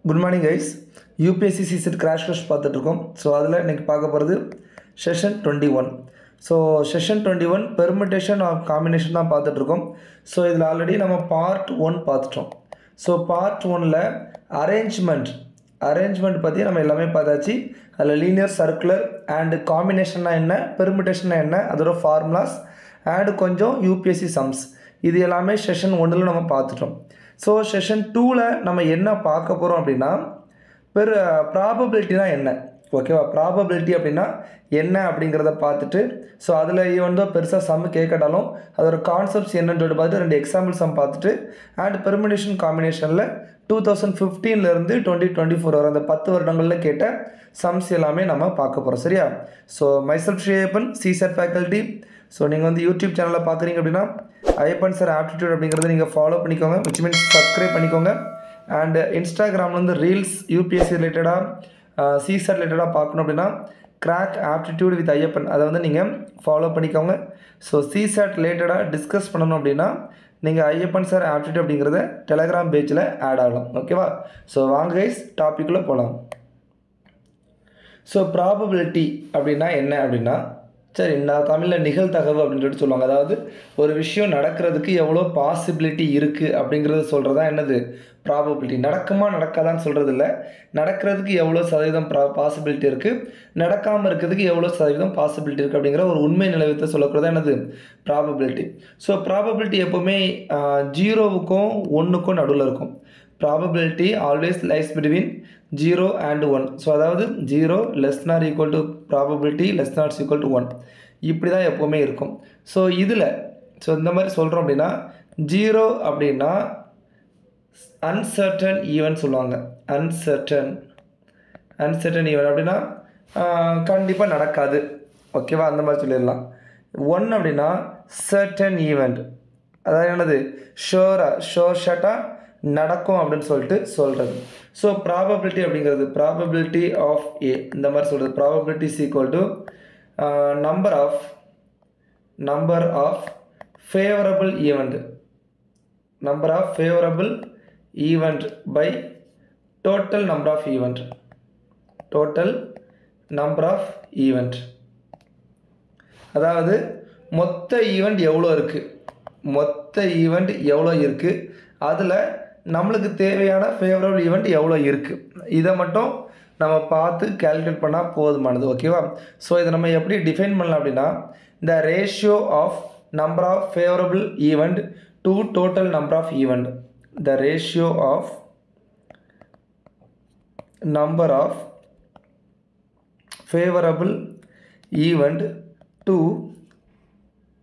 Good morning guys. UPSC CSAT crash course பார்த்துட்டு இருக்கோம். So அதில் இன்றைக்கி பார்க்க போகிறது session 21. So session 21 permutation of combination தான் பார்த்துட்ருக்கோம். ஸோ இதில் ஆல்ரெடி நம்ம பார்ட் 1 பார்த்துட்டோம். ஸோ பார்ட் 1ல் அரேஞ்ச்மெண்ட் பற்றி நம்ம எல்லாமே பார்த்தாச்சு. அதில் லீனியர், சர்க்குலர் அண்டு காம்பினேஷன்னா என்ன, பெர்மிட்டேஷன்னா என்ன, அதோட ஃபார்முலாஸ் அண்டு கொஞ்சம் யூபிஎஸ்சி சம்ஸ், இது எல்லாமே செஷன் 1ல் நம்ம பார்த்துட்டோம். ஸோ செஷன் 2ல் நம்ம என்ன பார்க்க போகிறோம் அப்படின்னா ப்ராபபிலிட்டினா என்ன, ஓகேவா? ப்ராபபிலிட்டி அப்படின்னா என்ன அப்படிங்கிறத பார்த்துட்டு, ஸோ அதில் வந்து பெருசாக சம் கேட்கட்டாலும் அதோட கான்செப்ட்ஸ் என்னன்னு சொல்லிட்டு பார்த்துட்டு 2 எக்ஸாம்பிள் சம் பார்த்துட்டு அண்ட் பெர்மிட்டேஷன் காம்பினேஷனில் 2015லேருந்து 2024 வரை அந்த 10 வருடங்களில் கேட்ட சம்ஸ் எல்லாமே நம்ம பார்க்க போகிறோம். சரியா? So myself ஷேப்பன் சிசெட் faculty. ஸோ நீங்கள் வந்து யூடியூப் சேனலில் பார்க்குறீங்க அப்படின்னா ஐயப்பன் சார் ஆப்டிடியூட் அப்படிங்கிறத நீங்கள் ஃபாலோ பண்ணிக்கோங்க, விச் மீன்ஸ் சப்ஸ்கிரைப் பண்ணிக்கோங்க. அண்ட் இன்ஸ்டாகிராமில் வந்து ரீல்ஸ் யூபிஎஸ்சி ரிலேட்டடாக சிசெட் ரிலேட்டடாக பார்க்கணும் அப்படின்னா கிராக் ஆப்டிடியூட் வித் ஐயப்பன், அதை வந்து நீங்கள் ஃபாலோ பண்ணிக்கோங்க. ஸோ சிசெட் ரிலேட்டடாக டிஸ்கஸ் பண்ணணும் அப்படின்னா நீங்கள் ஐயப்பன் சார் ஆப்டிடியூட் அப்படிங்கிறத டெலகிராம் பேஜில் ஆட் ஆகலாம், ஓகேவா? ஸோ வாங்க கைஸ் டாப்பிக்குள்ளே போகலாம். ஸோ ப்ராபபிலிட்டி அப்படின்னா என்ன அப்படின்னா, சரி, நான் தமிழில் நிகழ்தகவு அப்படின்னு சொல்லிட்டு சொல்லுவாங்க. அதாவது ஒரு விஷயம் நடக்கிறதுக்கு எவ்வளோ பாசிபிலிட்டி இருக்குது அப்படிங்கிறத சொல்கிறது தான் என்னது ப்ராபபிலிட்டி. நடக்குமா நடக்காதான்னு சொல்கிறது இல்லை, நடக்கிறதுக்கு எவ்வளோ சதவீதம் பாசிபிலிட்டி இருக்குது, நடக்காமல் இருக்கிறதுக்கு எவ்வளோ சதவீதம் பாசிபிலிட்டி இருக்குது அப்படிங்கிற ஒரு உண்மை நிலவரத்தை சொல்லக்கூடாது என்னது ப்ராபபிலிட்டி. ஸோ ப்ராபபிலிட்டி எப்போவுமே 0க்கும் 1க்கும் நடுவில் இருக்கும். Probability always lies between 0 and 1. So அதாவது 0 <= ப்ராபபிலிட்டி <= 1, இப்படி தான் எப்போவுமே இருக்கும். ஸோ இதில் இந்த மாதிரி சொல்கிறோம் அப்படின்னா 0 அப்படின்னா அன்சர்டன் ஈவென்ட் சொல்லுவாங்க. அன்சர்டன் ஈவென்ட் அப்படின்னா கண்டிப்பாக நடக்காது, ஓகேவா? அந்த மாதிரி சொல்லிடலாம். 1 அப்படின்னா சர்டன் ஈவெண்ட், அதாவது என்னது ஷோர்ஷாட்டாக நடக்கும் அப்படின்னு சொல்லிட்டு சொல்கிறது. ஸோ ப்ராபபிலிட்டி அப்படிங்கிறது ப்ராபபிலிட்டி ஆஃப் ஏ இந்த மாதிரி சொல்கிறது. Probability is equal to number of favourable event by total number of event. அதாவது மொத்த ஈவெண்ட் எவ்வளோ இருக்குது, அதில் நம்மளுக்கு தேவையான ஃபேவரபிள் ஈவெண்ட் எவ்வளோ இருக்குது, இதை மட்டும் நம்ம பார்த்து கேல்குலேட் பண்ணால் போதுமானது, ஓகேவா? ஸோ இதை நம்ம எப்படி டிஃபைன் பண்ணலாம் அப்படின்னா, இந்த ratio of number of favourable event to total number of event. The ratio of number of favourable event to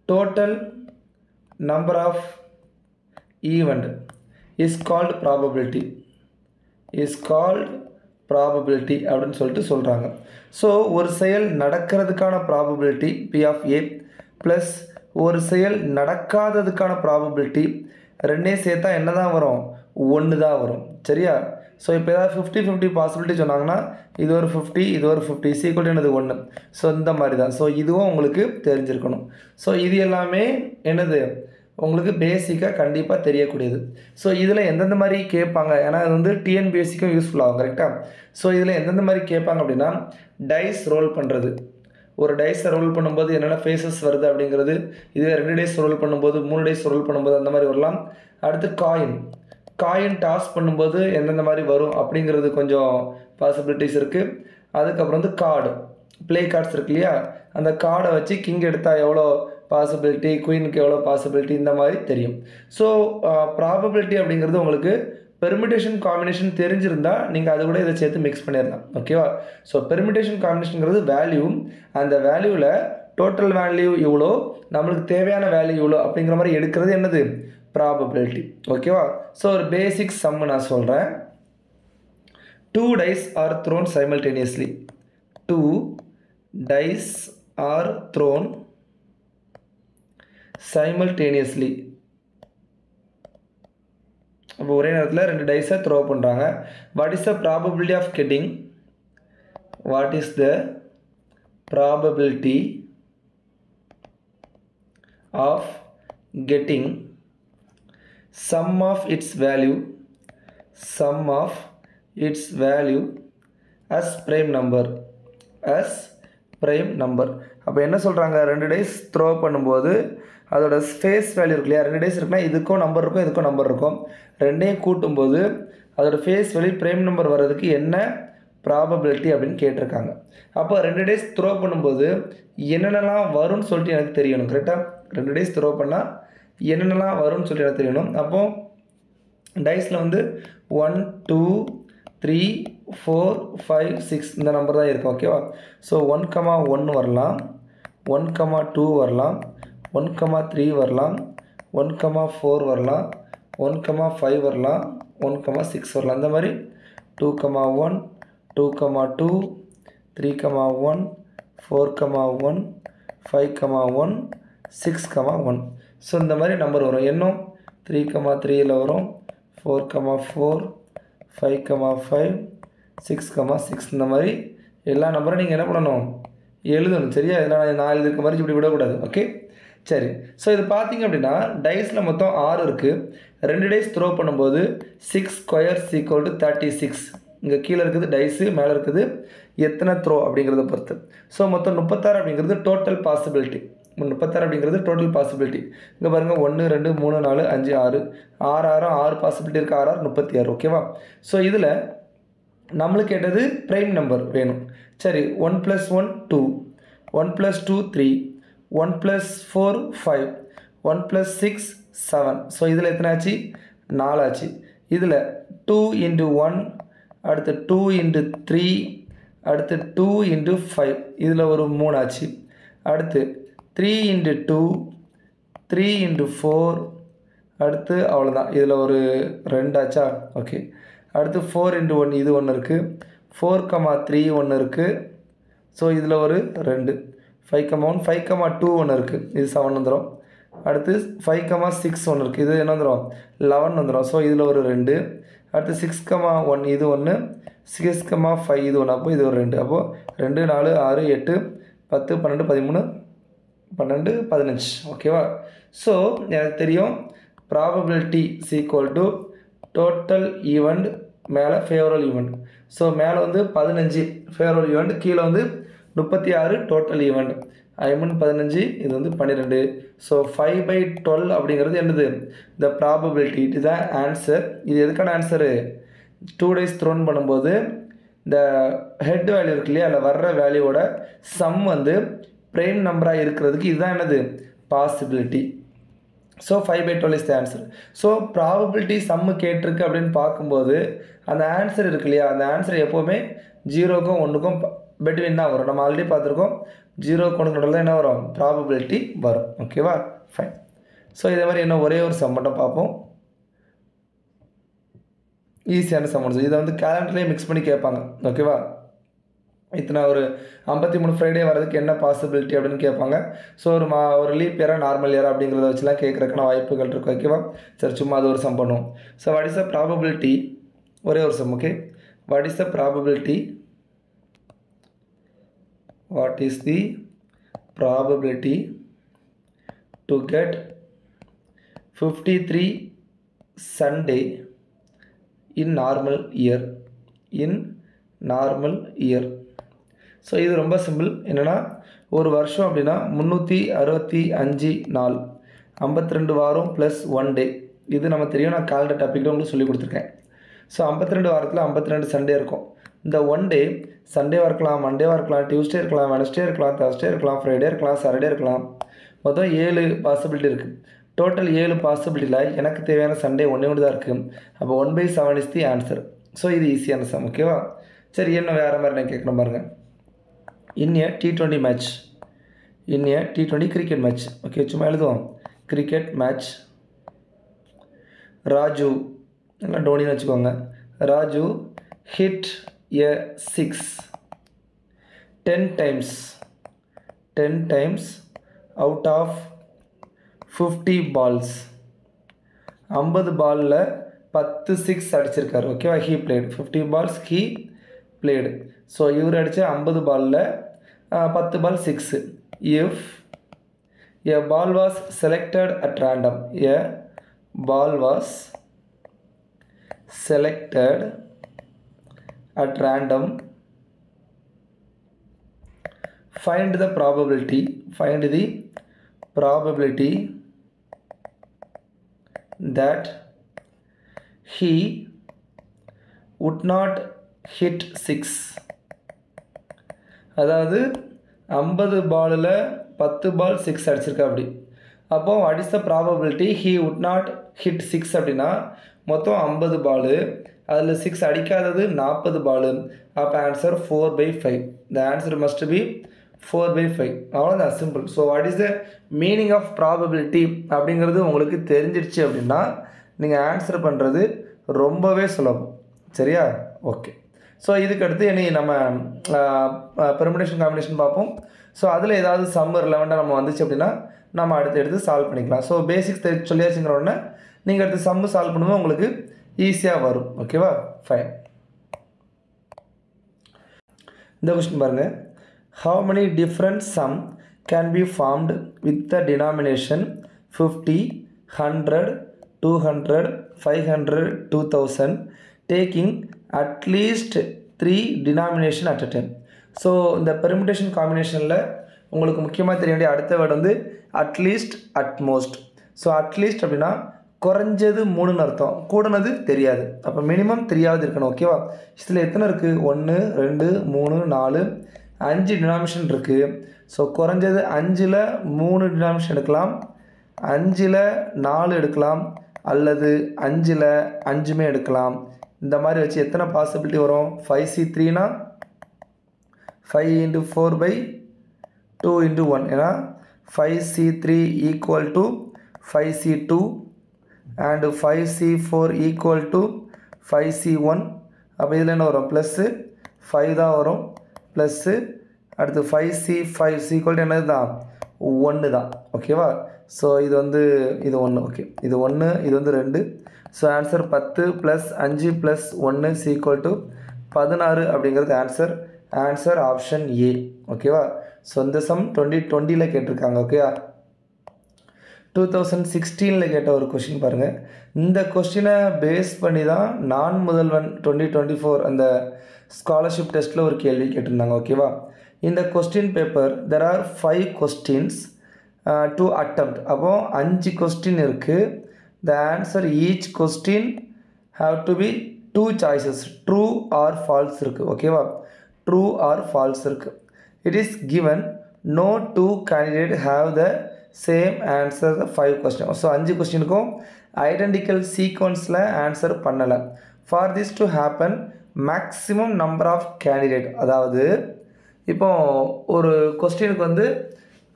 total number of event is called probability அப்படின்னு சொல்லிட்டு சொல்கிறாங்க. ஸோ ஒரு செயல் நடக்கிறதுக்கான probability P of A plus ஒரு செயல் நடக்காததுக்கான probability, ரெண்டையும் சேர்த்தா என்ன தான் வரும்? 1 தான் வரும். சரியா? ஸோ இப்போ ஏதாவது 50-50 பாசிபிலிட்டி சொன்னாங்கன்னா இது ஒரு 50, இது ஒரு 50 ஈக்குவல் என்னது 1. ஸோ இந்த மாதிரி தான். ஸோ இதுவும் உங்களுக்கு தெரிஞ்சிருக்கணும். ஸோ இது எல்லாமே என்னது உங்களுக்கு பேசிக்காக கண்டிப்பாக தெரியக்கூடியது. ஸோ இதில் எந்தெந்த மாதிரி கேட்பாங்க, ஏன்னா அது வந்து டிஎன்பிஎஸ்சிக்கும் யூஸ்ஃபுல் ஆகும், கரெக்டாக? ஸோ இதில் எந்தெந்த மாதிரி கேட்பாங்க அப்படின்னா, டைஸ் ரோல் பண்ணுறது. ஒரு டைஸை ரோல் பண்ணும்போது என்னென்ன ஃபேஸஸ் வருது அப்படிங்கிறது, இதுவே 2 டைஸ் ரோல் பண்ணும்போது, 3 டைஸ் ரோல் பண்ணும்போது அந்த மாதிரி வரலாம். அடுத்து காயின் டாஸ் பண்ணும்போது எந்தெந்த மாதிரி வரும் அப்படிங்கிறது கொஞ்சம் பாசிபிலிட்டிஸ் இருக்குது. அதுக்கப்புறம் வந்து ப்ளே கார்ட்ஸ் இருக்கு இல்லையா, அந்த கார்டை வச்சு கிங் எடுத்தால் எவ்வளோ பாசிபிலிட்டி, குயினுக்கு எவ்வளோ பாசிபிலிட்டி, இந்த மாதிரி தெரியும். ஸோ ப்ராபபிலிட்டி அப்படிங்கிறது உங்களுக்கு பெர்மிட்டேஷன் காம்பினேஷன் தெரிஞ்சிருந்தால் நீங்கள் அது கூட இதை சேர்த்து மிக்ஸ் பண்ணிடலாம், ஓகேவா? ஸோ பெர்மிட்டேஷன் காம்பினேஷனுங்கிறது வேல்யூ, அந்த வேல்யூவில் டோட்டல் வேல்யூ இவ்வளோ, நம்மளுக்கு தேவையான வேல்யூ இவ்வளோ அப்படிங்கிற மாதிரி எடுக்கிறது என்னது ப்ராபபிலிட்டி, ஓகேவா? ஸோ ஒரு பேசிக் சம் நான் சொல்கிறேன். 2 dice are thrown simultaneously. 2 dice are thrown simultaneously. அப்போ ஒரே நேரத்தில் 2 டைஸை த்ரோ பண்ணுறாங்க. What is the probability of getting sum of its value its value as prime number. as prime number. அப்போ என்ன சொல்கிறாங்க, 2 days த்ரோ பண்ணும்போது அதோட ஃபேஸ் வேல்யூ இருக்கு இல்லையா, 2 days இருக்குன்னா இதுக்கும் நம்பர் இருக்கும் இதுக்கும் நம்பர் இருக்கும், ரெண்டையும் கூட்டும்போது அதோட ஃபேஸ் வேல்யூ ப்ரைம் நம்பர் வர்றதுக்கு என்ன ப்ராபபிலிட்டி அப்படின்னு கேட்டிருக்காங்க. அப்போ 2 days த்ரோ பண்ணும்போது என்னென்னலாம் வரும்னு சொல்லிட்டு எனக்கு தெரியணும். கரெக்டாக 2 days த்ரோ பண்ணால் என்னென்னலாம் வரும்னு சொல்லிட்டு எனக்கு தெரியணும். அப்போது டைஸில் வந்து 1 2 3 4 5 6 இந்த நம்பர் தான் இருக்கும். ஓகேவா? ஸோ 1,1 வரலாம், 1,2 வரலாம், 1,3 வரலாம், 1,4 வரலாம், 1,5 வரலாம், 1,6 வரலாம். இந்த மாதிரி 2,1 2,2 3,1 4,1 5,1 6,1. ஸோ இந்த மாதிரி நம்பர் வரும். இன்னும் 3,3ல் வரும், 4,4 5,5 6,6. இந்த மாதிரி எல்லா நம்பரும் நீங்கள் என்ன பண்ணணும், எழுதணும். சரியா? இதெல்லாம் நான் எழுதிருக்க மாதிரி இப்படி விடக்கூடாது. ஓகே, சரி. ஸோ இது பார்த்தீங்க அப்படின்னா டைஸில் மொத்தம் 6 இருக்குது. 2 days த்ரோ பண்ணும்போது 6 squares equal to 36. இங்கே கீழே இருக்குது டைஸு, மேலே இருக்குது எத்தனை த்ரோ அப்படிங்கிறத பொறுத்து. ஸோ மொத்தம் 36 அப்படிங்கிறது டோட்டல் பாசிபிலிட்டி. 36 அப்படிங்கிறது டோட்டல் பாசிபிலிட்டி. இங்கே பாருங்கள் 1 2 3 4 5 6 6 பாசிபிலிட்டி இருக்குது. 6 36. ஓகேவா? ஸோ இதில் நம்மளுக்கு கேட்டது ப்ரைம் நம்பர் வேணும். சரி, 1 + 1 2, 1 + 2 3, 1 + 4 5, 1 + 6 7. ஸோ இதில் எத்தனை ஆச்சு? 4 ஆச்சு. இதில் 2 × 1, அடுத்து 2 × 3, அடுத்து 2 × 5, இதில் ஒரு 3 ஆச்சு. அடுத்து 3 × 2, 3 × 4, அடுத்து அவ்வளோதான். இதில் ஒரு 2 ஆச்சா? ஓகே. அடுத்து 4 × 1, இது ஒன்று இருக்குது. 4,3 ஒன்று இருக்குது. ஸோ இதில் ஒரு 2. 5,1 5,2 ஒன்று இருக்குது. இது 7 வந்துடும். அடுத்து 5,6 ஒன்று இருக்குது. இது என்ன வந்துடும்? 11 வந்துடும். ஸோ இதில் ஒரு 2. அடுத்து 6,1 இது ஒன்று, 6,5 இது ஒன்று. அப்போ இது ஒரு 2. அப்போது 2 4 6 8 10 12 13 12 15. ஓகேவா? ஸோ எனக்கு தெரியும் probability equal to total event மேலே ஃபேவரபிள் ஈவெண்ட். ஸோ மேலே வந்து 15 ஃபேவரபிள் ஈவெண்ட், கீழே வந்து 36 டோட்டல் ஈவெண்ட். 15 இது வந்து 12. ஸோ 5/12 அப்படிங்கிறது என்னது? The probability. இதுதான் ஆன்சர். இது எதுக்கான ஆன்சரு? 2 days த்ரோன் பண்ணும்போது இந்த ஹெட் வேல்யூ இருக்கு இல்லையா, அதில் வர்ற வேல்யூவோட சம் வந்து ப்ரைம் நம்பராக இருக்கிறதுக்கு இதுதான் என்னது? Possibility. So 5/12 is the answer. So probability sum கேட்டிருக்கு அப்படின்னு பார்க்கும்போது அந்த ஆன்சர் இருக்கு இல்லையா, அந்த ஆன்சர் எப்போவுமே 0க்கும் 1க்கும் பெட்வீன் தான் வரும். நம்ம ஆல்ரெடி பார்த்துருக்கோம் 0க்கு 1க்கு நடுவில் தான் என்ன வரும்? ப்ராபபிலிட்டி வரும். ஓகேவா? ஃபைன். ஸோ இதே மாதிரி இன்னும் ஒரே ஒரு சம் மட்டும் பார்ப்போம். ஈஸியான சம். இதை வந்து கேலண்டர்லேயே மிக்ஸ் பண்ணி கேட்பாங்க. ஓகேவா? இத்தனை ஒரு 53 ஃப்ரைடே வர்றதுக்கு என்ன பாசிபிலிட்டி அப்படின்னு கேட்பாங்க. ஸோ ஒரு லீப் இயராக நார்மல் இயரா அப்படிங்கிறத வச்சுலாம் கேட்குறதுக்கான வாய்ப்புகள் இருக்குது. ஓகேவா? சரி, சும்மா அது ஒரு சம் பண்ணுவோம். So what is the probability? ஒரே ஒரு sum. Okay, what is the probability? What is the probability to get 53 Sunday in normal year? In normal year. So இது ரொம்ப சிம்பிள். என்னென்னா, ஒரு வருஷம் அப்படின்னா 365 நாள், 52 வாரம் ப்ளஸ் 1 டே. இது நம்ம தெரியும், நான் காலண்டர் டாபிக்கில் உங்களுக்கு சொல்லி கொடுத்துருக்கேன். ஸோ 52 வாரத்தில் 52 சண்டே இருக்கும். இந்த 1 டே சண்டேவாக இருக்கலாம், மண்டேவாக இருக்கலாம், டியூஸ்டே இருக்கலாம், வெனஸ்டே இருக்கலாம், தர்ஸ்டே இருக்கலாம், ஃப்ரைடே இருக்கலாம், சாட்டர்டே இருக்கலாம். மொத்தம் 7 பாசிபிலிட்டி இருக்குது. டோட்டல் 7 பாசிபிலிட்டியில் எனக்கு தேவையான சண்டே ஒன்று தான் இருக்குது. அப்போ 1/7 இஸ் தி ஆன்சர். ஸோ இது ஈஸியான சம். ஓகேவா? சரி, என்ன வேறு மாதிரி நான் கேட்கணும் பாருங்கள். In a T20 match, in a T20 cricket match. Okay, சும்மா எழுதுவோம். Cricket match. ராஜு, எல்லாம் டோனின்னு வச்சுக்கோங்க. Raju hit a 6 10 times out of 50 balls. 50 பாலில் 10 6 அடிச்சிருக்காரு. ஓகேவா? He played 50 balls he played. So இவர் அடித்த 50 பாலில் 10 ball 6. If a ball was selected at random, a ball was selected at random, find the probability that he would not hit 6. அதாவது 50 பாலில் 10 ball 6 அடிச்சிருக்கா அப்படி. அப்போ what is the probability he would not hit 6 அப்படின்னா மொத்தம் 50 பால், அதில் 6 அடிக்காதது 40 ball. அப்போ answer 4/5. the answer must be 4/5. அவ்வளோதான், simple. So what is the meaning of probability அப்படிங்கிறது உங்களுக்கு தெரிஞ்சிடுச்சு அப்படின்னா நீங்கள் ஆன்சர் பண்ணுறது ரொம்பவே சுலபம். சரியா? ஓகே. ஸோ இதுக்கடுத்து இனி நம்ம பெர்முடேஷன் காம்பினேஷன் பார்ப்போம். ஸோ அதில் ஏதாவது சம் ரிலவெண்ட்டாக நம்ம வந்துச்சு அப்படின்னா நம்ம எடுத்து சால்வ் பண்ணிக்கலாம். ஸோ பேசிக்ஸ் சொல்லியாச்சுங்கிற உடனே நீங்கள் அடுத்து சம்மு சால்வ் பண்ணும்போது உங்களுக்கு ஈஸியாக வரும். ஓகேவா? ஃபைன். இந்த கொஸ்டின் பாருங்கள். how many different sum can be formed with the denomination 50, 100, 200, 500, 2000 taking at least 3 denomination at a time. So இந்த பெர்முடேஷன் காம்பினேஷனில் உங்களுக்கு முக்கியமாக தெரிய வேண்டிய அடுத்த வேர்டு வந்து அட்லீஸ்ட், அட்மோஸ்ட். ஸோ அட்லீஸ்ட் அப்படின்னா குறைஞ்சது 3ன்னு அர்த்தம், கூடனது தெரியாது. அப்போ மினிமம் 3ஆவது இருக்கணும். ஓகேவா? இதில் எத்தனை இருக்குது? 1, 2, 3, 4, 5 டினாமினேஷன் இருக்குது. ஸோ குறைஞ்சது 5ல் 3 டினாமினேஷன் எடுக்கலாம், 5ல் 4 எடுக்கலாம், அல்லது 5ல் 5மே எடுக்கலாம். இந்த மாதிரி வச்சு எத்தனை பாசிபிலிட்டி வரும்? 5C3னா 5 × 4/2 × 1. ஏன்னா 5C3 = 5C2 and 5C4 = 5C1. அப்போ இதில் என்ன வரும்? ப்ளஸ்ஸு 5 தான் வரும், ப்ளஸ்ஸு அடுத்து 5C5 = என்னது தான்? 1 தான். ஓகேவா? ஸோ இது வந்து இது 1. ஓகே, இது 1, இது வந்து 2. ஸோ ஆன்சர் 10 + 5 + 1 = 16 அப்படிங்கிறது ஆன்சர் ஆப்ஷன் ஏ. ஓகேவா? ஸோ இந்த சம் 2020 கேட்டிருக்காங்க. ஓகேவா? 2016 கேட்ட ஒரு கொஷின் பாருங்கள். இந்த கொஸ்டினை பேஸ் பண்ணி தான் நான் முதல்வன் 2024 அந்த ஸ்காலர்ஷிப் டெஸ்ட்டில் ஒரு கேள்வி கேட்டிருந்தாங்க. ஓகேவா? இந்த question paper there are 5 questions to attempt. அப்போ 5 கொஸ்டின் இருக்குது. the answer each question have to be 2 choices, true or false இருக்குது. ஓகேவா? true or false இருக்குது. it is given no 2 candidate have the same answer the 5 question. So 5 கொஸ்டினுக்கும் identical சீக்வன்ஸில் answer பண்ணலை. for this to happen maximum number of candidate, அதாவது இப்போ ஒரு கொஸ்டினுக்கு வந்து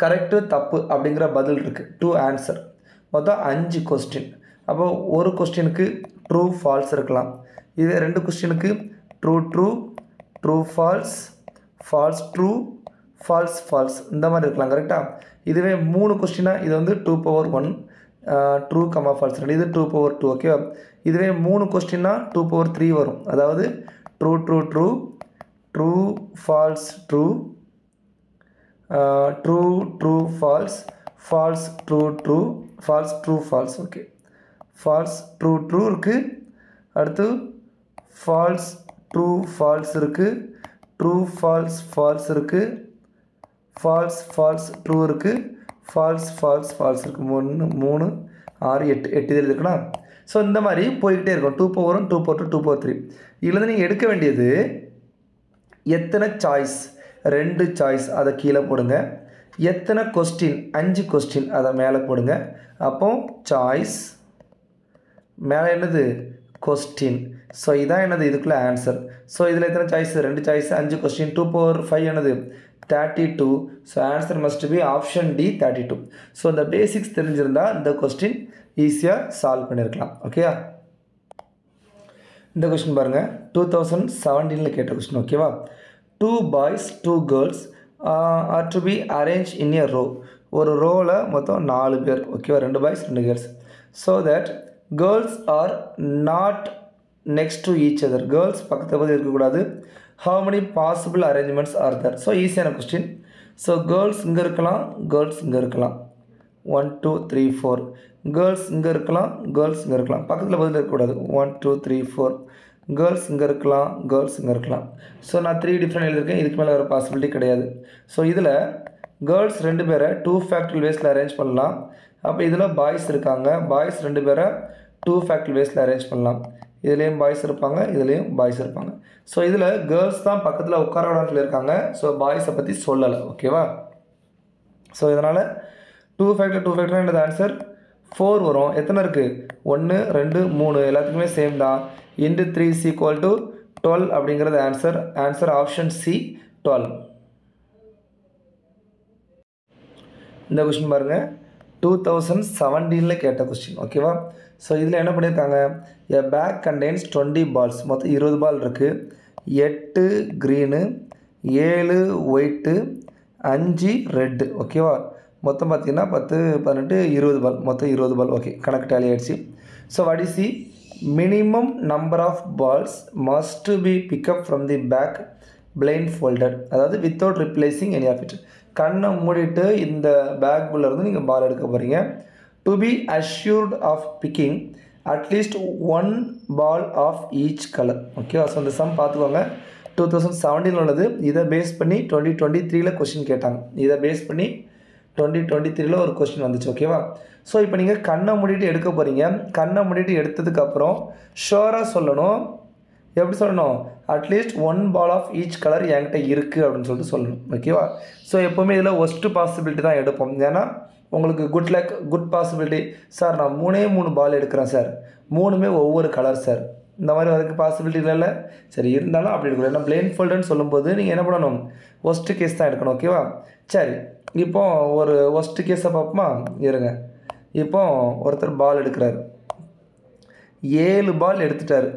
கரெக்டு தப்பு அப்படிங்கிற பதில் இருக்குது, 2 ஆன்சர், மொத்தம் 5 கொஸ்டின். அப்போது ஒரு கொஸ்டினுக்கு ட்ரூ ஃபால்ஸ் இருக்கலாம், இதே 2 கொஸ்டினுக்கு true true, true false, false true, false false, இந்த மாதிரி இருக்கலாம். கரெக்டாக? இதுவே 3 கொஸ்டினாக இது வந்து 2/1 ட்ரூ ஃபால்ஸ் 2, இது 2/2. ஓகேவா? இதுவே 3 கொஸ்டின்னா 2/3 வரும். அதாவது true true true, true falls true, true true false, false true true, falls true falls. Okay, falls true true இருக்குது, அடுத்து ஃபால்ஸ் ட்ரூ ஃபால்ஸ் இருக்குது, ட்ரூ ஃபால்ஸ் ஃபால்ஸ் இருக்குது, ஃபால்ஸ் ஃபால்ஸ் ட்ரூ இருக்குது, ஃபால்ஸ் ஃபால்ஸ் ஃபால்ஸ் இருக்குது. 1 3 6 8 இதில் இருக்குன்னா. So இந்த மாதிரி போய்கிட்டே இருக்கும். 2/1 2/2 2/3. இதுலேருந்து நீங்கள் எடுக்க வேண்டியது எத்தனை சாய்ஸ்? 2 சாய்ஸ், அதை கீழே போடுங்க. எத்தனை கொஸ்டின்? 5 கொஸ்டின், அதை மேலே போடுங்க. அப்போ சாய்ஸ் மேலே என்னது? கொஸ்டின். ஸோ இதான் என்னது? இதுக்குள்ளே ஆன்சர். ஸோ இதில் எத்தனை சாய்ஸ்? 2 சாய்ஸ், 5 கொஸ்டின், 2/5 என்னது? 32. So answer must be option D 32. So இந்த பேசிக்ஸ் தெரிஞ்சிருந்தால் இந்த கொஸ்டின் ஈஸியாக சால்வ் பண்ணியிருக்கலாம். ஓகேயா? இந்த கொஸ்டின் பாருங்கள், 2017 கேட்ட கொஸ்டின். ஓகேவா? 2 boys 2 girls are to be arranged in a row. ஒரு ரோவில் மொத்தம் 4 பேர். ஓகேவா? 2 boys 2 girls. So that girls are not next to each other. girls பக்கத்து பக்கத்தில் இருக்கக்கூடாது. how many possible arrangements are there? So ஈஸியான கொஸ்டின். ஸோ கேர்ள்ஸ் இங்கே இருக்கலாம், கேர்ள்ஸ் இங்கே இருக்கலாம். 1 2 3 4. கேர்ள்ஸ் இங்கே இருக்கலாம், கேர்ள்ஸ் இங்கே இருக்கலாம். பக்கத்தில் பதில் இருக்கக்கூடாது. 1 2 3 4. கேர்ள்ஸ் இங்கே இருக்கலாம், கேர்ள்ஸ் இங்கே இருக்கலாம். ஸோ நான் 3 டிஃப்ரெண்ட் எழுதியிருக்கேன். இதுக்கு மேலே வேறு பாசிபிலிட்டி கிடையாது. ஸோ இதில் கேர்ள்ஸ் 2 பேரை 2 ஃபேக்டரியல் வேஸில் அரேஞ்ச் பண்ணலாம். அப்போ இதில் பாய்ஸ் இருக்காங்க, பாய்ஸ் 2 பேரை 2 ஃபேக்டரியல் வேஸில் அரேஞ்ச் பண்ணலாம். இதுலேயும் பாய்ஸ் இருப்பாங்க, இதுலேயும் பாய்ஸ் இருப்பாங்க. ஸோ இதில் கேர்ள்ஸ் தான் பக்கத்தில் உட்காரக்கூடாதுன்னு சொல்லியிருக்காங்க. ஸோ பாய்ஸை பற்றி சொல்லலை. ஓகேவா? ஸோ இதனால் 2 ஃபேக்டர் என்னது ஆன்சர் 4 வரும். எத்தனை இருக்குது? 1 2 3 எல்லாத்துக்குமே சேம் தான். இன்டு 3 is equal to 12 அப்படிங்கிறது ஆன்சர் ஆப்ஷன் சி 12. இந்த கொஸ்டின் பாருங்கள், 2017 கேட்ட கொஸ்டின். ஓகேவா? ஸோ இதில் என்ன பண்ணியிருக்காங்க, எ பேக் கண்டெய்ன்ஸ் 20 பால்ஸ், மொத்தம் 20 பால் இருக்குது. 8 க்ரீனு, 7 ஒயிட்டு, 5 ரெட்டு. ஓகேவா? மொத்தம் பார்த்தீங்கன்னா 10 18 20 பால், மொத்தம் 20 பால். ஓகே, கணக்கு டேலி ஆகிடுச்சு. So what is the minimum number of balls must be pick up from the bag blindfolded, அதாவது without replacing any of it. கண்ணை மூடிட்டு இந்த பேக்குள்ளேருந்து நீங்கள் பால் எடுக்க போகிறீங்க. To be assured of picking at least 1 ball of each colour. ஓகேவா? So இந்த சம் பார்த்துக்கோங்க, 2017 உள்ளது. இதை பேஸ் பண்ணி 2023 கொஸ்டின் கேட்டாங்க. இதை பேஸ் பண்ணி 2023 ஒரு கொஸ்டின் வந்துச்சு. ஓகேவா? ஸோ இப்போ நீங்கள் கண்ணை மூடிட்டு எடுக்க போகிறீங்க. கண்ணை மூடிட்டு எடுத்ததுக்கப்புறம் ஷோராக சொல்லணும். எப்படி சொல்லணும்? At least 1 ball of each colour என்கிட்ட இருக்குது அப்படின்னு சொல்லிட்டு சொல்லணும். ஓகேவா? ஸோ எப்போவுமே இதில் ஒஸ்ட்டு பாசிபிலிட்டி தான் எடுப்போம். ஏன்னா உங்களுக்கு good luck, good possibility. Sir நான் 3 பால் எடுக்கிறேன் சார், 3மே ஒவ்வொரு கலர் சார், இந்த மாதிரி வரதுக்கு பாசிபிலிட்டி இல்லைல்ல. சரி, இருந்தாலும் அப்படி எடுக்கணும். ஏன்னா பிளைண்ட் ஃபோல்டுன்னு சொல்லும்போது நீங்கள் என்ன பண்ணணும்? ஒஸ்ட்டு கேஸ் தான் எடுக்கணும். ஓகேவா? சரி, இப்போ ஒரு ஒஸ்ட்டு கேஸை பார்ப்போமா? இருங்க. இப்போ ஒருத்தர் பால் எடுக்கிறார், 7 பால் எடுத்துட்டார்.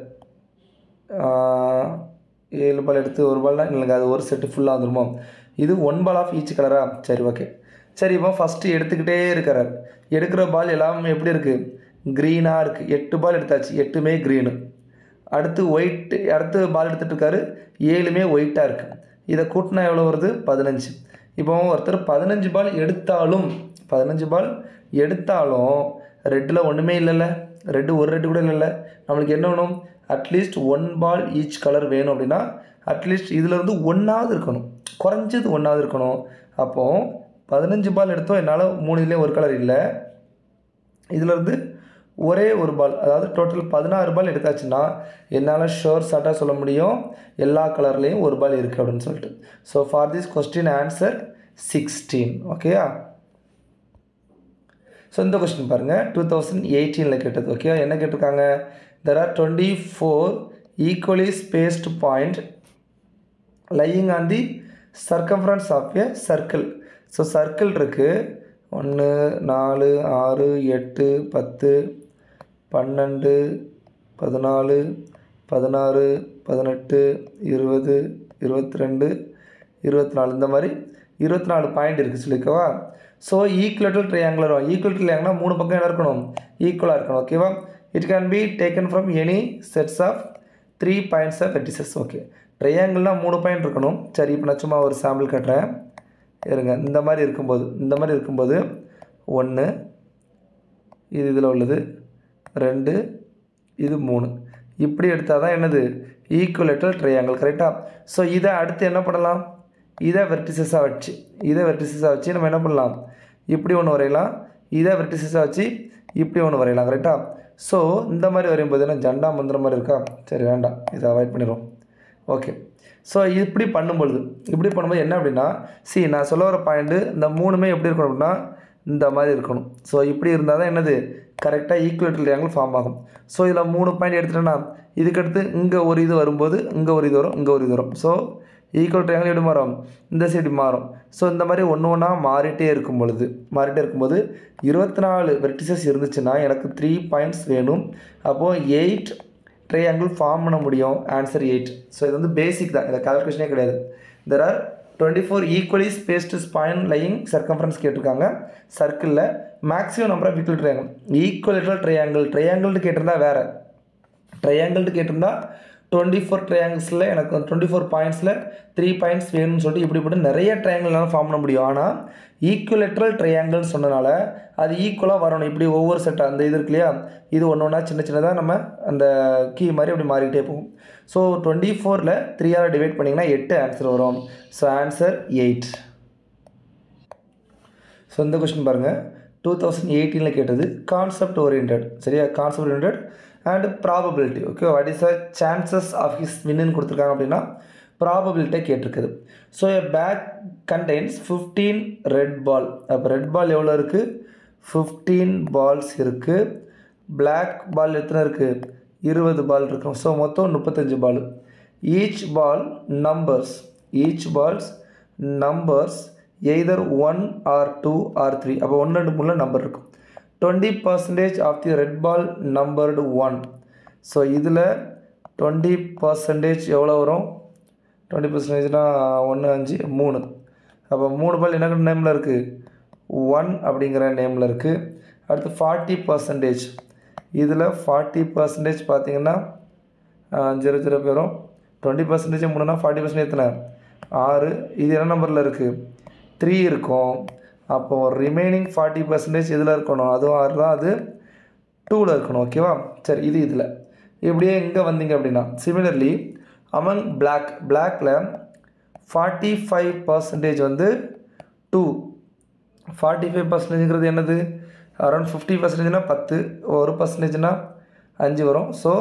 7 பால் எடுத்து ஒரு பால் தான் இல்லைங்க, அது ஒரு செட்டு ஃபுல்லாக வந்துடுமோ? இது 1 பால் ஆஃப் ஈச் கலரா? சரி, ஓகே. சரி, இப்போ ஃபஸ்ட்டு எடுத்துக்கிட்டே இருக்கிறார். எடுக்கிற பால் எல்லாமே எப்படி இருக்குது? க்ரீனாக இருக்குது. 8 பால் எடுத்தாச்சு, 8மே க்ரீனு. அடுத்து ஒயிட்டு, அடுத்து பால் எடுத்துகிட்டு இருக்காரு, 7மே ஒயிட்டாக இருக்குது. இதை கூட்டினா எவ்வளோ வருது? 15. இப்போ ஒருத்தர் 15 பால் எடுத்தாலும் ரெட்டில் ஒன்றுமே இல்லைல்ல, ஒரு ரெட்டு கூட இல்லைல்ல. நம்மளுக்கு என்ன வேணும்? அட்லீஸ்ட் 1 பால் ஈச் கலர் வேணும். அப்படின்னா அட்லீஸ்ட் இதிலேருந்து 1ஆவது இருக்கணும், குறைஞ்சது 1ஆவது இருக்கணும். அப்போது 15 பால் எடுத்தோம், என்னால் 3லேயும் ஒரு கலர் இல்லை. இதிலேருந்து ஒரே ஒரு பால், அதாவது டோட்டல் 16 பால் எடுத்தாச்சுன்னா என்னால் ஷோர்ட்டாக சொல்ல முடியும் எல்லா கலர்லேயும் ஒரு பால் இருக்குது அப்படின்னு சொல்லிட்டு. So for this question answer 16. ஓகேயா? ஸோ இந்த கொஸ்டின் பாருங்கள், 2018 கேட்டது. ஓகே, என்ன கேட்டிருக்காங்க? there are 24 equally spaced point lying on the circumference of a circle. So circle இருக்குது, 1 4 6 8 10 12 14 16 18 20 22 24 இந்த மாதிரி 24 பாயிண்ட் இருக்குது சொல்லிக்கவா? ஸோ ஈக்குவலேட்டல் ட்ரையாங்குலர் வரும். ஈக்குவல் ட்ரையாங்குலா 3 பக்கம் என்ன இருக்கணும்? ஈக்குவலாக இருக்கணும். ஓகேவா? It can be taken from any sets of 3 points of vertices. Okay, ட்ரையாங்கிள்னால் 3 பாயிண்ட் இருக்கணும். சரி, இப்போ நான் சும்மா ஒரு சாம்பிள் காட்டுறேன். இருங்க. இந்த மாதிரி இருக்கும்போது 1 இது இதில் உள்ளது, 2 இது 3 இப்படி எடுத்தால் தான் என்னது? Equilateral triangle. கரெக்டாக? ஸோ இதை அடுத்து என்ன பண்ணலாம்? இதை வெர்டிசஸாக வச்சு நம்ம என்ன பண்ணலாம்? இப்படி ஒன்று வரையலாம். இதை வெர்டிசஸாக வச்சு இப்படி ஒன்று வரையலாம். கரெக்டாக? ஸோ இந்த மாதிரி வரையும்போது என்ன ஜண்டா மந்திரம் மாதிரி இருக்கா? சரி, வேண்டாம், இதை அவாய்ட் பண்ணிடுவோம். ஓகே, ஸோ இப்படி பண்ணும்போது என்ன அப்படின்னா, நான் சொல்ல வர பாயிண்ட்டு இந்த 3மே எப்படி இருக்கணும் அப்படின்னா இந்த மாதிரி இருக்கணும். ஸோ இப்படி இருந்தால் தான் என்னது? கரெக்டாக ஈக்குவலேட்டல் ட்ரையாங்கிள் ஃபார்ம் ஆகும். ஸோ இதில் 3 பாயிண்ட் எடுத்துட்டேன்னா இதுக்கடுத்து இங்கே ஒரு இது வரும்போது இங்கே ஒரு இது வரும். ஸோ ஈக்குவல் ட்ரையாங்கிள் எப்படி மாறும்? இந்த சைடு மாறும். ஸோ இந்த மாதிரி ஒன்றா மாறிட்டே இருக்கும்போது 24 வெர்டிசஸ் இருந்துச்சுன்னா எனக்கு 3 பாயிண்ட்ஸ் வேணும். அப்போது 8 ட்ரையாங்கிள் ஃபார்ம் பண்ண முடியும். ஆன்சர் 8. ஸோ இது வந்து பேசிக் தான், இதை கால்குலேஷனே கிடையாது. there are 24 ஈக்குவலி ஸ்பேஸ்டு ஸ்பாயின் லையிங் சர்க்கம்ஃபரன்ஸ் கேட்டிருக்காங்க. சர்க்கிளில் maximum number of equal triangle. Equilateral ட்ரையாங்கிள்னு கேட்டிருந்தா வேறு, ட்ரையாங்கிள்னு கேட்டிருந்தா 24 ட்ரையாங்கிள்ஸில் எனக்கு 24 பாயிண்ட்ஸில் 3 பாயிண்ட்ஸ் வேணும்னு சொல்லிட்டு இப்படி போட்டு நிறைய ட்ரையாங்கிள்னால ஃபார்ம் பண்ண முடியும். ஆனால் ஈக்குவலேட்டரல் ட்ரையாங்கிள்னு சொன்னனால அது ஈக்குவலாக வரணும். இப்படி ஒவ்வொரு செட்டாக அந்த இது இருக்கு இல்லையா, இது ஒன்று ஒன்றா சின்ன சின்னதாக நம்ம அந்த கீ மாதிரி அப்படி மாறிக்கிட்டே போகும். ஸோ 24ல் 3ஆல் டிவைட் பண்ணிங்கன்னா 8 ஆன்சர் வரும். So answer 8. ஸோ இந்த கொஸ்டின் பாருங்கள், 2018 கேட்டது கான்செப்ட் ஓரியன்ட். சரியா, concept orient and probability. Okay, what is the chances of his வின்னு கொடுத்துருக்காங்க அப்படின்னா ப்ராபபிலிட்டியை கேட்டிருக்குது. So a bag contains 15 red ball. அப்போ ரெட் பால் எவ்வளோ இருக்குது? 15 பால்ஸ் இருக்குது. பிளாக் பால் எத்தனை இருக்குது? 20 பால் இருக்கும். ஸோ மொத்தம் 35 ball. Each ball numbers either 1 or 2 or 3. அப்போ 1 2 3 நம்பர் இருக்கும். 20% of the red ball numbered 1. So இதில் 20% எவ்வளோ வரும்? 20%னா 1 5 3. அப்போ 3 பால் என்ன நேமில் இருக்குது? 1 அப்படிங்கிற நேமில் இருக்குது. அடுத்து 40%. இதில் 40% பார்த்தீங்கன்னா 0 0 பேரும். 20% 3னா 40% எத்தனை? 6. இது என்ன நம்பரில் இருக்குது? 3 இருக்கும். அப்போது ரிமைனிங் 40% இதில் இருக்கணும், அதுவும் 6 தான், அது 2ல் இருக்கணும். ஓகேவா? சரி, இது இதில் இப்படியே இங்கே வந்தீங்க அப்படின்னா சிமிலர்லி அமங் பிளாக்கில் 45% வந்து 2. 45%ங்கிறது என்னது? அரௌண்ட் 50%னா 10, 1%னா 5 வரும். ஸோ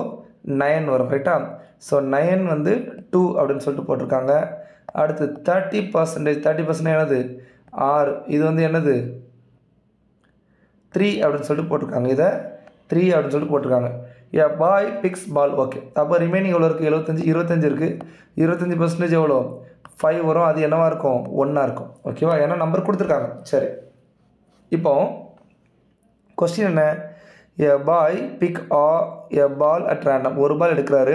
9 வரும். ரைட்டா? ஸோ 9 வந்து 2 அப்படின்னு சொல்லிட்டு போட்டிருக்காங்க. அடுத்து 30% என்னது? 6. இது வந்து என்னது? 3 அப்படின்னு சொல்லிட்டு போட்டிருக்காங்க. இதை 3 அப்படின்னு சொல்லிட்டு போட்டிருக்காங்க. ஏ பாய் பிக்ஸ் பால். ஓகே, அப்போ ரிமைனிங் எவ்வளோ இருக்குது? 25 இருக்குது. 25% எவ்வளோ? 5 வரும். அது என்னவாக இருக்கும்? 1ஆக இருக்கும். ஓகேவா? ஏன்னா நம்பர் கொடுத்துருக்காங்க. சரி, இப்போ கொஸ்டின் என்ன? A boy pick a ball at random. ஒரு பால் எடுக்கிறாரு.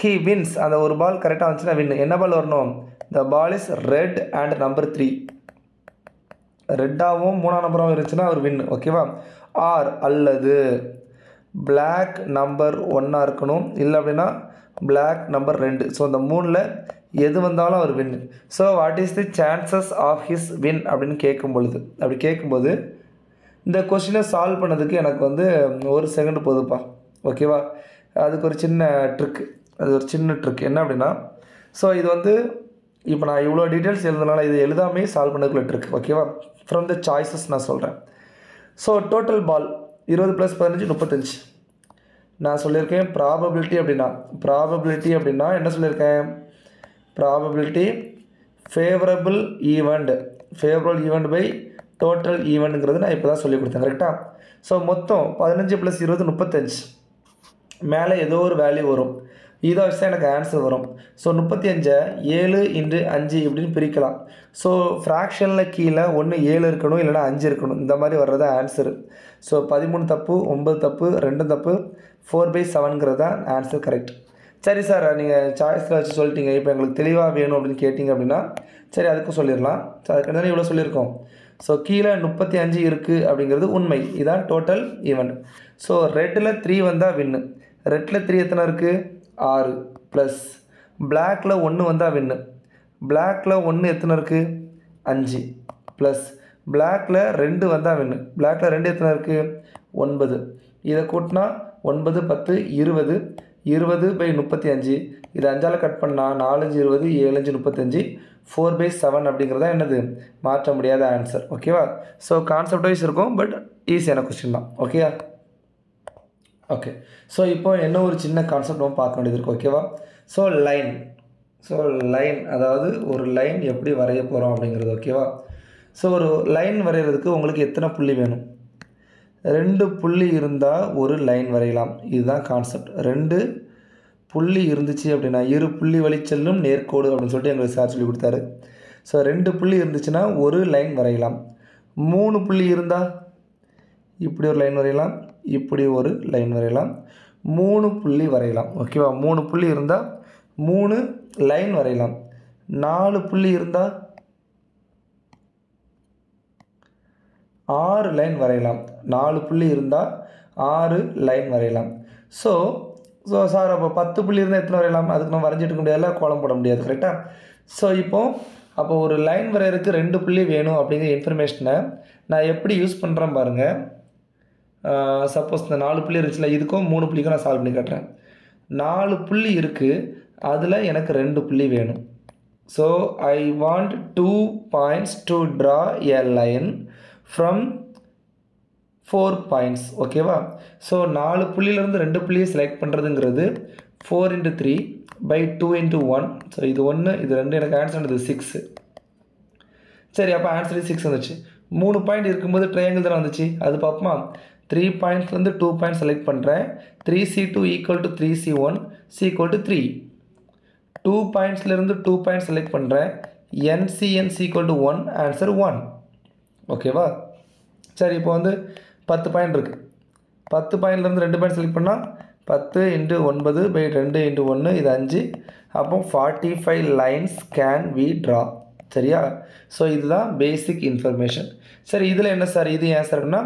He wins. அந்த ஒரு பால் கரெக்டாக வந்துச்சுன்னா வின். என்ன பால் வரணும்? The ball is red and number 3. ரெட்டாகவும் 3ஆம் நம்பராகவும் இருந்துச்சுன்னா அவர் வின். ஓகேவா? ஆர் அல்லது பிளாக் நம்பர் 1ஆக இருக்கணும், இல்லை அப்படின்னா பிளாக் நம்பர் 2. ஸோ இந்த 3ல் எது வந்தாலும் அவர் win. So what is the chances of his win அப்படின்னு கேட்கும்போது இந்த கொஸ்டினை சால்வ் பண்ணதுக்கு எனக்கு வந்து 1 செகண்ட் போதுப்பா. ஓகேவா? அதுக்கு ஒரு சின்ன ட்ரிக். என்ன அப்படின்னா, ஸோ இது வந்து இப்போ நான் இவ்வளோ டீட்டெயில்ஸ் எழுதுனால இது எழுதாமே சால்வ் பண்ணதுக்குள்ள ட்ரிக். ஓகேவா? ஃப்ரம் த சாய்ஸஸ் நான் சொல்கிறேன். ஸோ டோட்டல் பால் 20 + 15 35. நான் சொல்லியிருக்கேன் ப்ராபபிலிட்டி அப்படின்னா என்ன சொல்லியிருக்கேன்? Probability favourable event by total ஈவெண்ட்டுங்கிறது நான் இப்போ தான் சொல்லி கொடுத்தேன். கரெக்டாக? ஸோ மொத்தம் 15 + 20 35. மேலே ஏதோ ஒரு வேல்யூ வரும், இதை வச்சு தான் எனக்கு ஆன்சர் வரும். ஸோ 35 7 × 5 இப்படின்னு பிரிக்கலாம். ஸோ ஃப்ராக்ஷனில் கீழே ஒன்று 7 இருக்கணும், இல்லைனா 5 இருக்கணும். இந்த மாதிரி வர்றது ஆன்சரு. ஸோ 13 தப்பு, 9 தப்பு, 2 தப்பு, 4/7ங்கிறது தான் ஆன்சர். கரெக்ட். சரி சார், நீங்கள் சாய்ஸில் வச்சு சொல்லிட்டீங்க, இப்போ எங்களுக்கு தெளிவாக வேணும் அப்படின்னு கேட்டிங்க அப்படின்னா சரி அதுக்கும் சொல்லிடலாம். ஸோ அதுக்கு தானே இவ்வளோ சொல்லியிருக்கோம். ஸோ கீழே 35 இருக்குது அப்படிங்கிறது உண்மை. இதுதான் டோட்டல் ஈவெண்ட். ஸோ ரெட்டில் 3 வந்தால் வின்னு. ரெட்டில் 3 எத்தனை இருக்குது? 6 ப்ளஸ் பிளாக்கில் 1 வந்தால் வின்னு. பிளாக்கில் 1 எத்தனை இருக்குது? 5 ப்ளஸ் பிளாக்கில் 2 வந்தால் வின்னு. பிளாக்கில் 2 எத்தனை இருக்குது? 9. இதை கூட்டினா 9 10 20. 20/35. இது 5ஆல் கட் பண்ணால் 4 5 20, 7 5 35, 4/7 அப்படிங்கிறதா என்னது? மாற்ற முடியாத ஆன்சர். ஓகேவா? ஸோ கான்செப்ட் வைஸ் இருக்கும், பட் ஈஸியான கொஸ்டின் தான். ஓகேயா? ஓகே. ஸோ இப்போ என்ன ஒரு சின்ன கான்செப்ட் நம்ம பார்க்க வேண்டியது இருக்குது. ஓகேவா? ஸோ லைன் அதாவது ஒரு லைன் எப்படி வரைய போகிறோம் அப்படிங்கிறது. ஓகேவா? ஸோ ஒரு லைன் வரைகிறதுக்கு உங்களுக்கு எத்தனை புள்ளி வேணும்? 2 புள்ளி இருந்தால் ஒரு லைன் வரையலாம். இதுதான் கான்செப்ட். 2 புள்ளி இருந்துச்சு அப்படின்னா, 2 புள்ளி வழி செல்லும் நேர்கோடு அப்படின்னு சொல்லிட்டு எங்களுக்கு சார் சொல்லி கொடுத்தாரு. ஸோ 2 புள்ளி இருந்துச்சுன்னா ஒரு லைன் வரையலாம். 3 புள்ளி இருந்தால் இப்படி ஒரு லைன் வரையலாம், இப்படி ஒரு லைன் வரையலாம், 3 புள்ளி வரையலாம். ஓகேவா? 3 புள்ளி இருந்தால் 3 லைன் வரையலாம். 4 புள்ளி இருந்தால் 6 லைன் வரையலாம். 4 புள்ளி இருந்தால் 6 லைன் வரையலாம். ஸோ சார் அப்போ 10 புள்ளி இருந்தால் எத்தனை வரையலாம்? அதுக்கு நம்ம வரைஞ்சிட்டு இருக்க முடியாதுல, கோலம் போட முடியாது. கரெக்டாக? ஸோ இப்போது அப்போ ஒரு லைன் வரையறதுக்கு 2 புள்ளி வேணும் அப்படிங்கிற இன்ஃபர்மேஷனை நான் எப்படி யூஸ் பண்ணுறேன் பாருங்கள். சப்போஸ் இந்த 4 புள்ளி இருந்துச்சுல, இதுக்கும் 3 புள்ளிக்கும் நான் சால்வ் பண்ணி காட்டுறேன். 4 புள்ளி இருக்குது, அதில் எனக்கு 2 புள்ளி வேணும். So I want 2 points to draw a line from 4 points. ஓகேவா? ஸோ 4 புள்ளியிலேருந்து 2 புள்ளியை செலக்ட் பண்ணுறதுங்கிறது 4 × 3 by 2 × 1. ஸோ இது 1 இது 2, எனக்கு ஆன்சர் வந்தது 6. சரி, அப்போ ஆன்சர் 6 வந்துச்சு. 3 பாயிண்ட் இருக்கும்போது ட்ரையாங்கிள் தானே வந்துச்சு, அது பார்ப்போமா? 3 பாயிண்ட்ஸ்லேருந்து 2 பாயிண்ட் செலக்ட் பண்ணுறேன். 3C2 = 3C1 C = 3. 2 பாயிண்ட்ஸ்லேருந்து 2 point select பண்ணுறேன். NCN C = 1 answer 1. ஓகேவா? சரி, இப்போ வந்து 10 பாயிண்ட் இருக்குது. 10 பாயிண்ட்லேருந்து 2 பாயிண்ட் செலக்ட் பண்ணால் 10 × 9 by 2 × 1 இது 5. அப்போ 45 லைன்ஸ் கேன் வி ட்ரா. சரியா? ஸோ இதுதான் பேசிக் இன்ஃபர்மேஷன். சரி, இதில் என்ன சார் இது ஏன் சார் அப்படின்னா,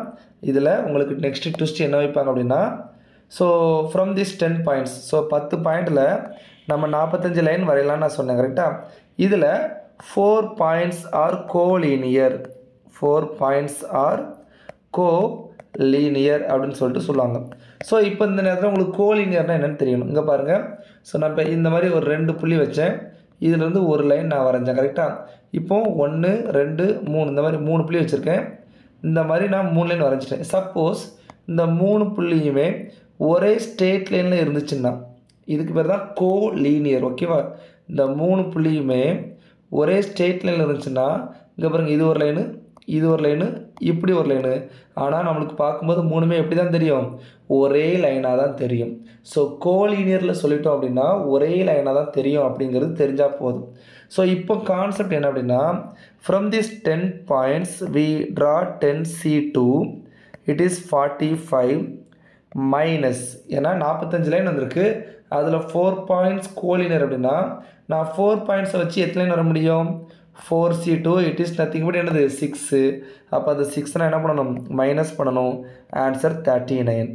இதில் உங்களுக்கு நெக்ஸ்ட் ட்விஸ்ட் என்ன வைப்பாங்க அப்படின்னா, so from this 10 points, so 10 பாயிண்டில் நம்ம 45 லைன் வரையலாம்னு நான் சொன்னேன். கரெக்டாக? இதில் 4 points are collinear. 4 points are collinear அப்படின்னு சொல்லிட்டு சொல்லுவாங்க. ஸோ இப்போ இந்த நேரத்தில் உங்களுக்கு கோலீனியர்னால் என்னென்னு தெரியணும். இங்கே பாருங்கள். ஸோ நான் இப்போ இந்த மாதிரி ஒரு 2 புள்ளி வச்சேன், இதிலேருந்து ஒரு லைன் நான் வரைஞ்சேன். கரெக்டாக? இப்போது 1 2 3 இந்த மாதிரி 3 புள்ளி வச்சுருக்கேன். இந்த மாதிரி நான் 3 லைன் வரைஞ்சிட்டேன். சப்போஸ் இந்த 3 புள்ளியுமே ஒரே ஸ்ட்ரெயிட் லைனில் இருந்துச்சுன்னா இதுக்கு பேர் தான் கோலீனியர். ஓகேவா? இந்த 3 புள்ளியுமே ஒரே ஸ்ட்ரெயிட் லைனில் இருந்துச்சுன்னா, இங்கே பாருங்கள், இது ஒரு லைனு, இது ஒரு லைனு, இப்படி ஒரு லைனு. ஆனால் நம்மளுக்கு பார்க்கும்போது 3மே எப்படி தான் தெரியும்? ஒரே லைனாக தான் தெரியும். ஸோ கோலீனியரில் சொல்லிட்டோம் அப்படின்னா ஒரே லைனாக தான் தெரியும் அப்படிங்கிறது தெரிஞ்சால் போதும். ஸோ இப்போ கான்செப்ட் என்ன அப்படின்னா, from this 10 points we draw 10C2 it is 45 minus, ஏன்னா 45 லைன் வந்திருக்கு, அதில் 4 பாயிண்ட்ஸ் கோலீனியர் அப்படின்னா நான் 4 பாயிண்ட்ஸை வச்சு எத்தனை லைன் வர முடியும்? 4C2 it is nothing but என்னது 6. அப்போ அந்த 6 நான் என்ன பண்ணணும்? மைனஸ் பண்ணணும். ஆன்சர் 39.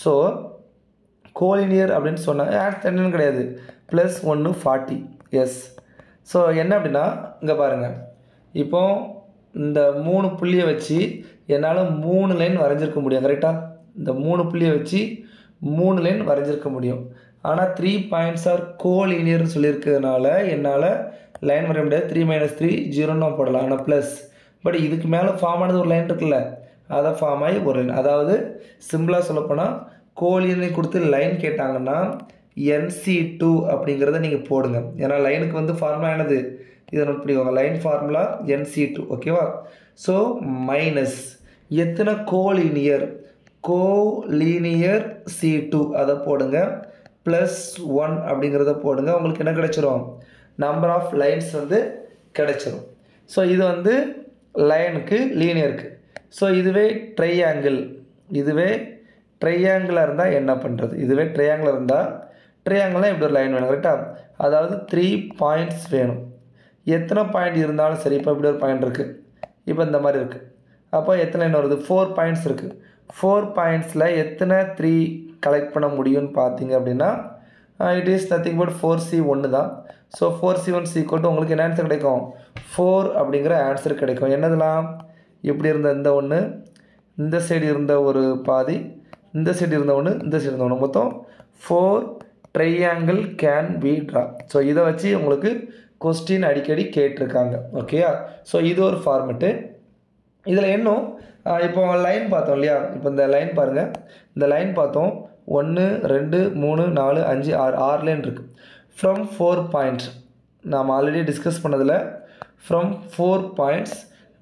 ஸோ கோலீனியர் அப்படின்னு சொன்னால் ஆன்சர் 39 கிடையாது, ப்ளஸ் 1 40. எஸ். ஸோ என்ன அப்படின்னா, இங்கே பாருங்கள், இப்போ இந்த 3 புள்ளியை வச்சு என்னால் 3 லைன் வரைஞ்சிருக்க முடியும். கரெக்டாக? இந்த 3 புள்ளியை வச்சு 3 லைன் வரைஞ்சிருக்க முடியும். ஆனால் 3 பாயிண்ட்ஸ் ஆர் கோலீனியர்னு சொல்லியிருக்கிறதுனால என்னால் லைன் வரைய முடியாது. 3 - 3 0ன்னு போடலாம். ஆனால் ப்ளஸ், பட் இதுக்கு மேலே ஃபார்ம் ஆனது ஒரு லைன் இருக்குல்ல, அதை ஃபார்ம் ஆகி ஒரு லைன். அதாவது சிம்பிளாக சொல்லப்போனால் கோலீனியர் கொடுத்து லைன் கேட்டாங்கன்னா NC2 அப்படிங்கிறத நீங்கள் போடுங்க. ஏன்னா லைனுக்கு வந்து ஃபார்முலா என்னது? இதை நோட் பண்ணிக்கோங்க. Line formula NC2. ஓகேவா? ஸோ மைனஸ் எத்தனை கோலீனியர்? கோலீனியர் C2 அதை போடுங்க. ப்ளஸ் 1 அப்படிங்கிறத போடுங்க. உங்களுக்கு என்ன கிடைச்சிரும்? நம்பர் ஆஃப் லைன்ஸ் வந்து கிடைச்சிரும். ஸோ இது வந்து லைனுக்கு லீனியருக்கு. ஸோ இதுவே ட்ரையாங்கிள், இதுவே ட்ரையாங்கிளாக இருந்தால் என்ன பண்ணுறது? இதுவே ட்ரையாங்கிளாக இருந்தால் ட்ரையாங்கிளாக இப்படி ஒரு லைன் வேணும். கரெக்டாக? அதாவது 3 பாயிண்ட்ஸ் வேணும். எத்தனை பாயிண்ட் இருந்தாலும் சரி, இப்போ இப்படி ஒரு பாயிண்ட் இருக்குது, இப்போ இந்த மாதிரி இருக்குது, அப்போ எத்தனை லைன் வருது? 4 பாயிண்ட்ஸ் இருக்குது. 4 பாயிண்ட்ஸில் எத்தனை 3 கலெக்ட் பண்ண முடியும்னு பார்த்தீங்க அப்படின்னா it is nothing but 4C1 தான். ஸோ 4C1 = உங்களுக்கு என்ன ஆன்சர் கிடைக்கும்? 4 அப்படிங்கிற ஆன்சர் கிடைக்கும். என்னதுலாம்? இப்படி இருந்த இந்த ஒன்று, இந்த சைடு இருந்த ஒரு பாதி, இந்த சைடு இருந்த ஒன்று, இந்த சைடு இருந்த ஒன்று, மொத்தம் 4 triangle can B draw. So இதை வச்சு உங்களுக்கு கொஸ்டின் அடிக்கடி கேட்டிருக்காங்க. ஓகேயா? ஸோ இது ஒரு ஃபார்மெட்டு. இதில் இன்னும் இப்போ லைன் பார்த்தோம் இல்லையா? இப்போ இந்த லைன் பாருங்கள், இந்த லைன் பார்த்தோம். 1 2 3 4 5 6 6 லைன் இருக்குது. ஃப்ரம் 4 பாயிண்ட்ஸ் நாம் ஆல்ரெடி டிஸ்கஸ் பண்ணதில் from 4 points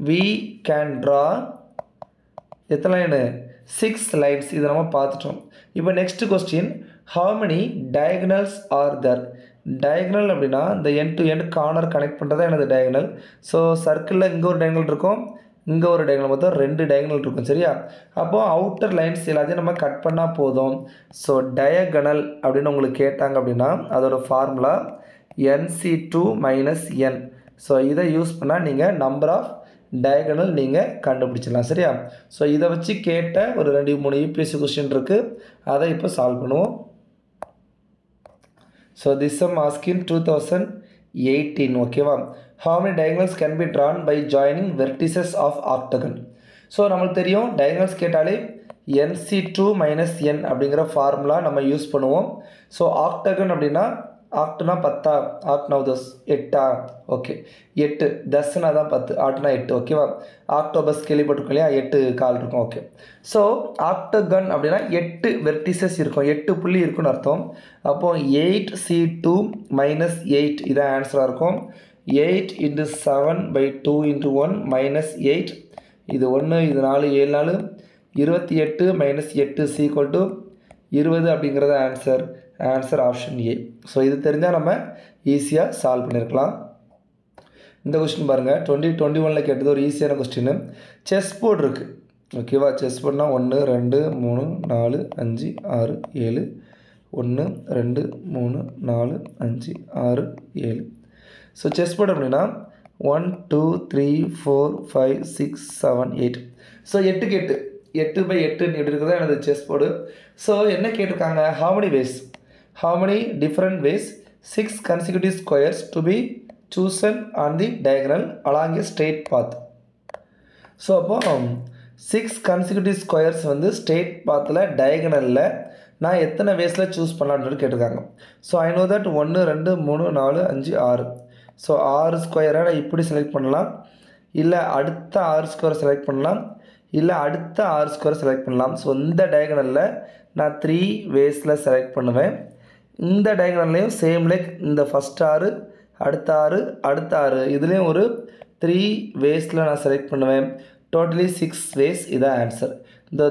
we can draw எத்தனை லைனு? 6 லைன்ஸ். இதை நம்ம பார்த்துட்டோம். இப்போ next question, how many diagonals are there? Diagonal அப்படின்னா இந்த end to end corner connect பண்ணுறதா எனது டயகனல். ஸோ சர்க்கிளில் இங்கே ஒரு டயகனல் இருக்கும், இங்கே ஒரு டயகனல், மொத்தம் 2 டயகனல் இருக்கும். சரியா? அப்போது அவுட்டர் லைன்ஸ் எல்லாத்தையும் நம்ம கட் பண்ணால் போதும். ஸோ டயகனல் அப்படின்னு உங்களுக்கு கேட்டாங்க அப்படின்னா அதோட ஃபார்முலா NC2 - N. ஸோ இதை யூஸ் பண்ணால் நீங்கள் நம்பர் ஆஃப் டயகனல் நீங்கள் கண்டுபிடிச்சிடலாம். சரியா? ஸோ இதை வச்சு கேட்ட ஒரு 2-3 UPSC கொஸ்டின் இருக்குது, அதை இப்போ சால்வ் பண்ணுவோம். So this sum asked in 2018. ஓகேவா? how many diagonals can be drawn by joining vertices of octagon. So நம்மளுக்கு தெரியும் diagonals கேட்டாலே nc2 minus n அப்படிங்கிற ஃபார்முலா நம்ம யூஸ் பண்ணுவோம். ஸோ ஆக்டகன் அப்படின்னா ஆக்டுனா 10 ஆக்ட்னா 8 ஓகே 8 10னா தான் 10 ஆக்ட்னா 8 ஓகேவா. ஆக்டோபஸ் கேள்விப்பட்டிருக்கோம் இல்லையா 8 கால் இருக்கும் ஓகே. ஸோ ஆக்டகன் அப்படின்னா 8 வெர்டிசஸ் இருக்கும் 8 புள்ளி இருக்குன்னு அர்த்தம். அப்போது 8c2 minus 8 இதான் ஆன்சராக இருக்கும். 8 into 7 by 2 into 1 minus 8 இது 1 இது 4 7 4 28 minus 8 is equal to 20 அப்படிங்கிறது ஆன்சர் ஆப்ஷன் ஏ. ஸோ இது தெரிஞ்சால் நம்ம ஈஸியாக சால்வ் பண்ணியிருக்கலாம். இந்த கொஸ்டின் பாருங்கள் 2021 கேட்டது ஒரு ஈஸியான கொஸ்டின். செஸ் போர்டு இருக்குது ஓகேவா. செஸ் போர்டுனா 1 2 3 4 5 6 7 1 2 3 4 5 6 7. ஸோ செஸ் போர்டு அப்படின்னா 1 2 3 4 5 6 7 8. ஸோ 8க்கு 8 by 8 எப்படி இருக்கிறதா எனது செஸ் போர்டு. ஸோ என்ன கேட்டிருக்காங்க, how many different ways 6 consecutive squares to be chosen on the diagonal along a straight path. So அப்போ 6 consecutive squares வந்து ஸ்ட்ரெயிட் பாத்தில் டயகனலில் நான் எத்தனை வேஸில் சூஸ் பண்ணலான்னு கேட்டிருக்காங்க. So I know that 1 2 3 4 5 6. So 6 ஸ்கொயரை நான் இப்படி செலக்ட் பண்ணலாம், இல்லை அடுத்த 6 ஸ்கொயரை செலக்ட் பண்ணலாம், இல்லை அடுத்த 6 ஸ்கொயரை செலக்ட் பண்ணலாம். ஸோ இந்த டயகனலில் நான் 3 வேஸில் செலக்ட் பண்ணுவேன். இந்த டயகனல்லையும் சேம் லைக் இந்த ஃபஸ்ட் 6 அடுத்த 6 அடுத்த 6 இதுலேயும் ஒரு 3 வேஸில் நான் செலக்ட் பண்ணுவேன். டோட்டலி 6 வேஸ் இதான் answer.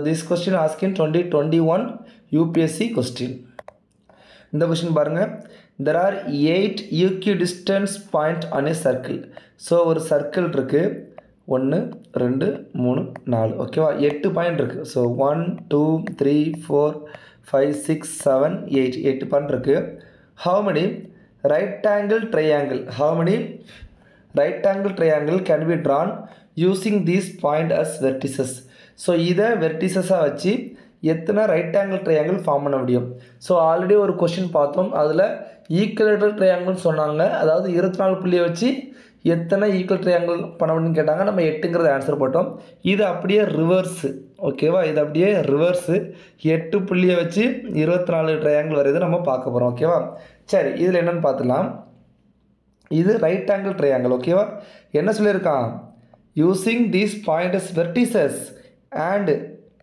This question asked in 2021 UPSC question. இந்த கொஸ்டின் பாருங்கள். there are 8 equidistant point on a circle. So ஒரு சர்க்கிள் இருக்குது 1 2 3 4 ஓகேவா. 8 பாயிண்ட் இருக்குது. ஸோ 1 2 3 4 5 6 7 8 பாயிண்ட் இருக்குது. how many right angle triangle can be drawn using these point as vertices. So இதை வெர்டிசஸாக வச்சு எத்தனை ரைட் ஆங்கிள் ட்ரையாங்கிள் ஃபார்ம் பண்ண முடியும். ஸோ ஆல்ரெடி ஒரு கொஸ்டின் பார்த்தோம், அதில் ஈக்குவலேட்டர் ட்ரையாங்கிள்னு சொன்னாங்க. அதாவது 24 புள்ளியை வச்சு எத்தனை ஈக்குவல் ட்ரையாங்கிள் பண்ண முடியும்னு கேட்டாங்க. நம்ம 8ங்கிறது ஆன்சர் போட்டோம். இது அப்படியே ரிவர்ஸு ஓகேவா. இது அப்படியே ரிவர்ஸு 8 புள்ளியை வச்சு 24 ட்ரையாங்கிள் வரைது நம்ம பார்க்க போகிறோம் ஓகேவா. சரி இதில் என்னென்னு பார்த்துலாம். இது ரைட் ஆங்கிள் ட்ரையாங்கிள் ஓகேவா. என்ன சொல்லியிருக்கான், using these point as vertices and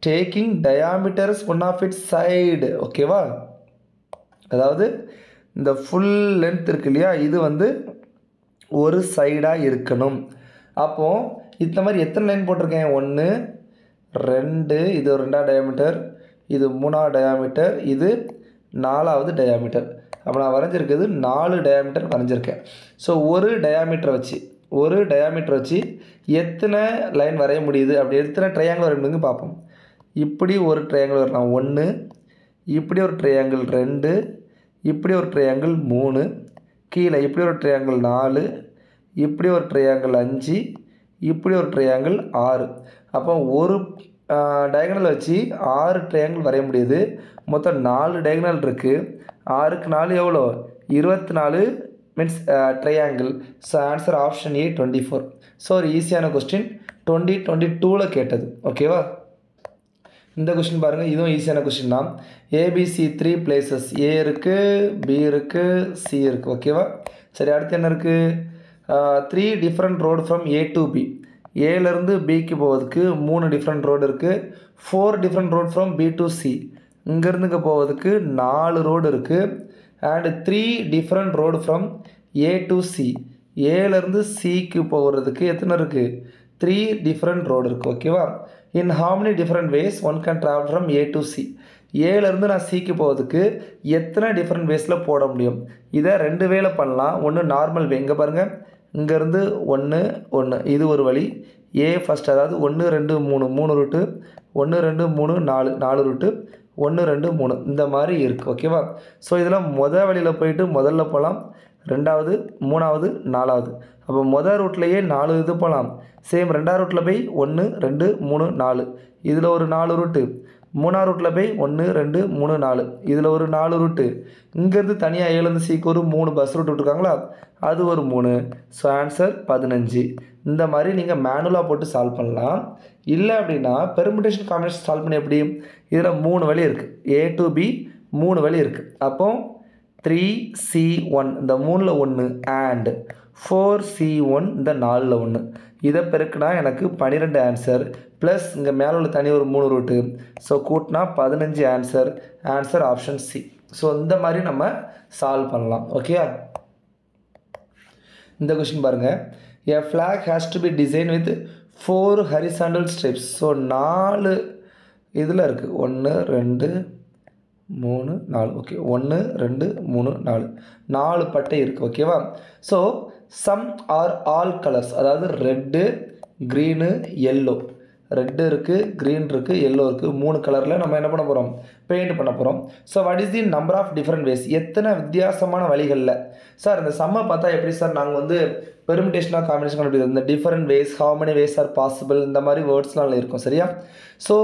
taking diameter as one of its side ஓகேவா. அதாவது இந்த ஃபுல் லென்த் இருக்கு இல்லையா, இது வந்து ஒரு சைடாக இருக்கணும். அப்போது இந்த மாதிரி எத்தனை லைன் போட்டிருக்கேன், 1 2 இது 2வது டயாமீட்டர், இது 3வது டயாமீட்டர், இது 4வது டயாமீட்டர். அப்போ நான் வரைஞ்சிருக்குது 4 டயாமீட்டர் வரைஞ்சிருக்கேன். ஸோ ஒரு டயாமீட்டர் வச்சு எத்தனை லைன் வரைய முடியுது, அப்படி எத்தனை ட்ரையாங்கிள் வரைய முடியுங்க பார்ப்போம். இப்படி ஒரு ட்ரையாங்கிள் வரலாம் 1, இப்படி ஒரு ட்ரையாங்கிள் 2, இப்படி ஒரு ட்ரையாங்கிள் 3, கீழே இப்படி ஒரு ட்ரையாங்கிள் 4, இப்படி ஒரு ட்ரையாங்கிள் 5, இப்படி ஒரு ட்ரையாங்கிள் 6. அப்போ ஒரு டயகனல் வச்சு 6 ட்ரையாங்கிள் வரைய முடியுது. மொத்தம் 4 டயகனல் இருக்குது. 6க்கு 4 எவ்வளோ, 24 means triangle. So answer option A 24. So ஒரு ஈஸியான கொஸ்டின் 2022 கேட்டது ஓகேவா. இந்த கொஸ்டின் பாருங்கள், இதுவும் ஈஸியான கொஸ்டின் தான். ஏபிசி 3 பிளேசஸ், ஏ இருக்குது, பி இருக்குது, சி இருக்குது ஓகேவா. சரி அடுத்து என்ன இருக்குது, 3 different road from A to B. ஏலேருந்து பிக்கு போவதுக்கு 3 டிஃப்ரெண்ட் ரோடு இருக்குது. 4 different road from B to C. இங்கேருந்துங்க போவதுக்கு 4 ரோடு இருக்குது. And 3 different road from A to C. ஏலேருந்து சிக்கு போகிறதுக்கு எத்தனை இருக்குது, 3 டிஃப்ரெண்ட் ரோடு இருக்குது ஓகேவா. இன் how many different ways one can travel from A to C. ஏலேருந்து நான் சிக்கு போகிறதுக்கு எத்தனை டிஃப்ரெண்ட் வேஸில் போட முடியும். இதை 2 வேல பண்ணலாம். ஒன்று நார்மல் வே, இங்கே பாருங்கள், இங்கேருந்து 1 1 இது ஒரு வழி. ஏ ஃபஸ்ட் அதாவது 1 2 3 3 ரூட்டு, 1 2 3 4 4 ரூட்டு, 1 2 3 இந்த மாதிரி இருக்குது ஓகேவா. ஸோ இதில் வழியில் போயிட்டு முதல்ல போகலாம், 2வது 3வது 4வது. அப்போ மொதல் ரூட்லேயே 4 இது போகலாம். சேம் 2வது ரூட்டில் போய் 1 2 3 4 இதில் ஒரு 4 ரூட்டு, மூணாவது ரூட்டில் போய் 1 2 3 4 இதில் ஒரு 4 ரூட்டு, இங்கேருந்து தனியாக ஏலேருந்து சிக்கு ஒரு 3 பஸ் ரூட் விட்டுருக்காங்களா, அது ஒரு 3. So answer 15. இந்த மாதிரி நீங்கள் மேனுவலாக போட்டு சால்வ் பண்ணலாம். இல்லை அப்படின்னா பெர்முடேஷன் காம்பினேஷன் சால்வ் பண்ணி எப்படி, இதில் 3 வழி இருக்குது, A to B 3 வழி இருக்குது. அப்போ 3C1 இந்த 3ல் 1 அண்ட் 4C1 இந்த 4ல் 1, இதை பெருக்குனா எனக்கு 12 ஆன்சர். ப்ளஸ் இங்கே மேலே உள்ள தனி ஒரு 3 ரூட்டு, ஸோ கூட்டினா 15 answer. Answer option C. So இந்த மாதிரி நம்ம சால்வ் பண்ணலாம். ஓகே, இந்த கொஷின் பாருங்கள். A flag has to be designed with 4 horizontal stripes. So 4 இதில் இருக்குது, 1 2 3 4. ஓகே, 1 2 3 4, 4 பட்டை இருக்குது. ஓகேவா? So some are all colours, அதாவது ரெட்டு க்ரீனு எல்லோ, ரெட்டு இருக்குது, க்ரீன் இருக்குது, எல்லோ இருக்குது, 3 கலரில் நம்ம என்ன பண்ண போகிறோம், பெயிண்ட் பண்ண போகிறோம். So what is the number of different ways, எத்தனை வித்தியாசமான வழிகளில். சார் இந்த சம்மை பார்த்தா எப்படி சார் நாங்கள் வந்து பெர்முடேஷனாக காம்பினேஷன் கண்டுபிடிக்கிறது, இந்த different ways, how many ways are possible, இந்த மாதிரி வேர்ட்ஸ்லாம் இருக்கும். சரியா? So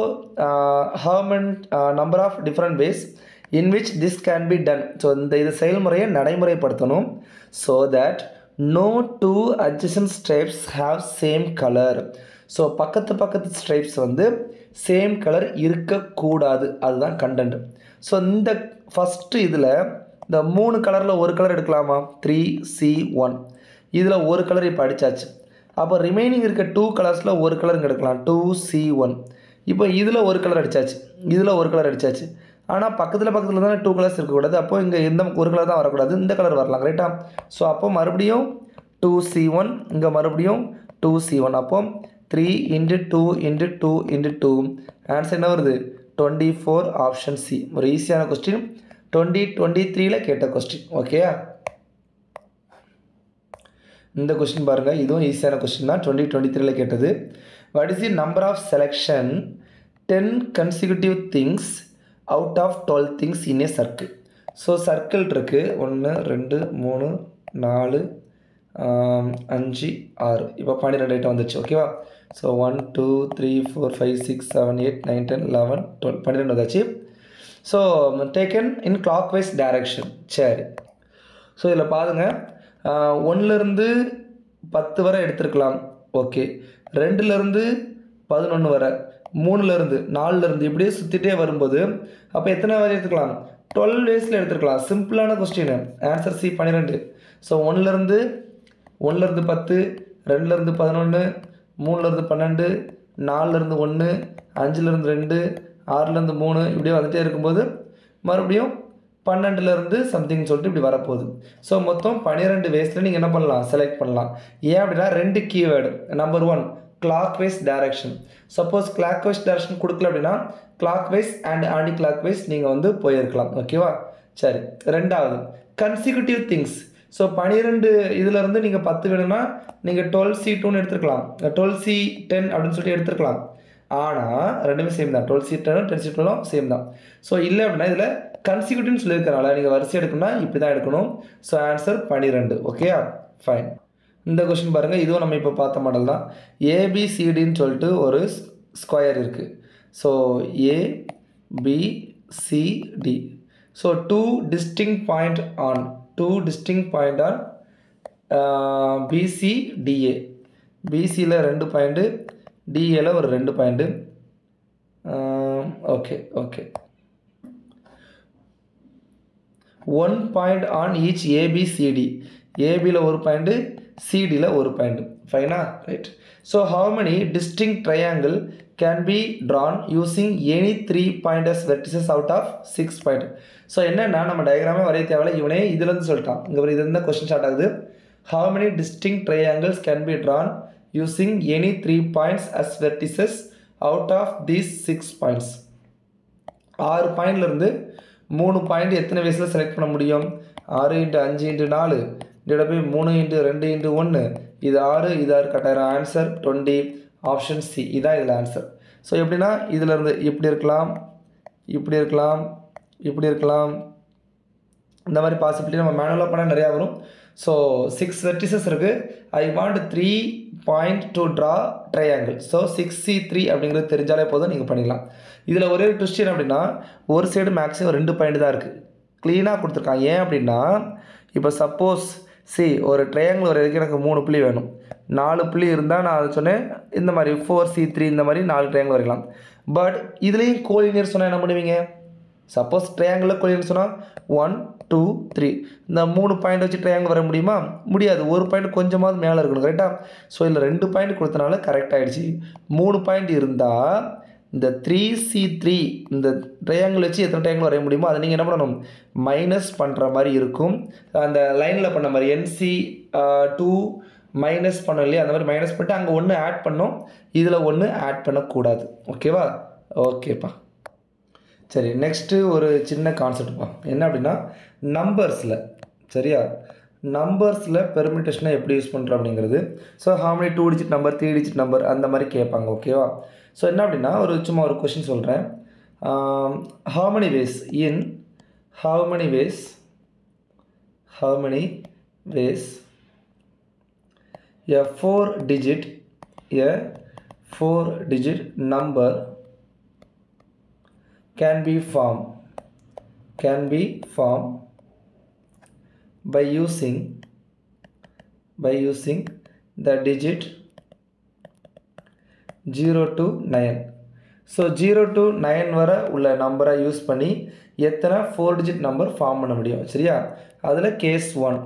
how many number of different ways in which this can be done. So இந்த இது செயல்முறையை நடைமுறைப்படுத்தணும். So that no two adjacent stripes have same color. So பக்கத்து ஸ்ட்ரைப்ஸ் வந்து சேம் கலர் இருக்கக்கூடாது, அதுதான் கண்டென்ட். ஸோ இந்த ஃபஸ்ட்டு இதில் இந்த 3 கலரில் ஒரு கலர் எடுக்கலாமா, 3C1 இதில் ஒரு கலர் இப்போ அடித்தாச்சு. அப்போ ரிமைனிங் இருக்க 2 கலர்ஸில் ஒரு கலர் இங்கே எடுக்கலாம், 2C1. இப்போ இதில் ஒரு கலர் அடித்தாச்சு, இதில் ஒரு கலர் அடித்தாச்சு. ஆனால் பக்கத்தில் தானே 2 கலர்ஸ் இருக்கக்கூடாது. அப்போ இங்கே இந்த ஒரு கலர் தான் வரக்கூடாது, இந்த கலர் வரலாம். ரைட்டா? ஸோ அப்போ மறுபடியும் 2C1, இங்கே மறுபடியும் 2C1. அப்போ 3 × 2 × 2 × 2 ஆன்சர் என்ன வருது, 24. Option C. ஒரு ஈஸியான கொஸ்டின், 2023 கேட்ட கொஸ்டின். ஓகே, இந்த கொஸ்டின் பாருங்கள், இதுவும் ஈஸியான கொஸ்டின் தான், 2023 கேட்டது. What is the number of selection 10 consecutive things out of 12 things in a circle. So circle இருக்குது, 1 2 3 4 5 6, இப்போ 12 ஐட்டம் வந்துச்சு. ஓகேவா? ஸோ 1 2 3 4 5 6 7 8 9 10 11 12 12 வந்தாச்சு. So taken in clockwise direction. சரி, ஸோ இதில் பாருங்கள், 1லேருந்து 10 வரை எடுத்துருக்கலாம். ஓகே, 2லேருந்து 11 வரை, 3லேருந்து 4லேருந்து இப்படியே சுற்றிட்டே வரும்போது அப்போ எத்தனை வரை எடுத்துக்கலாம், 12 வேஸில் எடுத்துருக்கலாம். சிம்பிளான கொஸ்டின். Answer C 12. ஸோ 1லேருந்து 10, 2லேருந்து 11, 3லேருந்து 12, 4லேருந்து 1, 5லேருந்து 2, 6லேருந்து 3, இப்படியே வந்துகிட்டே இருக்கும்போது மறுபடியும் 12லேருந்து சம்திங் சொல்லிட்டு இப்படி வரப்போகுது. ஸோ மொத்தம் 12 வேஸில் நீங்கள் என்ன பண்ணலாம், செலக்ட் பண்ணலாம். ஏன் அப்படின்னா 2 keyword. Number 1 clockwise direction. Suppose clockwise direction கொடுக்கல அப்படின்னா clockwise and anticlockwise நீங்கள் வந்து போயிருக்கலாம். ஓகேவா? சரி, ரெண்டாவது கன்சிக்யூட்டிவ் திங்ஸ். ஸோ 12 இதிலேருந்து நீங்கள் 10 வேணும்னா நீங்கள் 12C2ன்னு எடுத்துருக்கலாம், 12C10 அப்படின்னு சொல்லிட்டு எடுத்துருக்கலாம். ஆனால் ரெண்டுமே சேம் தான், 12C10 10C12 சேம் தான். ஸோ இல்லை அப்படின்னா இதில் கன்சிக்யூட்டிவ்னு சொல்லியிருக்கனால நீங்கள் வரிசை எடுக்கணும்னா இப்படி தான் எடுக்கணும். So answer 12. ஓகேயா? ஃபைன். இந்த கொஸ்டின் பாருங்கள், இதுவும் நம்ம இப்போ பார்த்த மாடல் தான். ஏபிசிடின்னு சொல்லிட்டு ஒரு ஸ்கொயர் இருக்குது. So ABCD. So 2 distinct point on BCDA. பிசியில் 2 பாயிண்ட்டு, டிஏல ஒரு 2 point. Okay, 1 point on each ABCD. ஏபியில் ஒரு பாயிண்ட்டு, சிடியில் ஒரு பாயிண்ட்டு. ஃபைனா? Right. So how many distinct triangle can be drawn using any 3 pointers vertices out of 6 point. So என்னென்னா நம்ம டயக்ராமே வரைய தேவையில்ல, இவனே இதுலேருந்து சொல்லிட்டான். இங்கே ஒரு இது இருந்தால் கொஸ்டின் ஸ்டார்ட் ஆகுது. How many distinct triangles can be drawn using any 3 points as vertices out of these 6 points. 6 பாயிண்ட்லேருந்து 3 பாயிண்ட் எத்தனை வேஸில் செலக்ட் பண்ண முடியும், 6 × 5 × 4 இதோட போய் 3 × 2 × 1, இது 6, இது 6 கட்டாயிரம். ஆன்சர் 20. Option C. இதான் இதில் ஆன்சர். ஸோ எப்படின்னா இதிலேருந்து இப்படி இருக்கலாம், இப்படி இருக்கலாம், இப்படி இருக்கலாம், இந்த மாதிரி பாசிபிலிட்டி நம்ம மேனுவலாக பண்ணால் நிறையா வரும். ஸோ 6 வெர்டிசஸ் இருக்குது. I want 3 point to draw triangle. So 6C3 அப்படிங்கிறது தெரிஞ்சாலே போதும், நீங்கள் பண்ணிக்கலாம். இதில் ஒரே ஒரு ட்விஸ்ட் என்ன அப்படின்னா, ஒரு சைடு மேக்ஸிமம் 2 பாயிண்ட் தான் இருக்குது, க்ளீனாக கொடுத்துருக்காங்க. ஏன் அப்படின்னா, இப்போ சப்போஸ் ஒரு ட்ரையாங்கிள் வரைக்கும் எனக்கு 3 புள்ளி வேணும், 4 புள்ளி இருந்தால் நான் அதை சொன்னேன் இந்த மாதிரி 4C3 இந்த மாதிரி 4 ட்ரையாங்கிள் வரைக்கலாம். பட் இதுலேயும் கோலினியர் சொன்னால் என்ன பண்ணுவீங்க? சப்போஸ் ட்ரையாங்கிளில் கோலினியர் சொன்னால் 1 2 3 இந்த 3 பாயிண்ட் வச்சு ட்ரையாங்கிள் வர முடியுமா? முடியாது. ஒரு பாயிண்ட் கொஞ்சமாவது மேலே இருக்கணும், கரெக்டாக? ஸோ இதில் 2 பாயிண்ட் கொடுத்தனால கரெக்ட் ஆகிடுச்சு. 3 பாயிண்ட் இருந்தால் இந்த 3C3 இந்த ட்ரையாங்கிள் வச்சு எத்தனை ட்ரையாங்கிள் வரைய முடியுமோ அதை நீங்கள் என்ன பண்ணணும்? மைனஸ் பண்ணுற மாதிரி இருக்கும். அந்த லைனில் பண்ண மாதிரி NC2 மைனஸ் பண்ணோம் இல்லையா, அந்த மாதிரி மைனஸ் பண்ணிட்டு அங்கே 1 ஆட் பண்ணோம், இதில் 1 ஆட் பண்ணக்கூடாது. ஓகேவா? ஓகேப்பா. சரி, நெக்ஸ்ட்டு ஒரு சின்ன கான்செப்ட்ப்பா. என்ன அப்படின்னா, நம்பர்ஸில், சரியா, நம்பர்ஸில் பெர்மிட்டேஷனை எப்படி யூஸ் பண்ணுறோம் அப்படிங்கிறது. So harmony 2 digit number 3 digit number அந்த மாதிரி கேட்பாங்க. ஓகேவா? ஸோ என்ன அப்படின்னா, சும்மா ஒரு கொஷின் சொல்கிறேன். how many ways a 4 digit number can be formed by using the digit 0 to 9. So 0 to 9 வரை உள்ள நம்பரை யூஸ் பண்ணி எத்தனை 4 டிஜிட் நம்பர் ஃபார்ம் பண்ண முடியும்? சரியா? அதில் கேஸ் 1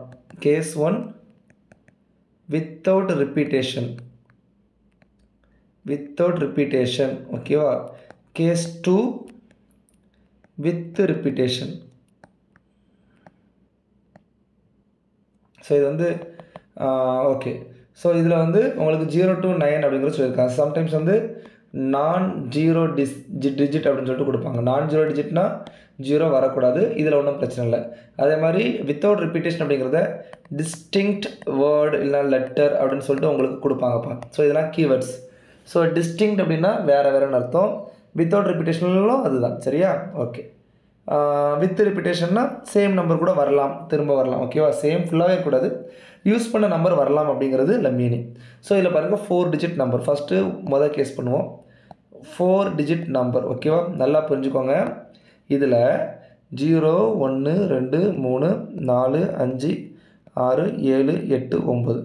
வித்தவுட் ரிப்பீட்டேஷன். ஓகேவா? Case 2 with repetition. ஸோ இது வந்து ஓகே. ஸோ இதில் வந்து உங்களுக்கு 0 to 9 அப்படிங்கிறது சொல்லியிருக்காங்க. சம்டைம்ஸ் வந்து நான்-0 டிஜிட் அப்படின்னு சொல்லிட்டு கொடுப்பாங்க. நான்-0 டிஜிட்னா 0 வரக்கூடாது, இதில் ஒன்றும் பிரச்சனை இல்லை. அதே மாதிரி வித்தவுட் ரிப்பீட்டேஷன் அப்படிங்கிறத டிஸ்டிங்க்ட் வேர்டு இல்லை லெட்டர் அப்படின்னு சொல்லிட்டு உங்களுக்கு கொடுப்பாங்கப்பா. ஸோ இதெல்லாம் கீவேர்ட்ஸ். ஸோ டிஸ்டிங்க்ட் அப்படின்னா வேறுன்னு அர்த்தம், வித்தவுட் ரிப்பீட்டேஷன்லும் அதுதான். சரியா? ஓகே. வித் ரிப்பீட்டேஷன்னா சேம் நம்பர் கூட வரலாம், திரும்ப வரலாம். ஓகேவா? சேம் ஃபுல்லாகவே இருக்கக்கூடாது, யூஸ் பண்ண நம்பர் வரலாம் அப்படிங்கிறது இல்லை மீனிங். ஸோ இதில் பாருங்கள் 4 டிஜிட் நம்பர். ஃபஸ்ட்டு கேஸ் பண்ணுவோம். 4 டிஜிட் நம்பர். ஓகேவா? நல்லா புரிஞ்சுக்கோங்க. இதில் 0 1 2 3 4 5 6 7 8 9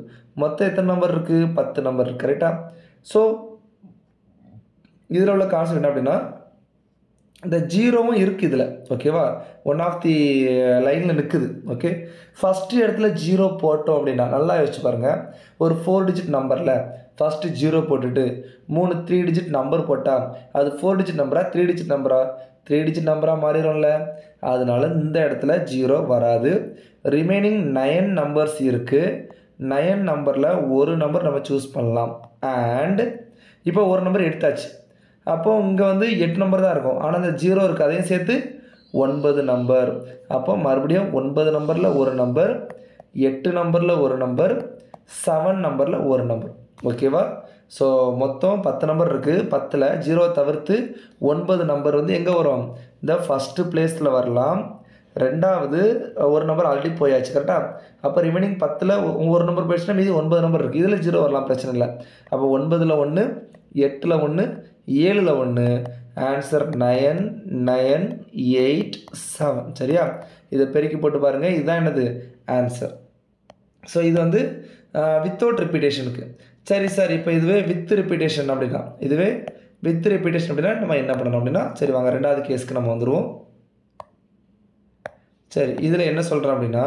மொத்தம் எத்தனை நம்பர் இருக்குது? 10 நம்பர் இருக்குது, கரெக்டாக? ஸோ இதில் உள்ள கான்செப்ட் என்ன அப்படின்னா, இந்த 0வும் இருக்குது இதில். ஓகேவா? ஒன் ஆஃப் தி லைனில் நிற்குது. ஓகே, ஃபஸ்ட்டு இடத்துல 0 போட்டோம் அப்படின்னா நல்லா யோசிச்சு பாருங்கள். ஒரு 4 டிஜிட் நம்பரில் ஃபஸ்ட்டு 0 போட்டுட்டு 3 டிஜிட் நம்பர் போட்டால் அது 4 டிஜிட் நம்பரா 3 டிஜிட் நம்பரா? 3 டிஜிட் நம்பராக மாறிடும்ல. அதனால இந்த இடத்துல 0 வராது. ரிமைனிங் 9 நம்பர்ஸ் இருக்குது. 9 நம்பரில் ஒரு நம்பர் நம்ம சூஸ் பண்ணலாம். அண்ட் இப்போ ஒரு நம்பர் எடுத்தாச்சு, அப்போது இங்கே வந்து 8 நம்பர் தான் இருக்கும், ஆனால் அந்த 0 இருக்குது, அதையும் சேர்த்து 9 நம்பர். அப்போ மறுபடியும் 9 நம்பரில் ஒரு நம்பர், 8 நம்பரில் ஒரு நம்பர், 7 நம்பரில் ஒரு நம்பர். ஓகேவா? ஸோ மொத்தம் 10 நம்பர் இருக்குது. 10ல் 0 தவிர்த்து 9 நம்பர் வந்து எங்கே வரும்? இந்த ஃபஸ்ட்டு பிளேஸில் வரலாம். ரெண்டாவது ஒரு நம்பர் ஆல்ரெடி போயாச்சு, கரெக்டாக? அப்போ ரிமைனிங் 10ல் ஒரு நம்பர் போயிடுச்சுன்னா மீதி 9 நம்பர் இருக்குது, இதில் 0 வரலாம், பிரச்சனை இல்லை. அப்போ 9ல் 1, 8ல் 1, 7ல் 1. ஆன்சர் 9 9 8 7. சரியா? இதை பெருக்கி போட்டு பாருங்கள், இதுதான் என்னது ஆன்சர். ஸோ இது வந்து வித்தவுட் ரிப்பீட்டேஷனுக்கு. சரி சார், இப்போ இதுவே வித் ரிப்பீட்டேஷன் அப்படின்னா, நம்ம என்ன பண்ணணும் அப்படின்னா, சரி வாங்க ரெண்டாவது கேஸ்க்கு நம்ம வந்துடுவோம். சரி, இதில் என்ன சொல்கிறோம் அப்படின்னா,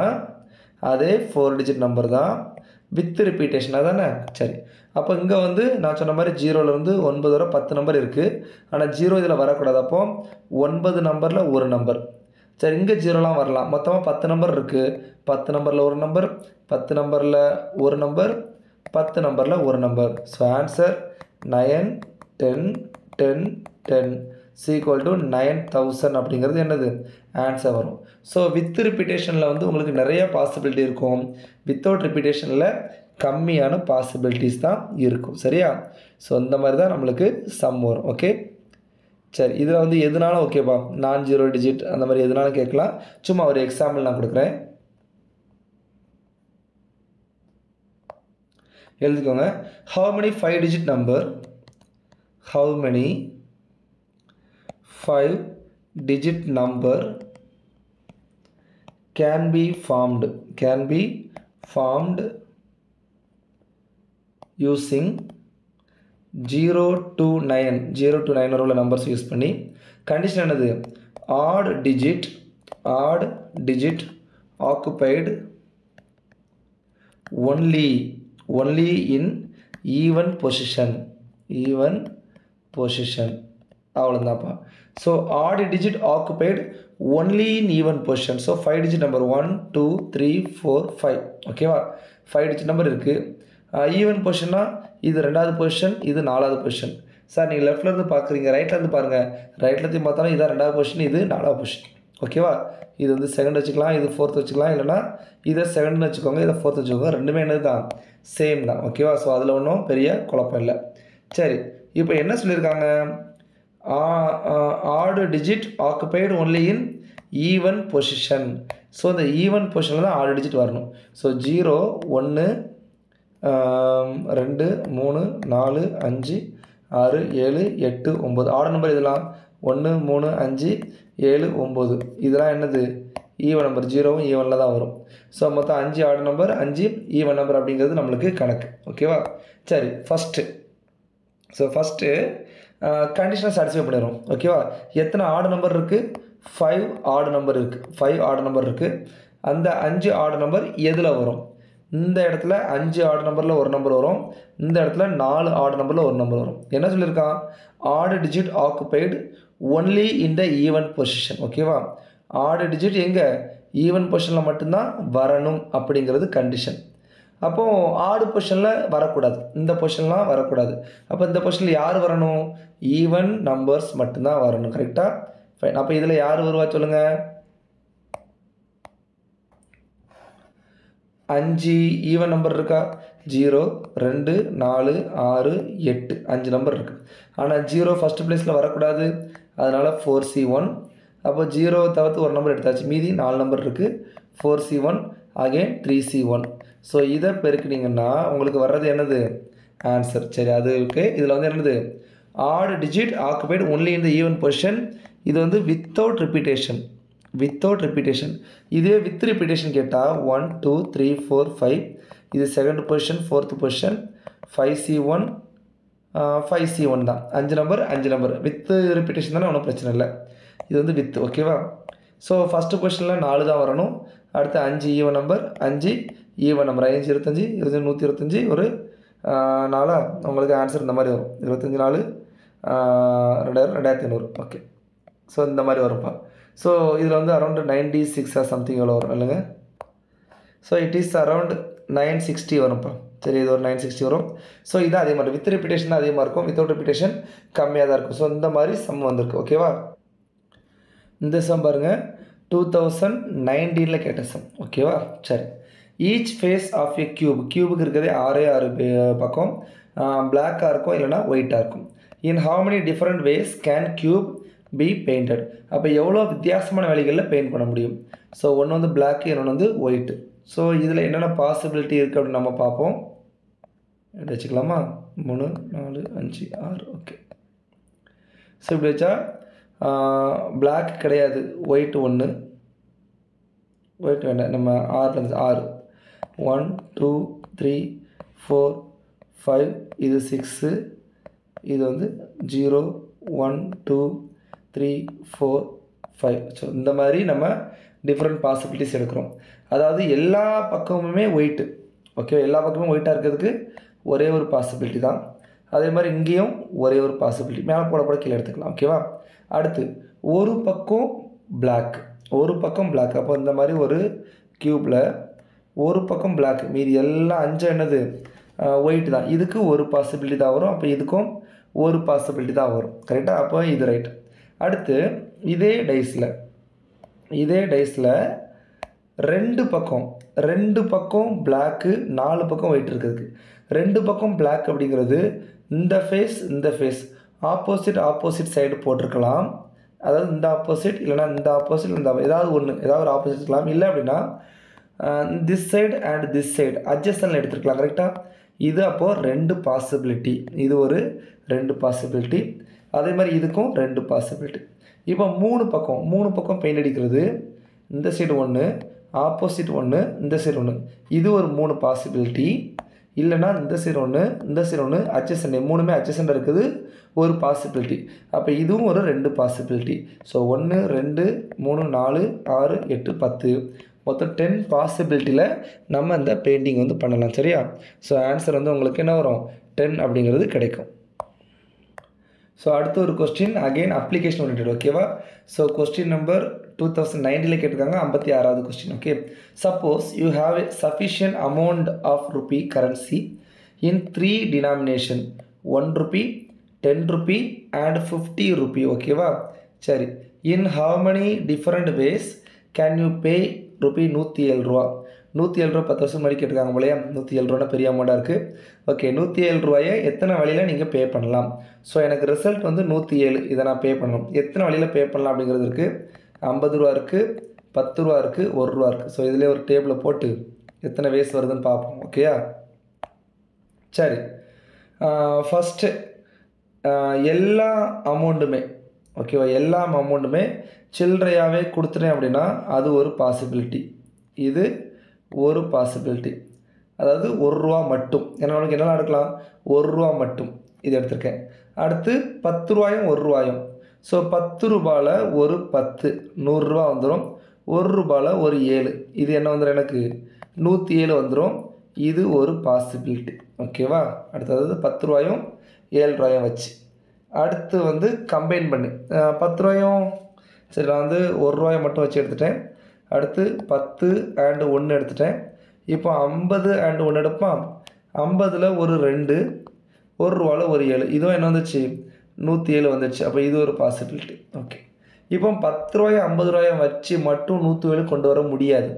அதே 4 டிஜிட் நம்பர் தான், வித் ரிப்பீட்டேஷனாக தானே? சரி, அப்போ இங்கே வந்து நான் சொன்ன மாதிரி 0லேருந்து 9 வரை 10 நம்பர் இருக்குது, ஆனால் 0 இதில் வரக்கூடாது. அப்போ 9 நம்பரில் ஒரு நம்பர். சரி, இங்கே 0லாம் வரலாம். மொத்தமாக 10 நம்பர் இருக்குது. 10 நம்பரில் ஒரு நம்பர், 10 நம்பரில் ஒரு நம்பர், 10 நம்பரில் ஒரு number. So answer 9 10 10 10 equal to 9000 அப்படிங்கிறது என்னது ஆன்சர் வரும். ஸோ வித் ரிப்பீட்டேஷனில் வந்து உங்களுக்கு நிறைய பாசிபிலிட்டி இருக்கும், வித்தவுட் ரிப்பீட்டேஷனில் கம்மியான பாசிபிலிட்டிஸ் தான் இருக்கும். சரியா? ஸோ இந்த மாதிரி தான் நம்மளுக்கு சம் வரும். ஓகே, சரி, இதில் வந்து எதுனாலும் ஓகேப்பா, நான் 0 டிஜிட் அந்த மாதிரி எதுனாலும் கேட்கலாம். சும்மா ஒரு எக்ஸாம்பிள் நான் கொடுக்குறேன், எழுதிக்கோங்க. How many 5 digit number, how many 5 digit number can be formed using 0 to 9 உள்ள நம்பர்ஸ் யூஸ் பண்ணி. கண்டிஷன் என்னது? odd digit occupied only in even position. அவ்வளோதான்ப்பா. So odd digit occupied only in even position. So 5 digit number 1 2 3 4 5 ஓகேவா? 5 digit number இருக்குது. Even பொசிஷன்னா இது 2வது position, இது 4வது பொசிஷன். சார் நீங்கள் லெஃப்ட்லேருந்து பார்க்குறீங்க, ரைட்லேருந்து பாருங்கள். ரைட்லேருந்து பார்த்தாலும் இதான் 2வது பொசிஷன், இது 4வது பொசிஷன். ஓகேவா? இது வந்து செகண்ட் வச்சுக்கலாம், இது 4th வச்சுக்கலாம், இல்லைனா இதை செகண்ட்னு வச்சுக்கோங்க, இதை 4th வச்சுக்கோங்க. ரெண்டுமே என்னது தான்? சேம் தான். ஓகேவா? ஸோ அதில் ஒன்றும் பெரிய குழப்பம் இல்லை. சரி, இப்போ என்ன சொல்லியிருக்காங்க? odd digit occupied only in even position. So இந்த ஈவன் பொசிஷனில் தான் odd digit வரணும். So 0 1 2 3 4 5 6 7 8 9 add number. இதெல்லாம் 1 3 5 7 9 இதெல்லாம் என்னது? Even number. 0வும் ஈவனில் தான் வரும். ஸோ மொத்தம் 5 ஆட் நம்பர், 5 ஈவன் நம்பர் அப்படிங்கிறது நம்மளுக்கு கணக்கு. ஓகேவா? சரி, ஃபஸ்ட்டு கண்டிஷனை சாட்டிஸ்ஃபை பண்ணிடுறோம். ஓகேவா? எத்தனை ஆட் நம்பர் இருக்குது? 5 ஆட் நம்பர் இருக்குது. அந்த 5 ஆட் நம்பர் எதில் வரும்? இந்த இடத்துல 5 ஆட் நம்பரில் ஒரு நம்பர் வரும், இந்த இடத்துல 4 ஆட் நம்பரில் ஒரு நம்பர் வரும். என்ன சொல்லியிருக்கான்? odd digit occupied only in the even position. ஓகேவா? odd digit எங்கே? ஈவன் பொசிஷனில் மட்டும்தான் வரணும் அப்படிங்கிறது கண்டிஷன். அப்போது ஆடு பொசிஷனில் வரக்கூடாது, இந்த பொசிஷன்லாம் வரக்கூடாது. அப்போ இந்த பொசிஷனில் யார் வரணும்? ஈவன் நம்பர்ஸ் மட்டும்தான் வரணும். கரெக்டாக? ஃபைன். அப்போ இதில் யார் வருவா சொல்லுங்கள்? 5 ஈவன் நம்பர் இருக்கா? 0 2 4 6 8 5 நம்பர் இருக்குது. ஆனால் 0 ஃபஸ்ட்டு பிளேஸில் வரக்கூடாது, அதனால் 4C1. அப்போ 0 தவிர்த்து ஒரு நம்பர் எடுத்தாச்சு, மீதி 4 நம்பர் இருக்குது. 4C1 again 3C1. ஸோ இதை பெருக்கினீங்கன்னா உங்களுக்கு வர்றது என்னது? ஆன்சர். சரி, அது இருக்குது. இதில் வந்து என்னது? odd digit occupied only in the even position. இது வந்து வித்தவுட் ரிப்பீட்டேஷன். இதுவே வித் ரிப்பீட்டேஷன் கேட்டால் 1 2 3 4 5 இது second position, 4th position, 5C1 5C1 தான். 5 நம்பர் வித் ரிப்பீட்டேஷன் தானே, ஒன்றும் பிரச்சனை இல்லை. இது வந்து வித். ஓகேவா? ஸோ ஃபஸ்ட்டு பொசிஷனில் 4 தான் வரணும். அடுத்து 5 ஈவன் நம்பர், 5 ஈவன் நம்பர், 5 25 125 ஒரு 4 உங்களுக்கு ஆன்சர் இந்த மாதிரி வரும். 25 4 2500. ஓகே, ஸோ இந்த மாதிரி வரும்ப்பா. ஸோ இதில் வந்து அரௌண்ட் 96 சம்திங் எவ்வளோ வரும் இல்லைங்க? So it is around 960 வரும்ப்பா. சரி, இது ஒரு 960 வரும். ஸோ இது அதே மாதிரி வித் ரிப்பீட்டேஷன் தான் அதிகமாக இருக்கும், வித்தவுட் ரிப்பீட்டேஷன் கம்மியாக தான் இருக்கும். ஸோ இந்த மாதிரி சம் வந்திருக்கு. ஓகேவா? இந்த சம் பாருங்கள், 2019 கேட்ட சம். ஓகேவா? சரி, ஈச் ஃபேஸ் ஆஃப் ஏ கியூபுக்கு இருக்கிறதே 6 பக்கம் பிளாக்காக இருக்கும், இல்லைனா ஒயிட்டாக இருக்கும். In how many different ways can cube be painted? அப்போ எவ்வளோ வித்தியாசமான வேலைகளில் பெயிண்ட் பண்ண முடியும்? ஸோ ஒன்று வந்து பிளாக்கு, இன்னொன்று வந்து ஒயிட்டு. ஸோ இதில் என்னென்ன பாசிபிலிட்டி இருக்குது அப்படின்னு நம்ம பார்ப்போம். வச்சுக்கலாமா? 3 4 5 6. ஓகே, ஸோ இப்படி வச்சா பிளாக் கிடையாது, ஒயிட் 1, ஒயிட் வேண்டாம், நம்ம 6 1 2 3 4 5 இது 6, இது வந்து 0 1 2 3 4 5. ஸோ இந்த மாதிரி நம்ம டிஃப்ரெண்ட் பாசிபிலிட்டிஸ் எடுக்கிறோம். அதாவது எல்லா பக்கமுமே ஒயிட்டு. ஓகே, எல்லா பக்கமும் ஒயிட்டாக இருக்கிறதுக்கு ஒரே ஒரு பாசிபிலிட்டி தான். அதே மாதிரி இங்கேயும் ஒரே ஒரு பாசிபிலிட்டி, மேலே போட கீழே எடுத்துக்கலாம். ஓகேவா? அடுத்து ஒரு பக்கம் பிளாக். அப்போ இந்த மாதிரி ஒரு க்யூப்பில் ஒரு பக்கம் பிளாக், மீதி எல்லாம் 5 என்னது? ஒயிட் தான். இதுக்கு ஒரு பாசிபிலிட்டி தான் வரும், அப்போ இதுக்கும் ஒரு பாசிபிலிட்டி தான் வரும். கரெக்டாக? அப்போ இது ரைட். அடுத்து இதே டைஸில் ரெண்டு பக்கம் பிளாக்கு, 4 பக்கம் ஒயிட் இருக்கிறதுக்கு 2 பக்கம் பிளாக் அப்படிங்கிறது இந்த ஃபேஸ் ஆப்போசிட் சைடு போட்டிருக்கலாம். அதாவது இந்த ஆப்போசிட் இல்லைனா இந்த ஆப்போசிட் இந்த ஏதாவது ஒரு ஆப்போசிட் இருக்கலாம். இல்லை அப்படின்னா this side and this side adjacent எடுத்துருக்கலாம். கரெக்டாக? இது அப்போது 2 பாசிபிலிட்டி. இது ஒரு 2 பாசிபிலிட்டி. அதே மாதிரி இதுக்கும் 2 பாசிபிலிட்டி. இப்போ 3 பக்கம் பெயிண்ட் அடிக்கிறது. இந்த சைடு ஒன்று, ஆப்போசிட் ஒன்று, இந்த சைடு ஒன்று. இது ஒரு 3 பாசிபிலிட்டி. இல்லைனா இந்த சைடு ஒன்று அட்ஜஸ்டன்ட், 3மே அட்ஜஸ்டன்ட் இருக்குது, ஒரு பாசிபிலிட்டி. அப்போ இதுவும் ஒரு 2 பாசிபிலிட்டி. ஸோ 1 2 3 4 6 8 10 மொத்தம் 10 பாசிபிலிட்டியில் நம்ம இந்த பெயிண்டிங் வந்து பண்ணலாம். சரியா? ஸோ ஆன்சர் வந்து உங்களுக்கு என்ன வரும்? 10 அப்படிங்கிறது கிடைக்கும். ஸோ அடுத்த ஒரு கொஸ்டின் அகெயின் அப்ளிகேஷன் ஓரியன்டட். ஓகேவா? ஸோ கொஸ்டின் நம்பர் 2019 கேட்டிருக்காங்க, 56வது கொஸ்டின். Okay, suppose you have a sufficient amount of rupee currency in 3 denomination, 1 rupee, 10 rupee and 50 rupee. ஓகேவா? சரி, in how many different ways can you pay rupee 107 ரூபா. 107 ரூபா 10 வருஷம் மாதிரி கேட்டிருக்காங்க போலையா? 107 ரூபா பெரிய அமௌண்ட்டாக இருக்குது. ஓகே, 107 ரூபாயை எத்தனை வழியில் நீங்கள் பே பண்ணலாம்? ஸோ எனக்கு ரிசல்ட் வந்து 107, இதை நான் பே பண்ணணும். எத்தனை வழியில் பே பண்ணலாம் அப்படிங்கிறது இருக்குது. 50 ரூபா இருக்குது, 10 ரூபா இருக்குது, 1 ரூபா இருக்குது. ஸோ இதிலே ஒரு டேபிளை போட்டு எத்தனை வேஸ் வருதுன்னு பார்ப்போம். ஓகேயா? சரி, ஃபஸ்ட்டு எல்லா அமௌண்ட்டுமே, ஓகேவா, எல்லா அமௌண்ட்டுமே சில்லறையாகவே கொடுத்துட்டேன் அப்படின்னா அது ஒரு பாசிபிலிட்டி. இது ஒரு பாசிபிலிட்டி. அதாவது 1 ரூபா மட்டும். ஏன்னா நம்மளுக்கு என்னெல்லாம் எடுக்கலாம்? 1 ரூபா மட்டும் இது எடுத்திருக்கேன். அடுத்து 10 ரூபாயும் 1 ரூபாயும். ஸோ 10 ரூபாயில் ஒரு 10, 100 ரூபா வந்துடும். 1 ரூபாயில் ஒரு 7, இது என்ன வந்துடும்? எனக்கு 107 வந்துடும். இது ஒரு பாசிபிலிட்டி. ஓகேவா? அடுத்தது 10 ரூபாயும் 7 ரூபாயும் வச்சு அடுத்து வந்து கம்பைன் பண்ணி 10 ரூபாயும், சரி நான் வந்து 1 ரூபாயை மட்டும் வச்சு எடுத்துட்டேன். அடுத்து 10 அண்ட் 1 எடுத்துட்டேன். இப்போ 50 அண்ட் 1 எடுப்பான். 50ல் ஒரு 2, 1 ரூபாவில் ஒரு 7, இதுவும் என்ன வந்துச்சு? 107 வந்துச்சு. அப்போ இது ஒரு பாசிபிலிட்டி. ஓகே, இப்போ 10 ரூபாயை 50 ரூபாயை வச்சு மட்டும் 107 கொண்டு வர முடியாது.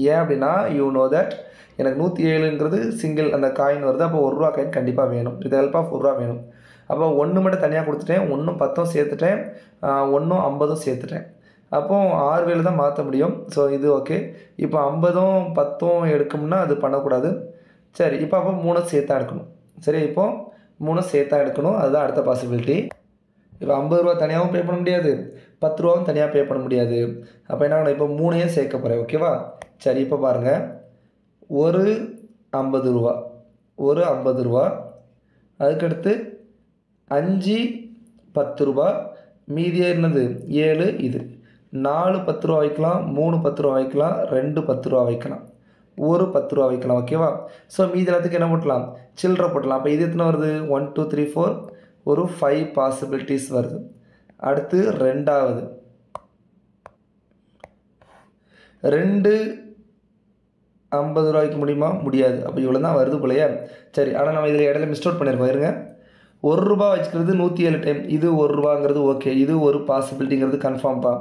ஏன் அப்படின்னா யூ நோ தட் எனக்கு 107ங்கிறது சிங்கிள் அந்த காயின் வருது. அப்போ 1 ரூபா காயின் கண்டிப்பாக வேணும். வித் ஹெல்ப் ஆஃப் 1 ரூபா வேணும். அப்போ 1 மட்டும் தனியாக கொடுத்துட்டேன், 1ம் 10ம் சேர்த்துட்டேன், 1ம் 50ம் சேர்த்துட்டேன். அப்போது 6 வேலை தான் மாற்ற முடியும். ஸோ இது ஓகே. இப்போ 50ம் 10ம் எடுக்கணும்னா அது பண்ணக்கூடாது. சரி, இப்போ 3 சேர்த்தா எடுக்கணும். சரி, இப்போது 3 சேர்த்தா எடுக்கணும். அதுதான் அடுத்த பாசிபிலிட்டி. இப்போ 50 ரூபா தனியாகவும் பே பண்ண முடியாது, 10 ரூபாவும் தனியாக பே பண்ண முடியாது. அப்போ என்ன பண்ணணும்? இப்போ 3ஐயும் சேர்க்க போகிறேன். ஓகேவா? சரி, இப்போ பாருங்கள், ஒரு 50 ரூபா, ஒரு 50 ரூபா, அதுக்கடுத்து 5 10 ரூபா, மீதியே என்னது? 7. இது 4 10 ரூபா வைக்கலாம், 3 10 ரூபா வைக்கலாம், 2 10 ரூபா வைக்கலாம், ஒரு 10 ரூபா வைக்கலாம். ஓகேவா? ஸோ மீதி எல்லாத்துக்கும் என்ன போட்டலாம்? சில்லறை போட்டலாம். அப்போ இது எத்தனை வருது? 1 2 3 4, ஒரு 5 பாசிபிலிட்டிஸ் வருது. அடுத்து ரெண்டாவது 2 50 ரூபாய்க்கு முடியுமா? முடியாது. அப்போ இவ்வளோ தான் வருது போலையா? சரி, ஆனால் நம்ம இதில் இடையில மிஸ்டேக் பண்ணியிருக்கோம். இருங்க, 1 ரூபா வச்சுக்கிறது 107 டைம், இது 1 ரூபாங்கிறது ஓகே, இது ஒரு பாசிபிலிட்டிங்கிறது கன்ஃபார்ம்ப்பா.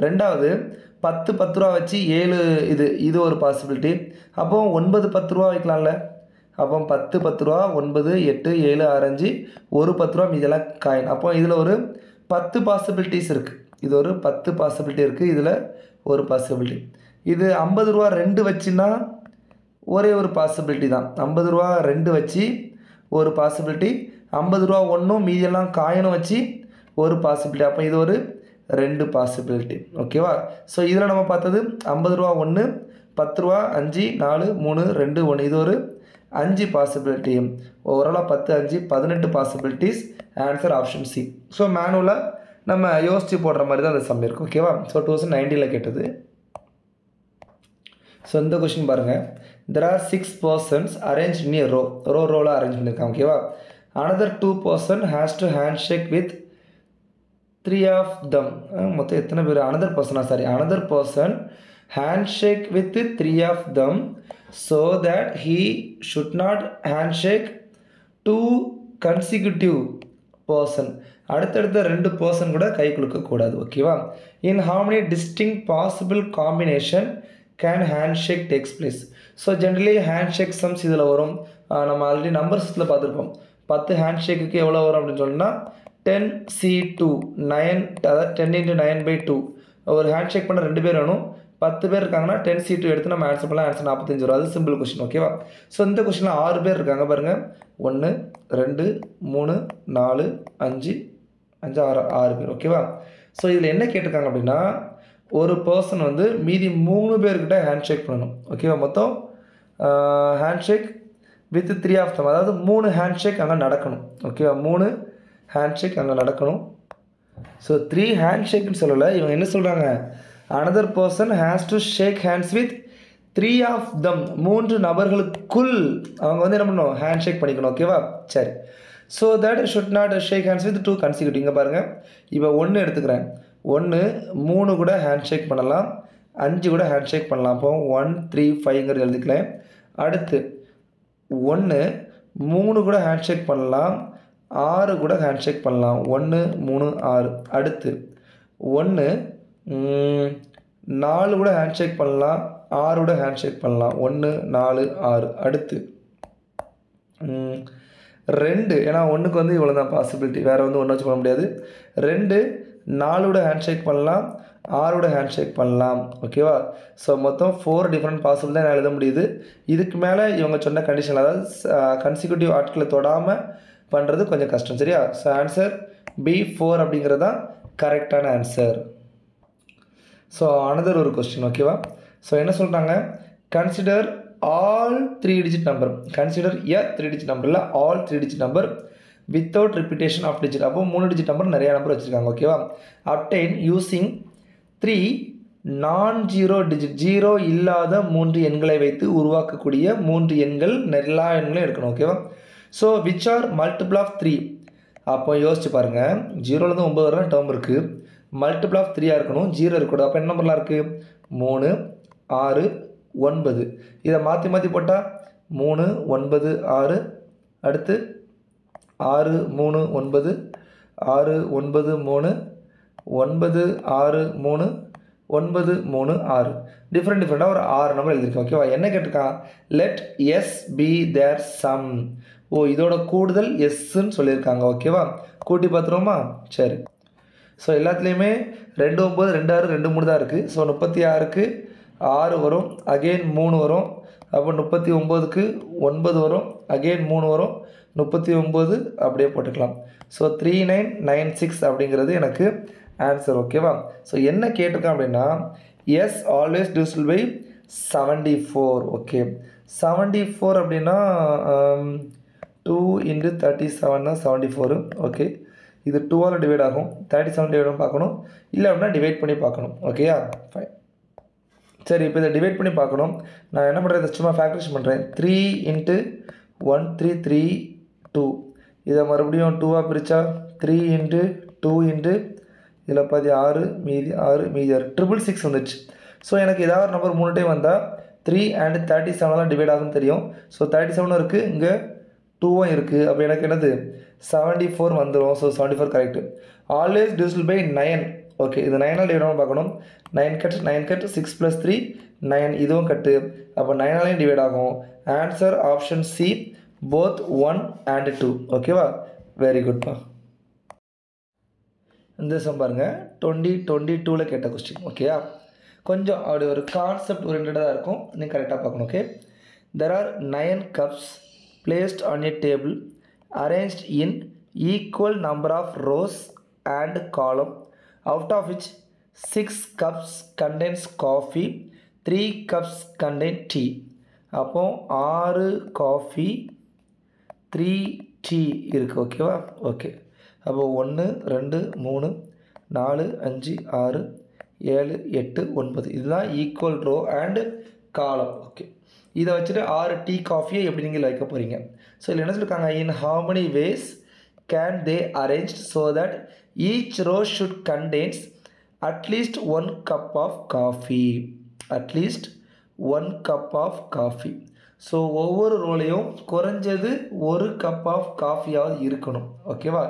ரெண்டாவது 10 10 ரூபா வச்சு 7, இது ஒரு பாசிபிலிட்டி. அப்போ 9 10 ரூபா வைக்கலாம்ல. அப்போ 10 10 ரூபா, 9 8 7 6 5, ஒரு 10 ரூபா, மீதெல்லாம் காயின். அப்போ இதில் ஒரு 10 பாசிபிலிட்டிஸ் இருக்குது. இது ஒரு 10 பாசிபிலிட்டி இருக்குது. இதில் ஒரு பாசிபிலிட்டி. இது 50 ரூபா 2 வச்சுன்னா ஒரே ஒரு பாசிபிலிட்டி தான். 50 ரூபா 2 வச்சு ஒரு பாசிபிலிட்டி, 50 ரூபா 1ம் மீதியெல்லாம் காயினும் வச்சு ஒரு பாசிபிலிட்டி. அப்போ இது ஒரு 2 பாசிபிலிட்டி. ஓகேவா? ஸோ இதில் நம்ம பார்த்தது 50 ரூபா 1, 10 ரூபா 5 4 3 2 1, இது ஒரு 5 பாசிபிலிட்டி. ஓவராலாக 10 5 18 possibilities. Answer option C. So மேனுவலாக நம்ம யோசித்து போடுற மாதிரி தான் அந்த சம் இருக்குது. ஓகேவா? ஸோ 2019 கேட்டது. ஸோ இந்த கொஷின் பாருங்கள், there are 6 persons arranged in a ரோவில் அரேஞ்ச் பண்ணியிருக்காங்க. ஓகேவா? another 2 person has to handshake with 3 of them. மொத்தம் எத்தனை பேர்? another person handshake with 3 of them so that he should not handshake 2 consecutive person. அடுத்தடுத்த 2 person கூட கை கொடுக்கக்கூடாது. ஓகேவா? in how many distinct possible combination can handshake takes place? So generally handshake sums இதில் வரும். நம்ம ஆல்ரெடி நம்பர் சிஸ்டத்தில் பார்த்துருப்போம். 10 ஹேண்ட்ஷேக்குக்கு எவ்வளோ வரும் அப்படின்னு சொன்னால் 10C2 9, அதாவது 10 × 9/2 ஒரு ஹேண்ட் ஷேக் பண்ண 2 பேர் வேணும். 10 பேர் இருக்காங்கன்னா 10C2 எடுத்து நம்ம ஆன்சர் பண்ணலாம். ஆன்சர் 45 வரும். அது சிம்பிள் கொஸ்டின். ஓகேவா? ஸோ இந்த கொஸ்டினில் 6 பேர் இருக்காங்க பாருங்கள். 1 2 3 4 5 5 6 பேர். ஓகேவா? ஸோ இதில் என்ன கேட்டிருக்காங்க அப்படின்னா, ஒரு பர்சன் வந்து மீதி 3 பேர்கிட்ட ஹேண்ட் ஷேக் பண்ணணும். ஓகேவா? மொத்தம் handshake with 3 of them, அதாவது 3 ஹேண்ட் ஷேக் அங்கே நடக்கணும். ஓகேவா? 3 ஹேண்ட் ஷேக் அங்கே நடக்கணும். ஸோ 3 ஹேண்ட் ஷேக்குன்னு சொல்லலை, இவங்க என்ன சொல்கிறாங்க, another person has to shake hands with 3 of them, 3 நபர்களுக்குள் அவங்க வந்து என்ன பண்ணணும், ஹேண்ட் ஷேக் பண்ணிக்கணும். ஓகேவா? சரி. So that should not shake hands with 2 consecutive. இங்கே பாருங்கள், இப்போ 1 எடுத்துக்கிறேன். 1 3 கூட ஹேண்ட் ஷேக் பண்ணலாம், 5 கூட ஹேண்ட் ஷேக் பண்ணலாம். அப்போ 1 3 5ங்கிறது எழுதிக்கலாம். அடுத்து 1 3 கூட ஹேண்ட் ஷேக் பண்ணலாம், 6 கூட ஹேண்ட் ஷேக் பண்ணலாம். 1 3 6. அடுத்து 1 4 கூட ஹேண்ட் ஷேக் பண்ணலாம், 6 கூட ஹேண்ட் ஷேக் பண்ணலாம். 1 4 6. அடுத்து 2, ஏன்னா 1க்கு வந்து இவ்வளோ தான் பாசிபிலிட்டி, வேறு வந்து 1 வச்சு பண்ண முடியாது. 2 4 கூட ஹேண்ட் ஷேக் பண்ணலாம், 6 கூட ஹேண்ட் ஷேக் பண்ணலாம். ஓகேவா? ஸோ மொத்தம் 4 டிஃப்ரெண்ட் பாசிபிள் தான் எழுத முடியுது. இதுக்கு மேலே இவங்க சொன்ன கண்டிஷன், அதாவது கன்சிக்யூட்டிவ் ஆட்களை தொடாமல் பண்ணுறது கொஞ்சம் கஷ்டம். சரியா? ஸோ ஆன்சர் B4 அப்படிங்கிறது தான் கரெக்டான ஆன்சர். ஸோ அனதர் ஒரு கொஸ்டின். ஓகேவா? ஸோ என்ன சொல்கிறாங்க, consider all 3 digit number, consider a 3 digit number இல்லை, all 3 digit number without repetition of digit. அப்போ 3 டிஜிட் நம்பர் நிறையா நம்பர் வச்சுருக்காங்க. ஓகேவா? அப்டைன் யூஸிங் 3 non-zero டிஜிட், 0 இல்லாத 3 எண்களை வைத்து உருவாக்கக்கூடிய 3 எண்கள், எல்லா எண்களையும் எடுக்கணும். ஓகேவா? So which are multiple of 3. அப்போ யோசிச்சு பாருங்கள், 0லேருந்து 9 வரை டேர்ம் இருக்குது, மல்டிபிள் ஆஃப் 3 இருக்கணும், 0 இருக்கக்கூடாது. அப்போ என்ன நம்பர்லாம் இருக்குது, 3 6 9. இதை மாற்றி மாற்றி போட்டால் 3 9 6. அடுத்து 6 3 9 6 9 3 9 6 3 9 3 6. டிஃப்ரெண்ட்டாக ஒரு 6 நம்பர் எழுதியிருக்கேன். ஓகேவா? என்ன கேட்டிருக்கான், let S be their sum. ஓ, இதோட கூடுதல் எஸ்ன்னு சொல்லியிருக்காங்க. ஓகேவா? கூட்டி பார்த்துருவோமா? சரி. ஸோ எல்லாத்துலேயுமே 2 9 2 6 2 3 தான் இருக்குது. ஸோ 36க்கு 6 வரும், அகெயின் 3 வரும். அப்போ 39க்கு 9 வரும், அகெயின் 3 வரும், 39 அப்படியே போட்டுக்கலாம். ஸோ 3996 அப்படிங்கிறது எனக்கு ஆன்சர். ஓகேவா? ஸோ என்ன கேட்டிருக்கேன் அப்படின்னா, S always divisible by 74. Okay, 74 அப்படின்னா 2 × 37 தான் 74. ஓகே, இது 2ஆல் டிவைட் ஆகும், 37 டிவைட் பார்க்கணும், இல்லை அப்படின்னா டிவைட் பண்ணி பார்க்கணும். ஓகேயா? ஃபைன். சரி, இப்போ இதை டிவைட் பண்ணி பார்க்கணும். நான் என்ன பண்ணுறேன், இதை சும்மா ஃபேக்டரேஷன் பண்ணுறேன். 3 × 1 3 3 2. இதை மறுபடியும் 2ஆக பிரித்தா 3 × 2 × இதில் பாதி 6 மீதி 6 மீதி 6 666 வந்துடுச்சு. ஸோ எனக்கு ஏதாவது ஒரு நம்பர் 3 டைம் வந்தால் 3 and 37 டிவைட் ஆகும்னு தெரியும். ஸோ 37 இருக்குது, இங்கே 2ம் இருக்குது. அப்போ எனக்கு என்னது 74 வந்துடும். So 74 correct. Always divisible by 9. Okay, இது 9ஆல் டிவைட் பண்ண பார்க்கணும். 9 கட் 9 கட் 6 + 3 9. இதுவும் கட்டு, அப்போ 9ஆலையும் டிவைட் ஆகும். Answer option C, both 1 and 2. ஓகேவா? வெரி குட்பா. இந்த சம் பாருங்கள், 2022 கேட்ட கொஸ்டின். ஓகேயா? கொஞ்சம் அப்படி ஒரு கான்செப்ட் ஓரியன்டாக இருக்கும், நீங்கள் கரெக்டாக பார்க்கணும். Okay, there are 9 cups placed on a table arranged in equal number of rows and column, out of which 6 cups contains coffee, 3 cups contain tea. அப்போ 6 காஃபி 3 டீ இருக்குது. ஓகேவா? ஓகே, அப்போ 1 2 3 4 5 6 7 8 9 இதுதான் equal row and column. Okay, இதை வச்சுட்டு 6 tea காஃபியை எப்படி நீங்கள் வைக்க போகிறீங்க. ஸோ இதில் என்ன சொல்லியிருக்காங்க, in how many ways can they arrange so that each row should contains at least 1 cup of coffee, at least 1 cup of coffee. So ஒவ்வொரு ரோலையும் குறைஞ்சது 1 cup ஆஃப் காஃபியாவது இருக்கணும். ஓகேவா?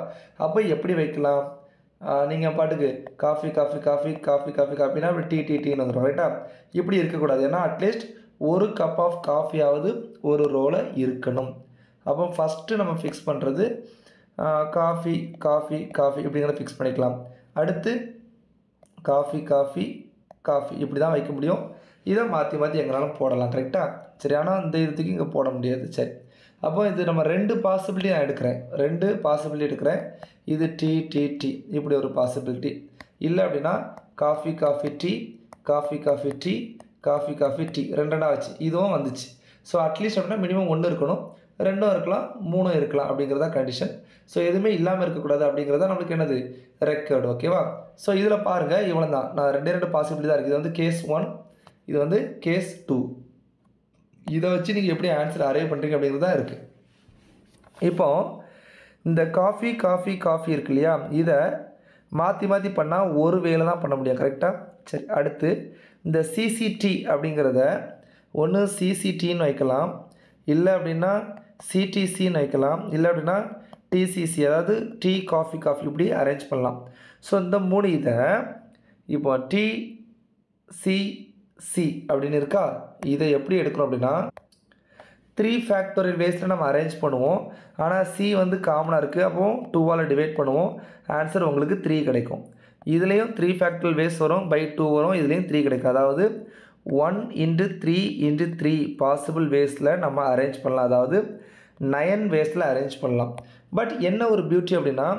அப்போ எப்படி வைக்கலாம், நீங்கள் பாட்டுக்கு coffee coffee coffee coffee coffee காஃபினா அப்படி டீ டீ டீன்னு வந்துடும். ரைட்டா? இப்படி இருக்கக்கூடாது, ஏன்னா அட்லீஸ்ட் 1 cup ஆஃப் காஃபியாவது ஒரு ரோவில் இருக்கணும். அப்போ ஃபஸ்ட்டு நம்ம ஃபிக்ஸ் பண்ணுறது காஃபி காஃபி காஃபி இப்படிங்கிறத ஃபிக்ஸ் பண்ணிக்கலாம். அடுத்து காஃபி காஃபி காஃபி இப்படி தான் வைக்க முடியும். இதை மாற்றி மாற்றி எங்கனாலும் போடலாம். கரெக்டாக? சரி, ஆனால் இந்த இதுக்கு இங்கே போட முடியாது. சரி, அப்போ இது நம்ம 2 பாசிபிலிட்டி நான் எடுக்கிறேன். 2 பாசிபிலிட்டி எடுக்கிறேன். இது டீ டீ டீ இப்படி ஒரு பாசிபிலிட்டி. இல்லை அப்படின்னா coffee coffee tea coffee coffee tea coffee coffee tea 2 வச்சு இதுவும் வந்துச்சு. ஸோ அட்லீஸ்ட் அப்படின்னா மினிமம் 1 இருக்கணும், 2 இருக்கலாம், 3 இருக்கலாம் அப்படிங்கிறதா கண்டிஷன். ஸோ எதுவுமே இல்லாமல் இருக்கக்கூடாது அப்படிங்கிறதா நம்மளுக்கு என்னது ரெக்கார்டு. ஓகேவா? ஸோ இதில் பாருங்கள், இவ்வளோ தான். நான் 2 பாசிபிலிட்டி தான் இருக்குது. இது வந்து கேஸ் 1, இது வந்து கேஸ் 2. இதை வச்சு நீங்கள் எப்படி ஆன்சர் அரேவ் பண்ணுறீங்க அப்படிங்கிறது தான் இருக்குது. இப்போது இந்த காஃபி காஃபி காஃபி இருக்கு இல்லையா, இதை மாற்றி மாற்றி பண்ணால் ஒரு வேலை தான் பண்ண முடியும். கரெக்டாக? சரி, அடுத்து இந்த சிசிடி அப்படிங்கிறத ஒன்று சிசிடின்னு வைக்கலாம், இல்லை அப்படின்னா சிடிசின்னு வைக்கலாம், இல்லை அப்படின்னா டிசிசி, அதாவது டீ காஃபி காஃபி இப்படி அரேஞ்ச் பண்ணலாம். ஸோ இந்த 3 இதை இப்போ டிசிசி அப்படின்னு இருக்கா, இதை எப்படி எடுக்கணும் அப்படின்னா 3 ஃபேக்டோரியல் வேஸில் நம்ம அரேஞ்ச் பண்ணுவோம். ஆனால் சி வந்து காமனாக இருக்குது, அப்போது 2ஆல் டிவைட் பண்ணுவோம். ஆன்சர் உங்களுக்கு 3 கிடைக்கும். இதுலேயும் 3 ஃபேக்டோரியல் வேஸ் வரும், பை 2 வரும், இதுலேயும் 3 கிடைக்கும். அதாவது 1 × 3 × 3 பாசிபிள் வேஸில் நம்ம அரேஞ்ச் பண்ணலாம். அதாவது 9 வேஸில் அரேஞ்ச் பண்ணலாம். பட் என்ன ஒரு பியூட்டி அப்படின்னா,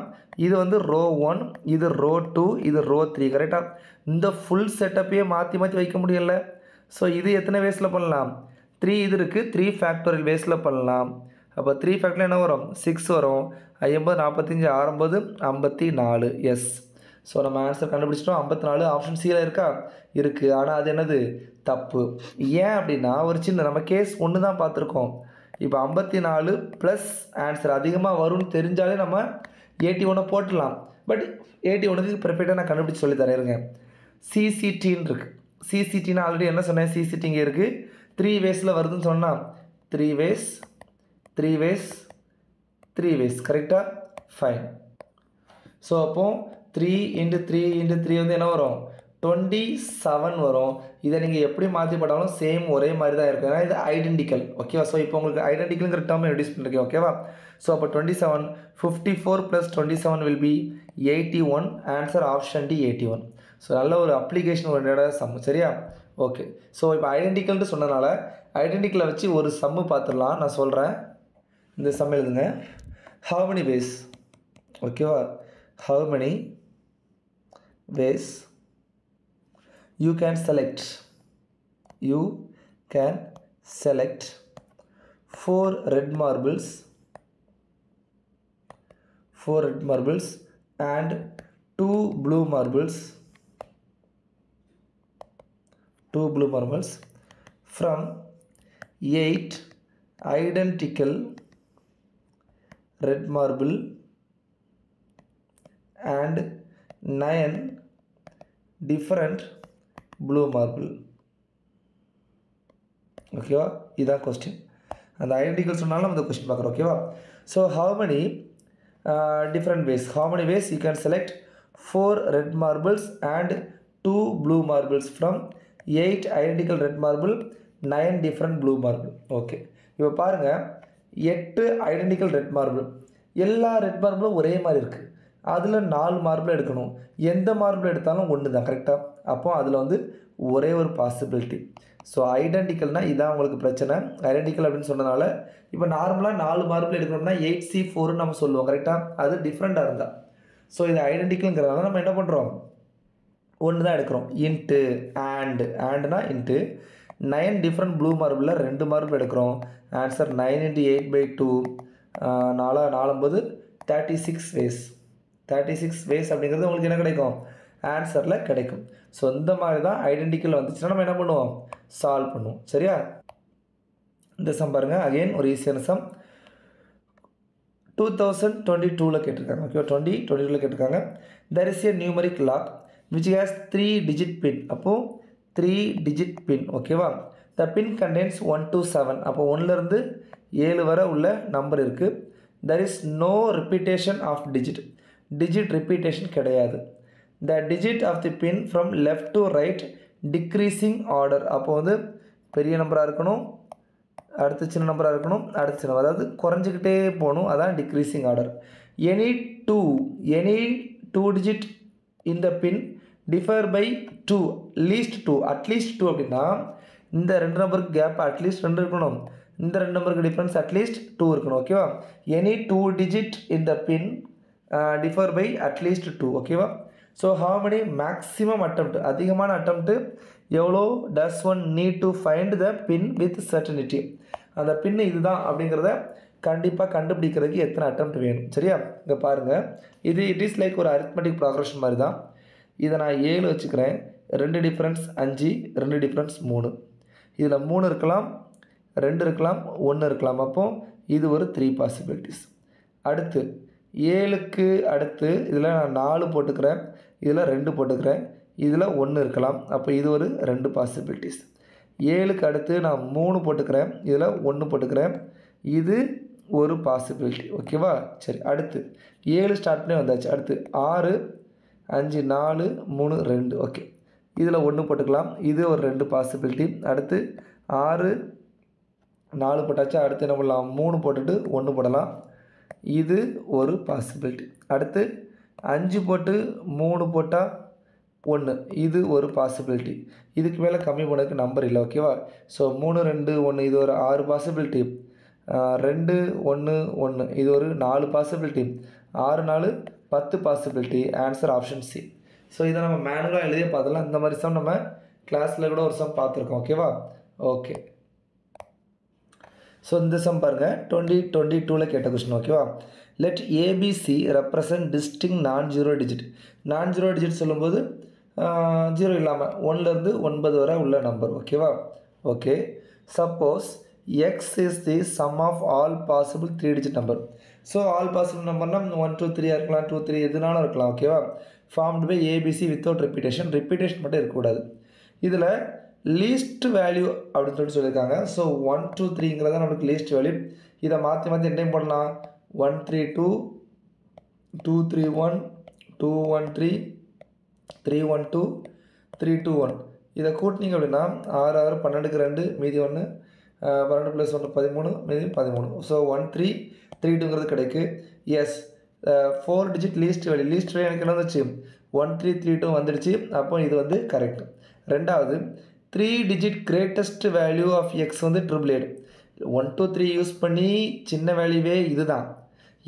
இது வந்து ரோ 1, இது ரோ 2, இது ரோ 3. கரெக்டாக? இந்த ஃபுல் செட்டப்பையே மாற்றி மாற்றி வைக்க முடியல. ஸோ இது எத்தனை வேஸில் பண்ணலாம்? 3 இது இருக்குது, 3 ஃபேக்டோரியல் வேஸில் பண்ணலாம். அப்போ 3 ஃபேக்டரில் என்ன வரும்? 6 வரும். 50 45 69 54. எஸ். ஸோ நம்ம ஆன்சர் கண்டுபிடிச்சிட்டோம். 54 ஆப்ஷன் சியில் இருக்கா? இருக்குது. ஆனால் அது என்னது? தப்பு. ஏன் அப்படின்னா ஒரு சின்ன நம்ம கேஸ் 1 தான் பார்த்துருக்கோம். இப்போ 54 ப்ளஸ் ஆன்சர் அதிகமாக வரும்னு தெரிஞ்சாலே நம்ம 81 போட்டுடலாம். பட் 81க்கு பெர்ஃபெக்டாக நான் கண்டுபிடிச்சி சொல்லி தரேருங்க. சிசிடின்னு இருக்குது. சிசிடின்னு ஆல்ரெடி என்ன சொன்னேன்? சிசிடி இங்கே இருக்குது, 3 வேஸில் வருதுன்னு சொன்னால் 3 வேஸ் 3 வேஸ் 3 வேஸ். கரெக்டாக? ஃபைன். ஸோ அப்போது 3 × 3 × 3 வந்து என்ன வரும்? 27 வரும். இதை நீங்கள் எப்படி மாற்றி போட்டாலும் சேம் ஒரே மாதிரி தான் இருக்கும். ஏன்னா இது ஐடென்டிக்கல். ஓகேவா? ஸோ இப்போ உங்களுக்கு ஐடென்டிக்கல்ங்கிற டேர்ம் ரெடியூஸ் பண்ணிருக்கேன். ஓகேவா? ஸோ அப்போ 27 54 + 27 will be 81. Answer option D 81. So நல்ல ஒரு அப்ளிகேஷன் ஒரு சம். சரியா? ஓகே. ஸோ இப்போ ஐடென்டிக்கல்னு சொன்னனால ஐடென்டிக்கலை வச்சு ஒரு சம்மு பார்த்துடலாம். நான் சொல்கிறேன். இந்த சம் எழுதுங்க. how many ways? ஓகேவா? how many ways you can select 4 red marbles and 2 blue marbles from 8 identical red marble and 9 different blue marble. ஓகேவா? இதுதான் கொஸ்டின். அந்த ஐடென்டிக்கல் சொன்னாலும் நம்ம இந்த கொஸ்டின் பார்க்குறோம். ஓகேவா? So how many different ways you can select 4 red marbles and 2 blue marbles from 8 identical red marble, 9 different blue marble. Okay. இப்போ பாருங்கள், 8 ஐடென்டிக்கல் ரெட் மார்பிள். எல்லா ரெட் மார்பிளும் ஒரே மாதிரி இருக்குது. அதில் 4 மார்பிள் எடுக்கணும். எந்த மார்பிள் எடுத்தாலும் ஒன்று தான். கரெக்டாக? அப்போ அதில் வந்து ஒரே ஒரு பாசிபிலிட்டி. ஸோ ஐடென்டிக்கல்னால் இதான் உங்களுக்கு பிரச்சனை. ஐடென்டிக்கல் அப்படின்னு சொன்னதுனால இப்போ நார்மலாக 4 மார்பிள் எடுக்கணும்னா 8C4ன்னு நம்ம சொல்லுவோம். கரெக்டாக? அது டிஃப்ரெண்ட்டாக இருந்தால். ஸோ இது ஐடென்டிக்கல்ங்கிறதுனால நம்ம என்ன பண்ணுறோம்? ஒன்று தான் எடுக்கிறோம். இன்ட்டு ஆண்டுனா இன்ட்டு 9 டிஃப்ரெண்ட் ப்ளூ மார்பிளில் 2 மார்பிள் எடுக்கிறோம். Answer 9 × 8/2 4 36 ways. 36 வேஸ் அப்படிங்கிறது உங்களுக்கு என்ன கிடைக்கும்? ஆன்சரில் கிடைக்கும். ஸோ இந்த மாதிரி தான் ஐடென்டிக்கல் வந்துச்சுன்னா நம்ம என்ன பண்ணுவோம்? சால்வ் பண்ணுவோம். சரியா? இந்த சம் பாருங்கள். அகெயின் ஒரு ஈஸியான சம். 2022 கேட்டிருக்காங்க. ஓகே, 2022 கேட்டிருக்காங்க. there is a numeric lock which has 3 digit pin. அப்போது 3 digit pin. ஓகேவா? the pin contains 1 to 7. அப்போ 1லேருந்து 7 வரை உள்ள நம்பர் இருக்குது. there is no repetition of digit repetition கிடையாது. the digit of the pin from left to right decreasing order. அப்போ வந்து பெரிய நம்பராக இருக்கணும், அடுத்து சின்ன நம்பராக இருக்கணும், அடுத்து சின்ன, அதாவது குறைஞ்சிக்கிட்டே போகணும். அதான் decreasing order. any two digit in the pin differ by 2 least 2 at least 2 அப்படின்னா இந்த ரெண்டு நம்பருக்கு கேப் அட்லீஸ்ட் 2 இருக்கணும், இந்த ரெண்டு நம்பருக்கு டிஃபரன்ஸ் அட்லீஸ்ட் 2 இருக்கணும். ஓகேவா? Any 2 digit in the pin differ by at least 2. ஓகேவா? So how many maximum attempt, அதிகமான அட்டம்ப்ட் எவ்வளோ does one need to find the pin with certainty, அந்த பின் இதுதான் அப்படிங்கிறத கண்டிப்பாக கண்டுபிடிக்கிறதுக்கு எத்தனை அட்டம்ப்ட் வேணும். சரியா? இங்கே பாருங்கள், இது இட் இஸ் லைக் ஒரு அரித்மெட்டிக் ப்ராக்ரஷன் மாதிரி தான். இதை நான் 7 வச்சுக்கிறேன், 2 டிஃப்ரென்ஸ் 5, 2 டிஃப்ரென்ஸ் 3, இதில் 3 இருக்கலாம், 2 இருக்கலாம், 1 இருக்கலாம். அப்போது இது ஒரு 3 பாசிபிலிட்டிஸ். அடுத்து 7க்கு அடுத்து இதில் நான் 4 போட்டுக்கிறேன், இதில் 2 போட்டுக்கிறேன், இதில் 1 இருக்கலாம். அப்போ இது ஒரு 2 பாசிபிலிட்டிஸ். 7க்கு அடுத்து நான் 3 போட்டுக்கிறேன், இதில் 1 போட்டுக்கிறேன், இது ஒரு பாசிபிலிட்டி. ஓகேவா? சரி, அடுத்து 7 ஸ்டார்ட் பண்ணி வந்தாச்சு. அடுத்து 6, 5, 4, 3, 2. ஓகே, இதில் 1 போட்டுக்கலாம், இது ஒரு 2 பாசிபிலிட்டி. அடுத்து 6, 4 போட்டாச்சு. அடுத்து என்ன பண்ணலாம்? 3 போட்டுட்டு 1 போடலாம், இது ஒரு பாசிபிலிட்டி. அடுத்து 5 போட்டு 3 போட்டால் 1, இது ஒரு பாசிபிலிட்டி. இதுக்கு மேலே கம்மி பண்ணதுக்கு நம்பர் இல்லை. ஓகேவா? ஸோ 3, 2, 1 இது ஒரு 6 பாசிபிலிட்டி. 2, 1, 1 இது ஒரு 4 possibility. 6, 4, 10 possibility. Answer option C. So இதை நம்ம மேனுவலாக எழுதியே பார்த்துலாம். இந்த மாதிரி சம் நம்ம கிளாஸில் கூட ஒரு சம் பார்த்துருக்கோம். ஓகேவா? ஓகே, ஸோ இந்த சம் பாருங்கள், 2022 கேட்ட கொஸ்டின். ஓகேவா? Let ABC represent distinct non zero digit. Non zero digit சொல்லும்போது 0 இல்லாமல் 1லேருந்து 9 வரை உள்ள நம்பர். ஓகேவா? Okay, suppose X is the sum of all possible 3 digit number. So all possible நம்பர்னால் 1, 2, 3 இருக்கலாம், 2, 3 எதுனாலும் இருக்கலாம். ஓகேவா? Formed by ABC without repetition, repetition மட்டும் இருக்கக்கூடாது. இதில் லீஸ்ட் வேல்யூ அப்படின்னு சொல்லியிருக்காங்க. ஸோ 1, 2, 3ங்கிறத நம்மளுக்கு லீஸ்ட் வேல்யூ. இதை மாற்றி மாற்றி என்ன போடலாம்? 1, 3, 2, 2, 3, 1, 2, 1, 3, 3, 1, 2, 3, 2, 1. இதை கூட்டினீங்க அப்படின்னா 6, 6, 12க்கு 2 மீதி 1, 12 + 1 13 மீதி 13. ஸோ 1, 3, 3, 2ங்கிறது கிடைக்கு. Yes, 4 digit least value. Least value எனக்கு என்ன வந்துச்சு? 1, 3, 3, 2 வந்துடுச்சு. அப்போ இது வந்து கரெக்ட். ரெண்டாவது 3 digit greatest value of X வந்து 888. 1, 2, 3 யூஸ் பண்ணி சின்ன வேல்யூவே இதுதான்.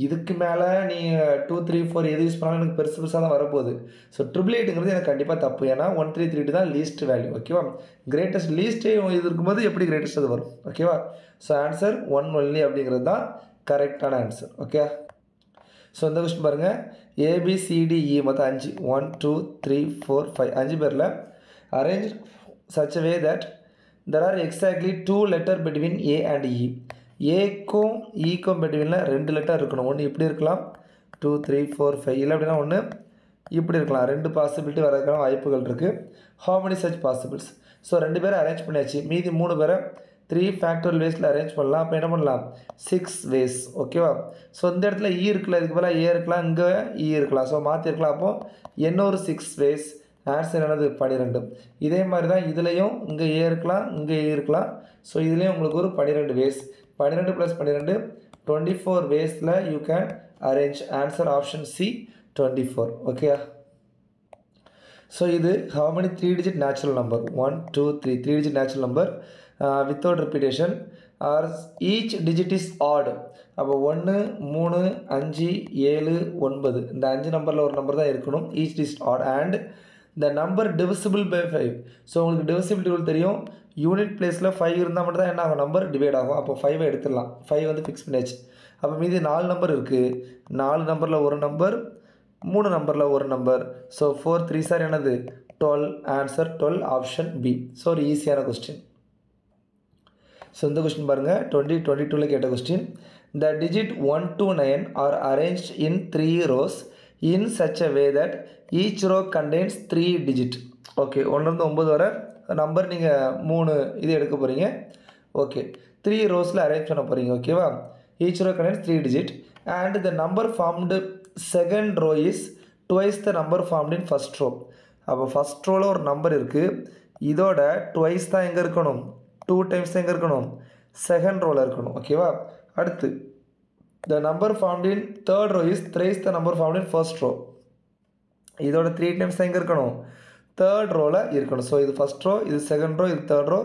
இதுக்கு மேலே நீ 2, 3, 4 எது யூஸ் பண்ணாலும் எனக்கு பெருசு பெருசாக தான் வரப்போகுது. ஸோ 888ங்கிறது எனக்கு கண்டிப்பாக தப்பு. ஏன்னா 1, 3, 3 தான் லீஸ்ட் வேல்யூ. ஓகேவா? கிரேட்டஸ்ட் லீஸ்ட்டே இது இருக்கும்போது எப்படி கிரேட்டஸ்ட் அது வரும்? ஓகேவா? ஸோ ஆன்சர் 1 ஒன்லி அப்படிங்கிறது தான் கரெக்டான ஆன்சர். ஓகே, ஸோ இந்த கொஸ்டின் பாருங்கள், ஏபிசிடிஇ மொத்தம் 5, 1, 2, 3, 4, 5 5 பேரில் arrange such a way that there are exactly 2 letters between A and E. ஏக்கும் ஈக்கும் பிட்வீனில் 2 லெட்டர் இருக்கணும். ஒன்று இப்படி இருக்கலாம், 2, 3, 4, 5. இல்லை அப்படின்னா ஒன்று இப்படி இருக்கலாம். 2 பாசிபிலிட்டி வரதுக்கான வாய்ப்புகள் இருக்குது. how many such possibles? So 2 பேரை அரேஞ்ச் பண்ணியாச்சு. மீதி 3 பேரை 3 ஃபேக்டரியல் வேஸில் அரேஞ்ச் பண்ணலாம். அப்போ என்ன பண்ணலாம்? 6 வேஸ். ஓகேவா? ஸோ இந்த இடத்துல இ இருக்குல்ல, இதுக்கு பதிலாக ஏ இருக்கலாம், இங்கே இ இருக்கலாம். ஸோ மாற்றிருக்கலாம். அப்போது இன்னொரு 6 வேஸ். ஆன்சர் என்னது? 12. இதே மாதிரி தான் இதுலேயும் இங்கே ஏ இருக்கலாம், இங்கே ஏ இருக்கலாம். ஸோ இதுலேயும் உங்களுக்கு ஒரு 12 வேஸ். 12 + 12 24 வேஸில் you can arrange. Answer option C 24. Okay, so இது how many 3 digit natural number? 1, 2, 3 3 digit natural number without repetition or each digit is odd. அப்போ 1, 3, 5, 7, 9 இந்த 5 நம்பரில் ஒரு நம்பர் தான் இருக்கணும். Each digit odd and the number divisible by 5. So உங்களுக்கு divisibility rule தெரியும். Unit பிளேஸில் 5 இருந்தால் மட்டும் தான் என்ன ஆகும்? நம்பர் டிவைட் ஆகும். அப்போ 5 எடுத்துடலாம். 5 வந்து ஃபிக்ஸ் பண்ணியாச்சு. அப்போ மீதி 4 நம்பர் இருக்குது. 4 நம்பரில் ஒரு நம்பர், 3 நம்பரில் ஒரு நம்பர். ஸோ 4, 3 சார் என்னது? 12. Answer 12 option B. ஸோ ஒரு ஈஸியான கொஸ்டின். ஸோ இந்த கொஸ்டின் பாருங்கள், 2022 கேட்ட question. The digit 1 to 9 are arranged in 3 rows in such a way that each row contains 3 digit. Okay, 1லேருந்து 9 வரை நம்பர் நீங்கள் 3 இது எடுக்க போகிறீங்க. ஓகே, 3 ரோஸில் அரேஞ்ச் பண்ண போகிறீங்க. ஓகேவா? Each row contains 3 digit and the number formed second row is twice the number formed in first row. அப்போ first ரோவில் ஒரு நம்பர் இருக்குது, இதோட ட்வைஸ் தான் எங்கே இருக்கணும்? 2 டைம்ஸ் தான் எங்கே இருக்கணும்? செகண்ட் ரோவில் இருக்கணும். ஓகேவா? அடுத்து the number found in third row is thrice the number found in first row. இதோட 3 டைம்ஸ் தான் எங்கே இருக்கணும், தேர்ட் ரோவில் இருக்கணும். ஸோ இது ஃபஸ்ட் ரோ, இது செகண்ட் ரோ, இது தேர்ட் ரோ,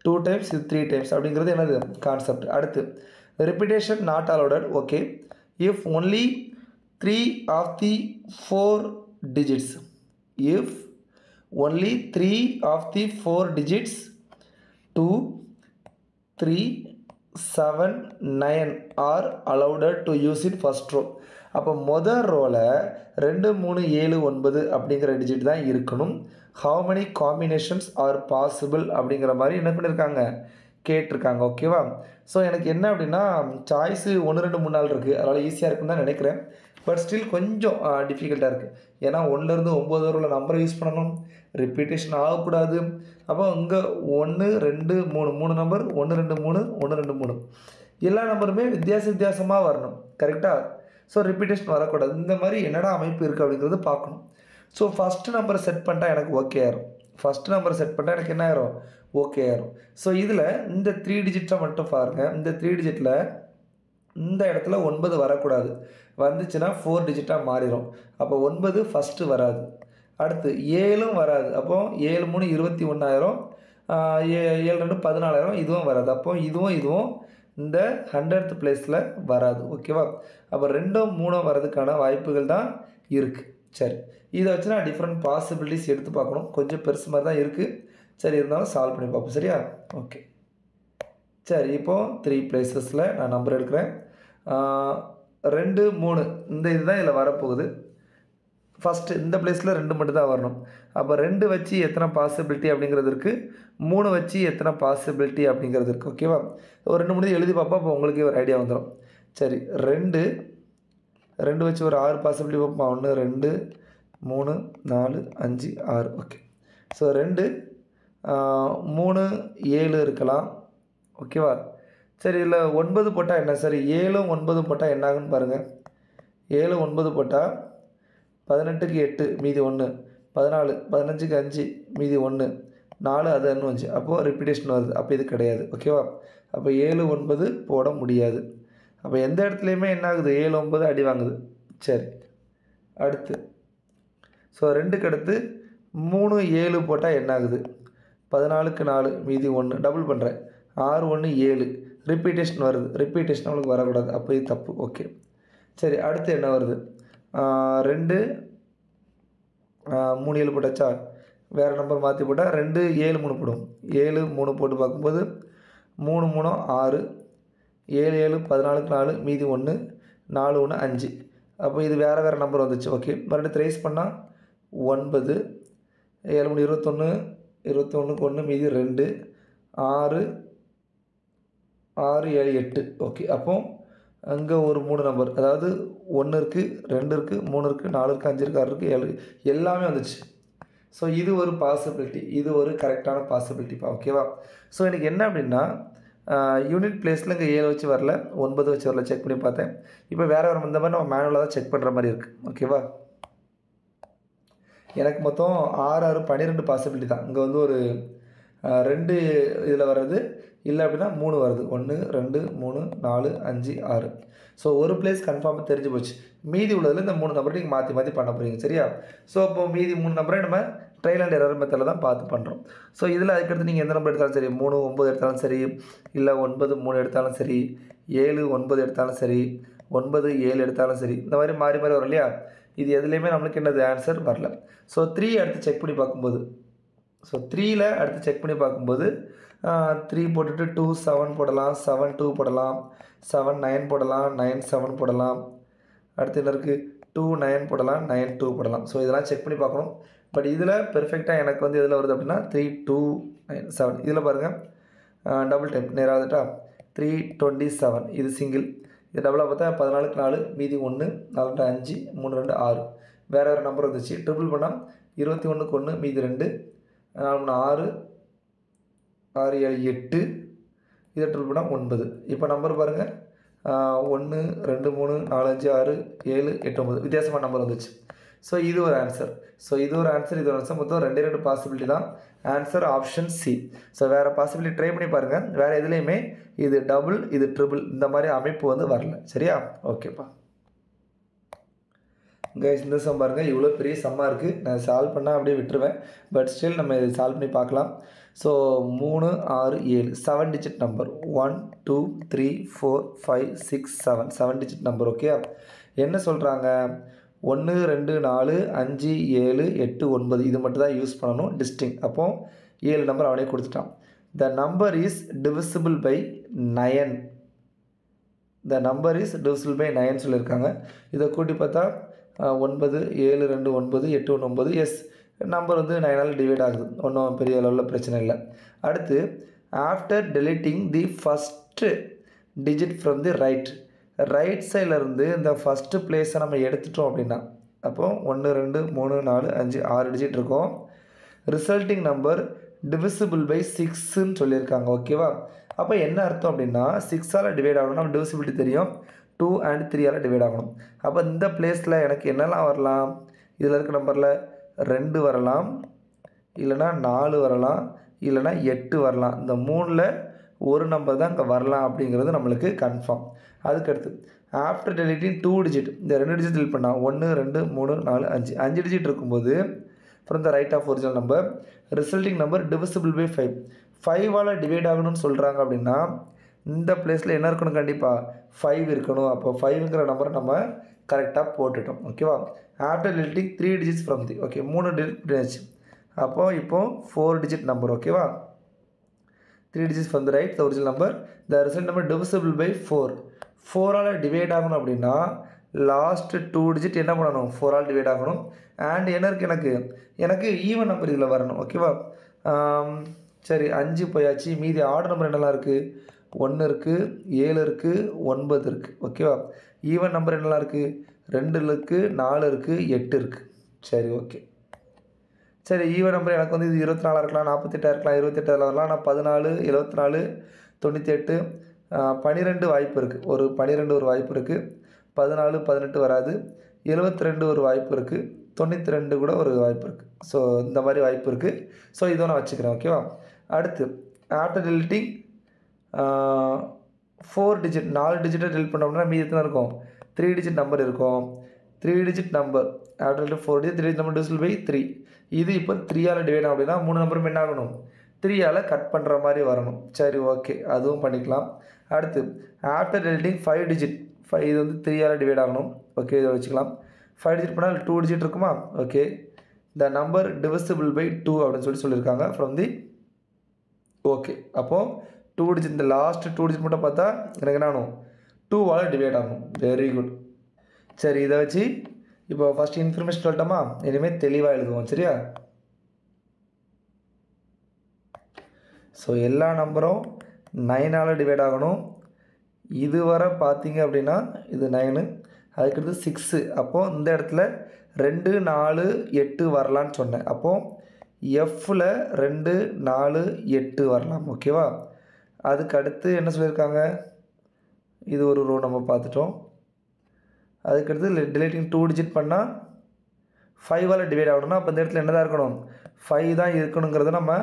2 டைம்ஸ், இது 3 டைம்ஸ் அப்படிங்கிறது என்னது கான்செப்ட். அடுத்து repetition not allotted. Okay, if only 3 of the 4 digits, if only 3 of the 4 digits 2, 3, 7, 9 are allowed to use it first row. அப்போ முதல் ரோவில் 2, 3, 7, 9 அப்படிங்கிற டிஜிட் தான் இருக்கணும். How many combinations R possible அப்படிங்கிற மாதிரி என்ன பண்ணியிருக்காங்க, கேட்டிருக்காங்க. ஓகேவா? ஸோ எனக்கு என்ன அப்படின்னா சாய்ஸு 1, 2, 3 நாள் இருக்குது, அதனால் ஈஸியாக இருக்குன்னு தான் நினைக்கிறேன். பட் ஸ்டில் கொஞ்சம் டிஃபிகல்ட்டாக இருக்குது. ஏன்னா 1லேருந்து 9 வரை உள்ள நம்பரை யூஸ் பண்ணணும், ரிப்பீட்டேஷன் ஆகக்கூடாது. அப்போ இங்கே 1, 2, 3 3 நம்பர், 1, 2, 3, 1, 2, 3 எல்லா நம்பருமே வித்தியாசமாக வரணும். கரெக்டாக? ஸோ ரிப்பீட்டேஷன் வரக்கூடாது. இந்த மாதிரி என்னடா அமைப்பு இருக்குது அப்படிங்கிறது பார்க்கணும். ஸோ ஃபஸ்ட்டு நம்பரை செட் பண்ணிட்டா எனக்கு ஓகே ஆயிரும். ஃபஸ்ட்டு நம்பரை செட் பண்ணிட்டா எனக்கு என்ன ஆயிரும், ஓகே ஆயிரும். ஸோ இதில் இந்த 3 டிஜிட்டை மட்டும் பாருங்கள். இந்த 3 டிஜிட்டில் இந்த இடத்துல 9 வரக்கூடாது, வந்துச்சுன்னா 4 டிஜிட்டாக மாறிடும். அப்போ 9 ஃபஸ்ட்டு வராது. அடுத்து 7ம் வராது. அப்போது 7, 3 21 ஆயிரும், 7, 2 14 இதுவும் வராது. அப்போ இதுவும் இந்த 100th பிளேஸில் வராது. ஓகேவா? அப்போ 2ம் 3ம் வர்றதுக்கான வாய்ப்புகள் தான் இருக்குது. சரி, இதை வச்சு நான் டிஃப்ரெண்ட் பாசிபிலிட்டிஸ் எடுத்து பார்க்கணும். கொஞ்சம் பெருசு மாதிரி தான் இருக்குது. சரி, இருந்தாலும் சால்வ் பண்ணி பார்ப்போம். சரியா? ஓகே, சரி. இப்போது 3 பிளேசஸில் நான் நம்பர் எடுக்கிறேன். 2, 3 இந்த இதுதான் இதில் வரப்போகுது. ஃபஸ்ட்டு இந்த பிளேஸில் 2 மட்டும் தான் வரணும். அப்போ 2 வச்சு எத்தனை பாசிபிலிட்டி அப்படிங்கிறது இருக்குது, 3 வச்சு எத்தனை பாசிபிலிட்டி அப்படிங்கிறது இருக்குது. ஓகேவா? ஒரு 2 3 எழுதி பார்ப்போம். அப்போ உங்களுக்கே ஒரு ஐடியா வந்துடும். சரி, 2 வச்சு ஒரு 6 பாசிபிலிட்டி பார்ப்போம். 1, 2, 3, 4, 5, 6. ஓகே, ஸோ 2, 3, 7 இருக்கலாம். ஓகேவா? சரி, இல்லை 9 போட்டால் என்ன? சரி, 7ம் 9 போட்டால் என்ன ஆகுன்னு பாருங்கள். 7 9 போட்டால் 18க்கு 8 மீதி 1, 14, 15க்கு 5 மீதி 1, 4 அது இன்னும் 5. அப்போது ரிப்பீட்டேஷன் வருது. அப்போ இது கிடையாது. ஓகேவா? அப்போ 7 9 போட முடியாது. அப்போ எந்த இடத்துலையுமே என்ன ஆகுது, 7 9 அடி வாங்குது. சரி, அடுத்து ஸோ 2க்கு அடுத்து 3 7 போட்டால் என்ன ஆகுது, 14க்கு 4 மீதி 1, டபுள் பண்ணுறேன், 6 1 7 ரிப்பீட்டேஷன் வருது. ரிப்பீட்டேஷன் நம்மளுக்கு வரக்கூடாது. அப்போ இது தப்பு. ஓகே, சரி. அடுத்து என்ன வருது, 2 3 7 போட்டாச்சா? வேறு நம்பர் மாற்றி போட்டால் 2 7 3 போடும். 7 3 போட்டு பார்க்கும்போது 3 3 6, 7 7 14க்கு 4 மீதி 1, 4 1 5. அப்போ இது வேறு நம்பர் வந்துச்சு. ஓகே, மறுபடியும் த்ரைஸ் பண்ணால் 9, 7 3 21, 21க்கு 1 மீதி 2, 6 6 7 8. ஓகே, அப்போ அங்கே ஒரு 3 நம்பர், அதாவது 1 இருக்குது, 2 இருக்குது, 3 இருக்குது, 4 இருக்குது, 5 இருக்குது, 6 இருக்குது, 7 எல்லாமே வந்துச்சு. ஸோ இது ஒரு பாசிபிலிட்டி, இது ஒரு கரெக்டான பாசிபிலிட்டிப்பா. ஓகேவா? ஸோ எனக்கு என்ன அப்படின்னா யூனிட் பிளேஸில் இங்கே 7 வச்சு வரல, 9 வச்சு வரல, செக் பண்ணி பார்த்தேன். இப்போ வேறு இந்த மாதிரி நம்ம மேனுவலாக தான் செக் பண்ணுற மாதிரி இருக்குது. ஓகேவா? எனக்கு மொத்தம் 6 6 12 பாசிபிலிட்டி தான். இங்கே வந்து ஒரு 2 இதில் வர்றது இல்லை அப்படின்னா 3 வருது. 1 2 3 4 5 6. ஸோ ஒரு பிளேஸ் கன்ஃபார்மாக தெரிஞ்சு போச்சு. மீதி உள்ளதில் இந்த 3 நம்பரை நீங்கள் மாற்றி பண்ண போகிறீங்க. சரியா? ஸோ இப்போ மீதி 3 நம்பரை நம்ம ட்ரையல் அண்ட் எரர் மெத்தடில் தான் பார்த்து பண்ணுறோம். ஸோ இதில் அதுக்கடுத்து நீங்கள் எந்த நம்பர் எடுத்தாலும் சரி, 3 9 எடுத்தாலும் சரி, இல்லை 9 3 எடுத்தாலும் சரி, 7 9 எடுத்தாலும் சரி, 9 7 எடுத்தாலும் சரி, இந்த மாதிரி மாறி வரும் இல்லையா? இது எதுலேயுமே நம்மளுக்கு என்னது ஆன்சர் வரல. ஸோ 3 அடுத்து செக் பண்ணி பார்க்கும்போது, ஸோ 3ல் அடுத்து செக் பண்ணி பார்க்கும்போது 3 போட்டுட்டு 2 7 போடலாம், 7 2 போடலாம், 7 9 போடலாம், 9 7 போடலாம். அடுத்து என்ன இருக்குது, 2 9 போடலாம், 9 2 போடலாம். ஸோ இதெல்லாம் செக் பண்ணி பார்க்கணும். பட் இதில் பெர்ஃபெக்டாக எனக்கு வந்து எதில் வருது அப்படின்னா 3 2 9 7. இதில் பாருங்கள், டபுள் டைம் நேராக வந்துட்டா 3 27. இது சிங்கிள். இது டபுளாக பார்த்தா 14க்கு 4 மீதி 1, 4 2 5 3 2 6. வேறு நம்பர் வந்துச்சு. ட்ரிபிள் பண்ணால் 21க்கு 1 மீதி 2, 4 3 6 6 7 8. இதை ட்ரிபிள் பண்ணால் 9. இப்போ நம்பர் பாருங்கள், 1 2 3 4 5 6 7 8 9 வித்தியாசமான நம்பர் வந்துச்சு. ஸோ இது ஒரு ஆன்சர். ஸோ இது ஒரு ஆன்சர், இது ஒரு ஆன்சர். மொத்தம் 2 பாசிபிலிட்டி தான். Answer option C. ஸோ வேறு பாசிபிலிட்டி ட்ரை பண்ணி பாருங்கள். வேறு எதுலேயுமே இது டபுள், இது ட்ரிபிள் இந்த மாதிரி அமைப்பு வந்து வரல. சரியா? ஓகேப்பா கைஸ், இந்த சம் பாருங்கள், இவ்வளோ பெரிய சம்மாக இருக்குது. நான் சால்வ் பண்ணால் அப்படியே விட்டுருவேன். பட் ஸ்டில் நம்ம இது சால்வ் பண்ணி பார்க்கலாம். So 3, 6, 7 7 digit number. 1 2 3 4 5 6 7 7 digit number. Okay, என்ன சொல்கிறாங்க? 1 2 4 5 7 8 9 இது மட்டும் தான் யூஸ் பண்ணணும் டிஸ்டிங். அப்போது 7 நம்பர் அவனே கொடுத்துட்டான். The number is divisible by 9. The number is divisible by 9 சொல்லியிருக்காங்க. இதை கூட்டி பார்த்தா 9 7 2 9 8 1 9. எஸ், நம்பர் வந்து 9ஆல் டிவைட் ஆகுது. ஒன்றும் பெரிய அளவில் பிரச்சனை இல்லை. அடுத்து after deleting the first digit from the right சைட்லேருந்து இந்த ஃபஸ்ட்டு பிளேஸை நம்ம எடுத்துட்டோம் அப்படின்னா, அப்போது 1 2 3 4 5 6 டிஜிட் இருக்கும். ரிசல்ட்டிங் நம்பர் டிவிசிபிள் பை 6ன்னு சொல்லியிருக்காங்க. ஓகேவா? அப்போ என்ன அர்த்தம் அப்படின்னா 6ஆல் டிவைட் ஆகணும். நம்ம டிவிசிபிலிட்டி தெரியும், 2 and 3ஆல் டிவைட் ஆகணும். அப்போ இந்த பிளேஸில் எனக்கு என்னெல்லாம் வரலாம்? இதில் இருக்க நம்பரில் 2 வரலாம், இல்லைனா 4 வரலாம், இல்லைனா 8 வரலாம். இந்த 3ல் ஒரு நம்பர் தான் இங்கே வரலாம் அப்படிங்கிறது நம்மளுக்கு கன்ஃபார்ம். அதுக்கடுத்து ஆஃப்டர் டெலிட்டிங் 2 டிஜிட், இந்த 2 டிஜிட் டெலிட் பண்ணால் 1 2 3 4 5 5 டிஜிட் இருக்கும்போது from the right of original number resulting number divisible by 5 5ஆல் டிவைட் ஆகணும்னு சொல்கிறாங்க. அப்படின்னா இந்த பிளேஸில் என்ன இருக்கணும்? கண்டிப்பாக 5 இருக்கணும். அப்போ 5ங்கிற நம்பரை நம்ம கரெக்டாக போட்டுட்டோம். ஓகேவா? After deleting 3 digits from the, okay 3 digit பண்ணியாச்சு. அப்போது இப்போது 4 டிஜிட் நம்பர். ஓகேவா? 3 digits from the right the original number. The result number divisible by 4. 4ஆல் டிவைட் ஆகணும் அப்படின்னா லாஸ்ட் 2 டிஜிட் என்ன பண்ணணும்? 4ஆல் டிவைட் ஆகணும். அண்ட் என்ன இருக்குது? எனக்கு ஈவன் நம்பர் இதில் வரணும். ஓகேவா? சரி, 5 போயாச்சு. மீதி ஆர்டர் நம்பர் என்னெல்லாம் இருக்குது? 1 இருக்குது, 7 இருக்குது, 9 இருக்குது. ஓகேவா? ஈவன் நம்பர் என்னெல்லாம் இருக்குது? 2 இருக்குது, 4 இருக்குது, 8 இருக்குது. சரி, ஓகே. சரி, ஈவன் நம்பர் எனக்கு வந்து இது 24 இருக்கலாம், 48 இருக்கலாம், 28 வரலாம். நான் 14 74 98 12 வாய்ப்பு இருக்குது. ஒரு 12 ஒரு வாய்ப்பு இருக்குது. 14 18 வராது. 72 ஒரு வாய்ப்பு இருக்குது. 92 கூட ஒரு வாய்ப்பு இருக்குது. ஸோ இந்த மாதிரி வாய்ப்பு இருக்குது. ஸோ இதோ நான் வச்சுக்கிறேன். ஓகேவா? அடுத்து ஆஃப்டர் டெலிட்டிங் 4 டிஜிட் 4 டிஜிட்டை டெலிட் பண்ணோம்னா மீதி எத்தனை இருக்கும்? 3 டிஜிட் நம்பர் இருக்கும். 3 digit number after 4 digit 3 digit number divisible by 3. இது இப்போ 3ஆல் டிவைட் ஆகும் அப்படின்னா 3 நம்பரும் என்ன ஆகணும்? 3ஆல் கட் பண்ணுற மாதிரி வரணும். சரி, ஓகே, அதுவும் பண்ணிக்கலாம். அடுத்து ஆஃப்டர் டெலிட்டிங் 5 டிஜிட் 5 இது வந்து 3ஆல் டிவைட் ஆகணும். ஓகே, இதை வச்சுக்கலாம். 5 டிஜிட் பண்ணால் 2 டிஜிட் இருக்குமா? Okay, the number divisible by 2 அப்படின்னு சொல்லியிருக்காங்க ஃப்ரம் தி. ஓகே, அப்போது 2 டிஜிட் இந்த லாஸ்ட் 2 டிஜிட் மட்டும் பார்த்தா எனக்கு என்ன ஆகணும்? 2ஆல் டிவைட் ஆகணும். Very good. சரி, இதை வச்சு இப்போ ஃபஸ்ட் இன்ஃபர்மேஷன் சொல்லட்டோமா? இனிமேல் தெளிவாக எழுதுவோம். சரியா? ஸோ எல்லா நம்பரும் 9ஆல் டிவைட் ஆகணும். இதுவரை பார்த்தீங்க அப்படின்னா இது 9, அதுக்கடுத்து 6. அப்போது இந்த இடத்துல 2 4 8 வரலான்னு சொன்னேன். அப்போது எஃப்பில் 2 4 8 வரலாம். ஓகேவா? அதுக்கு அடுத்து என்ன சொல்லியிருக்காங்க? இது ஒரு ரோ நம்ம பார்த்துட்டோம். அதுக்கடுத்து டிலேட்டிங் 2 டிஜிட் பண்ணால் 5ஆல் டிவைட் ஆகணும்னா அப்போ இந்த இடத்துல என்ன தான் இருக்கணும்? 5 தான் இருக்கணுங்கிறத நம்ம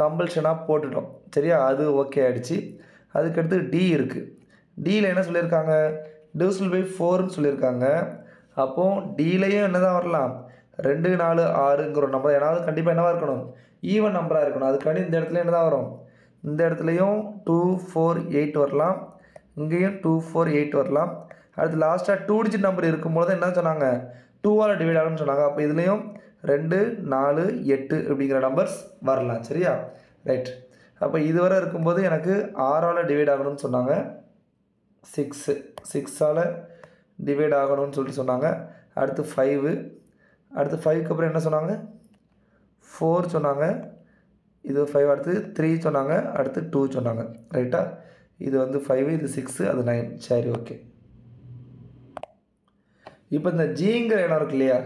கம்பல்ஷனாக போட்டுட்டோம். சரியா? அது ஓகே ஆகிடுச்சு. அதுக்கடுத்து டி இருக்குது. டியில் என்ன சொல்லியிருக்காங்க? டிவிசிபிள் பை 4ன்னு சொல்லியிருக்காங்க. அப்போது டிலையும் என்ன தான் வரலாம்? 2 4 6ங்கிற நம்பர் ஏதாவது கண்டிப்பாக என்னவாக இருக்கணும்? ஈவன் நம்பராக இருக்கணும். அதுக்காண்டி இந்த இடத்துல என்ன தான் வரும்? இந்த இடத்துலையும் 2 4 8 வரலாம். இங்கேயும் 2 4 8 வரலாம். அடுத்து லாஸ்ட்டாக 2 டிஜிட் நம்பர் இருக்கும்போது என்ன சொன்னாங்க? 2ஆல் டிவைட் ஆகணும்னு சொன்னாங்க. அப்போ இதுலேயும் 2 4 8 அப்படிங்கிற நம்பர்ஸ் வரலாம். சரியா? ரைட். அப்போ இதுவரை இருக்கும்போது எனக்கு 6ஆல் டிவைட் ஆகணும்னு சொன்னாங்க. 6ஆல் டிவைட் ஆகணும்னு சொல்லிட்டு சொன்னாங்க. அடுத்து 5, அடுத்து 5க்கு அப்புறம் என்ன சொன்னாங்க? 4 சொன்னாங்க. இது 5, அடுத்து 3 சொன்னாங்க. அடுத்து 2 சொன்னாங்க. ரைட்டா? இது வந்து 5, இது 6, அது 9. சரி, ஓகே. இப்போ இந்த ஜிங்கிற இடம் இருக்கு இல்லையா?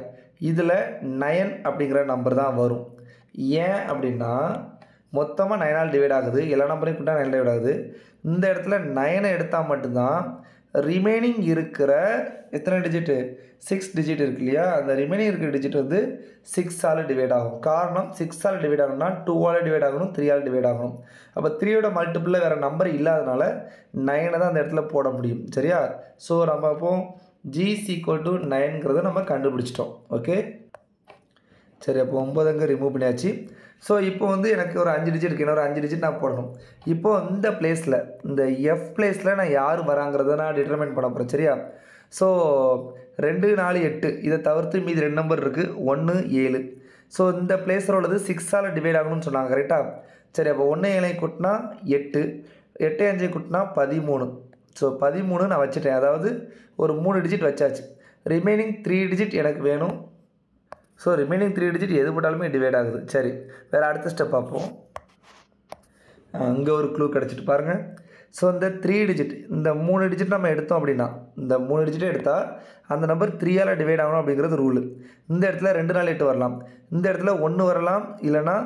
இதில் 9 அப்படிங்கிற நம்பர் தான் வரும். ஏன் அப்படின்னா மொத்தமாக 9ஆல் டிவைட் ஆகுது. எல்லா நம்பரையும் கூட்டா 9 டிவைட் ஆகுது. இந்த இடத்துல 9 எடுத்தால் மட்டும்தான் ரிமைனிங் இருக்கிற எத்தனை டிஜிட்டு 6 டிஜிட் இருக்கு இல்லையா, அந்த ரிமைனிங் இருக்கிற டிஜிட் வந்து 6ஆல் டிவைட் ஆகும். காரணம் 6ஆல் டிவைட் ஆகணும்னா 2ஆல் டிவைட் ஆகணும், 3ஆல் டிவைட் ஆகணும். அப்போ 3யோட மல்டிபிளில் வேறு நம்பர் இல்லாதனால 9 தான் அந்த இடத்துல போட முடியும். சரியா? ஸோ நம்ம அப்போ G = 9ங்கிறத நம்ம கண்டுபிடிச்சிட்டோம். ஓகே, சரி. அப்போ 9 அங்கே ரிமூவ் பண்ணியாச்சு. ஸோ இப்போ வந்து எனக்கு ஒரு 5 டிஜிட் இருக்குது, இன்னொரு 5 டிஜிட் நான் போடணும். இப்போது இந்த பிளேஸில், இந்த எஃப் பிளேஸில் நான் யார் வராங்கிறத நான் டிட்டர்மைன் பண்ண போகிறேன். சரியா? ஸோ 2 4 8 இதை தவிர்த்து மீதி 2 நம்பர் இருக்குது, 1 7. ஸோ இந்த பிளேஸில் உள்ளது 6ஆல் டிவைட் ஆகணும்னு சொன்னாங்க. கரெக்டாக? சரி, அப்போ 1 7 கூட்டினா 8, 8 5 கூட்டினா 13. ஸோ 13 நான் வச்சுட்டேன், அதாவது ஒரு 3 டிஜிட் வச்சாச்சு. ரிமைனிங் 3 டிஜிட் எனக்கு வேணும். ஸோ ரிமைனிங் 3 டிஜிட் எது போட்டாலுமே டிவைட் ஆகுது. சரி, வேறு அடுத்த ஸ்டெப் பார்ப்போம். அங்கே ஒரு க்ளூ கிடச்சிட்டு பாருங்கள். ஸோ இந்த 3 டிஜிட், இந்த 3 டிஜிட் நம்ம எடுத்தோம் அப்படின்னா, இந்த 3 டிஜிட்டை எடுத்தால் அந்த நம்பர் 3ஆல் டிவைட் ஆகணும் அப்படிங்கிறது ரூலு. இந்த இடத்துல 2 4 8 வரலாம், இந்த இடத்துல 1 வரலாம், இல்லைனா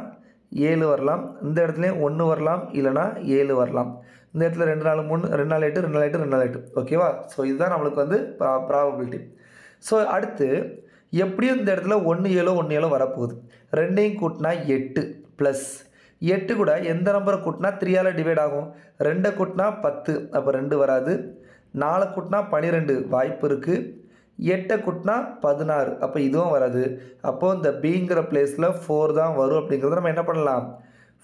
7 வரலாம், இந்த இடத்துலையும் 1 வரலாம், இல்லைனா 7 வரலாம், இந்த இடத்துல 2 4 3 2 4 8 2 4 8 2 4 8. ஓகேவா? ஸோ இதுதான் நம்மளுக்கு வந்து ப்ராபபிலிட்டி. ஸோ அடுத்து எப்படியும் இந்த இடத்துல 1 7 1 7 வரப்போகுது. 2ஐயும் கூட்டினா 8 ப்ளஸ் 8 கூட எந்த நம்பரை கூட்டினா 3ஆல் டிவைட் ஆகும்? 2 கூட்டினா 10, அப்போ 2 வராது. 4 கூட்டினா 12 வாய்ப்பு இருக்குது. 8 கூட்டினா 16, அப்போ இதுவும் வராது. அப்போது இந்த பிங்கிற பிளேஸில் 4 தான் வரும் அப்படிங்கிறத நம்ம என்ன பண்ணலாம்?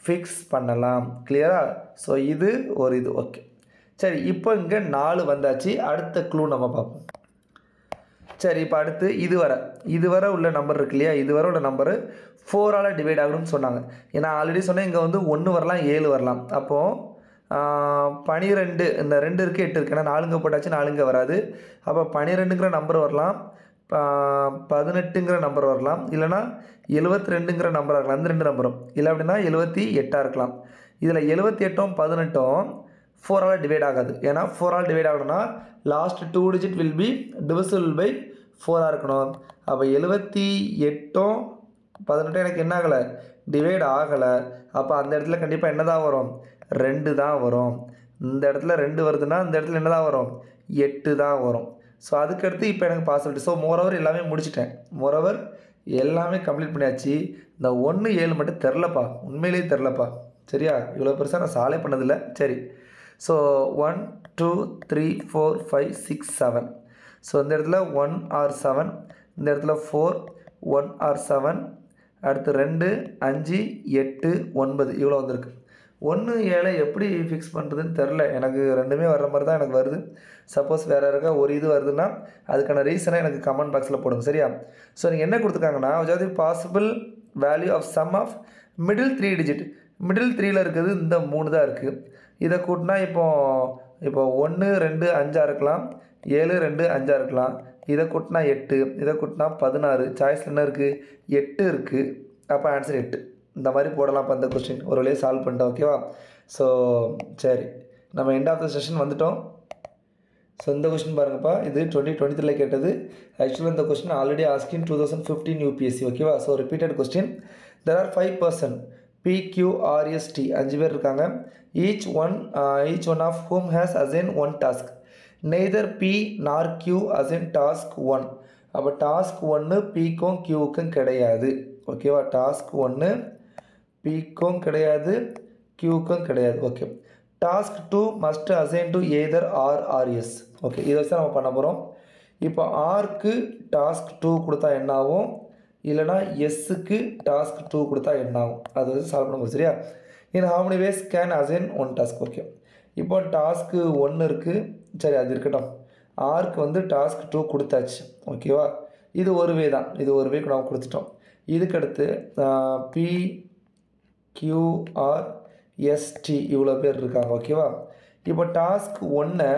ஃபிக்ஸ் பண்ணலாம். கிளியரா? ஸோ இது ஒரு இது. ஓகே, சரி. இப்போ இங்கே 4 வந்தாச்சு. அடுத்த க்ளூ நம்ம பார்ப்போம். சரி, இப்போ அடுத்து இதுவரை உள்ள நம்பர் இருக்கு இல்லையா, இதுவரை உள்ள நம்பரு 4ஆல் டிவைட் ஆகணும்னு சொன்னாங்க. ஏன்னா ஆல்ரெடி சொன்னேன், இங்கே வந்து 1 வரலாம், 7 வரலாம். அப்போது 12, இந்த 2 இருக்குது 8 இருக்குது, ஏன்னா 4 போட்டாச்சு, 4 வராது. அப்போ 12ங்கிற நம்பர் வரலாம், 18ங்கிற நம்பர் வரலாம், இல்லைனா 72ங்கிற நம்பர் இருக்கலாம். இந்த 2 நம்பரும் இல்லை அப்படின்னா 78 இருக்கலாம். இதில் 78ம் 18ம் 4ஆல் டிவைட் ஆகாது. ஏன்னா 4ஆல் டிவைட் ஆகணும்னா last 2 digit will be divisible by 4ஆக இருக்கணும். அப்போ 78ம் 18 எனக்கு என்ன ஆகலை? டிவைட் ஆகலை. அப்போ அந்த இடத்துல கண்டிப்பாக என்ன தான் வரும்? 2 தான் வரும். இந்த இடத்துல 2 வருதுன்னா இந்த இடத்துல என்ன தான் வரும்? 8 தான் வரும். ஸோ அதுக்கடுத்து இப்போ எனக்கு பாசிபிலிட்டி. ஸோ மோரோவர் எல்லாமே முடிச்சிட்டேன். மோரோவர் எல்லாமே கம்ப்ளீட் பண்ணியாச்சு. இந்த 1 7 மட்டும் தெரிலப்பா, உண்மையிலேயே தெரிலப்பா. சரியா? இவ்வளோ பெருசாக நான் சாலே பண்ணதில்லை. சரி, ஸோ 1 2 3 4 5 6 7. ஸோ இந்த இடத்துல 1 or 7, இந்த இடத்துல 4 1 or 7, அடுத்து 2 5 8 9 இவ்வளோ வந்திருக்கு. 1 7 எப்படி ஃபிக்ஸ் பண்ணுறதுன்னு தெரில எனக்கு. ரெண்டுமே வர்ற மாதிரி தான் எனக்கு வருது. சப்போஸ் வேறு யாருக்கா ஒரு இது வருதுன்னா அதுக்கான ரீசனை எனக்கு கமெண்ட் பாக்ஸில் போடுங்க. சரியா? ஸோ நீங்கள் என்ன கொடுத்துருக்காங்கன்னா, அதாவது possible value of sum of middle 3 digit. Middle 3ல் இருக்கிறது இந்த 3 தான் இருக்குது. இதை கூட்டினா இப்போ 1 2 5 இருக்கலாம், 7 2 5 இருக்கலாம். இதை கூட்டினா 8, இதை கூட்டினா 16. சாய்ஸில் என்ன இருக்குது? 8 இருக்குது. அப்போ ஆன்சர் 8. இந்த மாதிரி போடலாம். இப்போ அந்த கொஸ்டின் ஒரு வழியாக சால்வ் பண்ணிட்டோம். ஓகேவா? ஸோ சரி, நம்ம எண்ட் ஆஃப் த செஷன் வந்துட்டோம். ஸோ இந்த கொஸ்டின் பாருங்கப்பா, இது 2023 கேட்டது. ஆக்சுவலாக இந்த கொஸ்டின் ஆல்ரெடி ஆஸ்கின் 2015 UPSC. ஓகேவா? So repeated question. There are 5 person PQRST 5 பேர் இருக்காங்க. each one of whom has assigned one task. neither P nor Q assigned task 1. அப்போ டாஸ்க் 1 Pக்கும் Qக்கும் கிடையாது. ஓகேவா? டாஸ்க் 1 Pக்கும் கிடையாது, Qக்கும் கிடையாது. Okay. Task 2 must assign to either R or S. Okay, இதை வச்சு நம்ம பண்ண போகிறோம். இப்போ ஆர்க்கு டாஸ்க் 2 கொடுத்தா என்ன ஆகும், இல்லைனா எஸ்ஸுக்கு டாஸ்க் 2 கொடுத்தா என்ன ஆகும், அதை வச்சு சால்வ் பண்ண போகிறோம். சரியா? இன் how many ways can assign one task. Okay, இப்போ டாஸ்க்கு 1 இருக்குது. சரி, அது இருக்கட்டும். ஆர்க்கு வந்து டாஸ்க் 2 கொடுத்தாச்சு. ஓகேவா? இது ஒரு வே தான், இது ஒரு வேக்கு நம்ம கொடுத்துட்டோம். இதுக்கடுத்து PQRST இவ்வளோ பேர் இருக்காங்க. ஓகேவா? இப்போ டாஸ்க் 1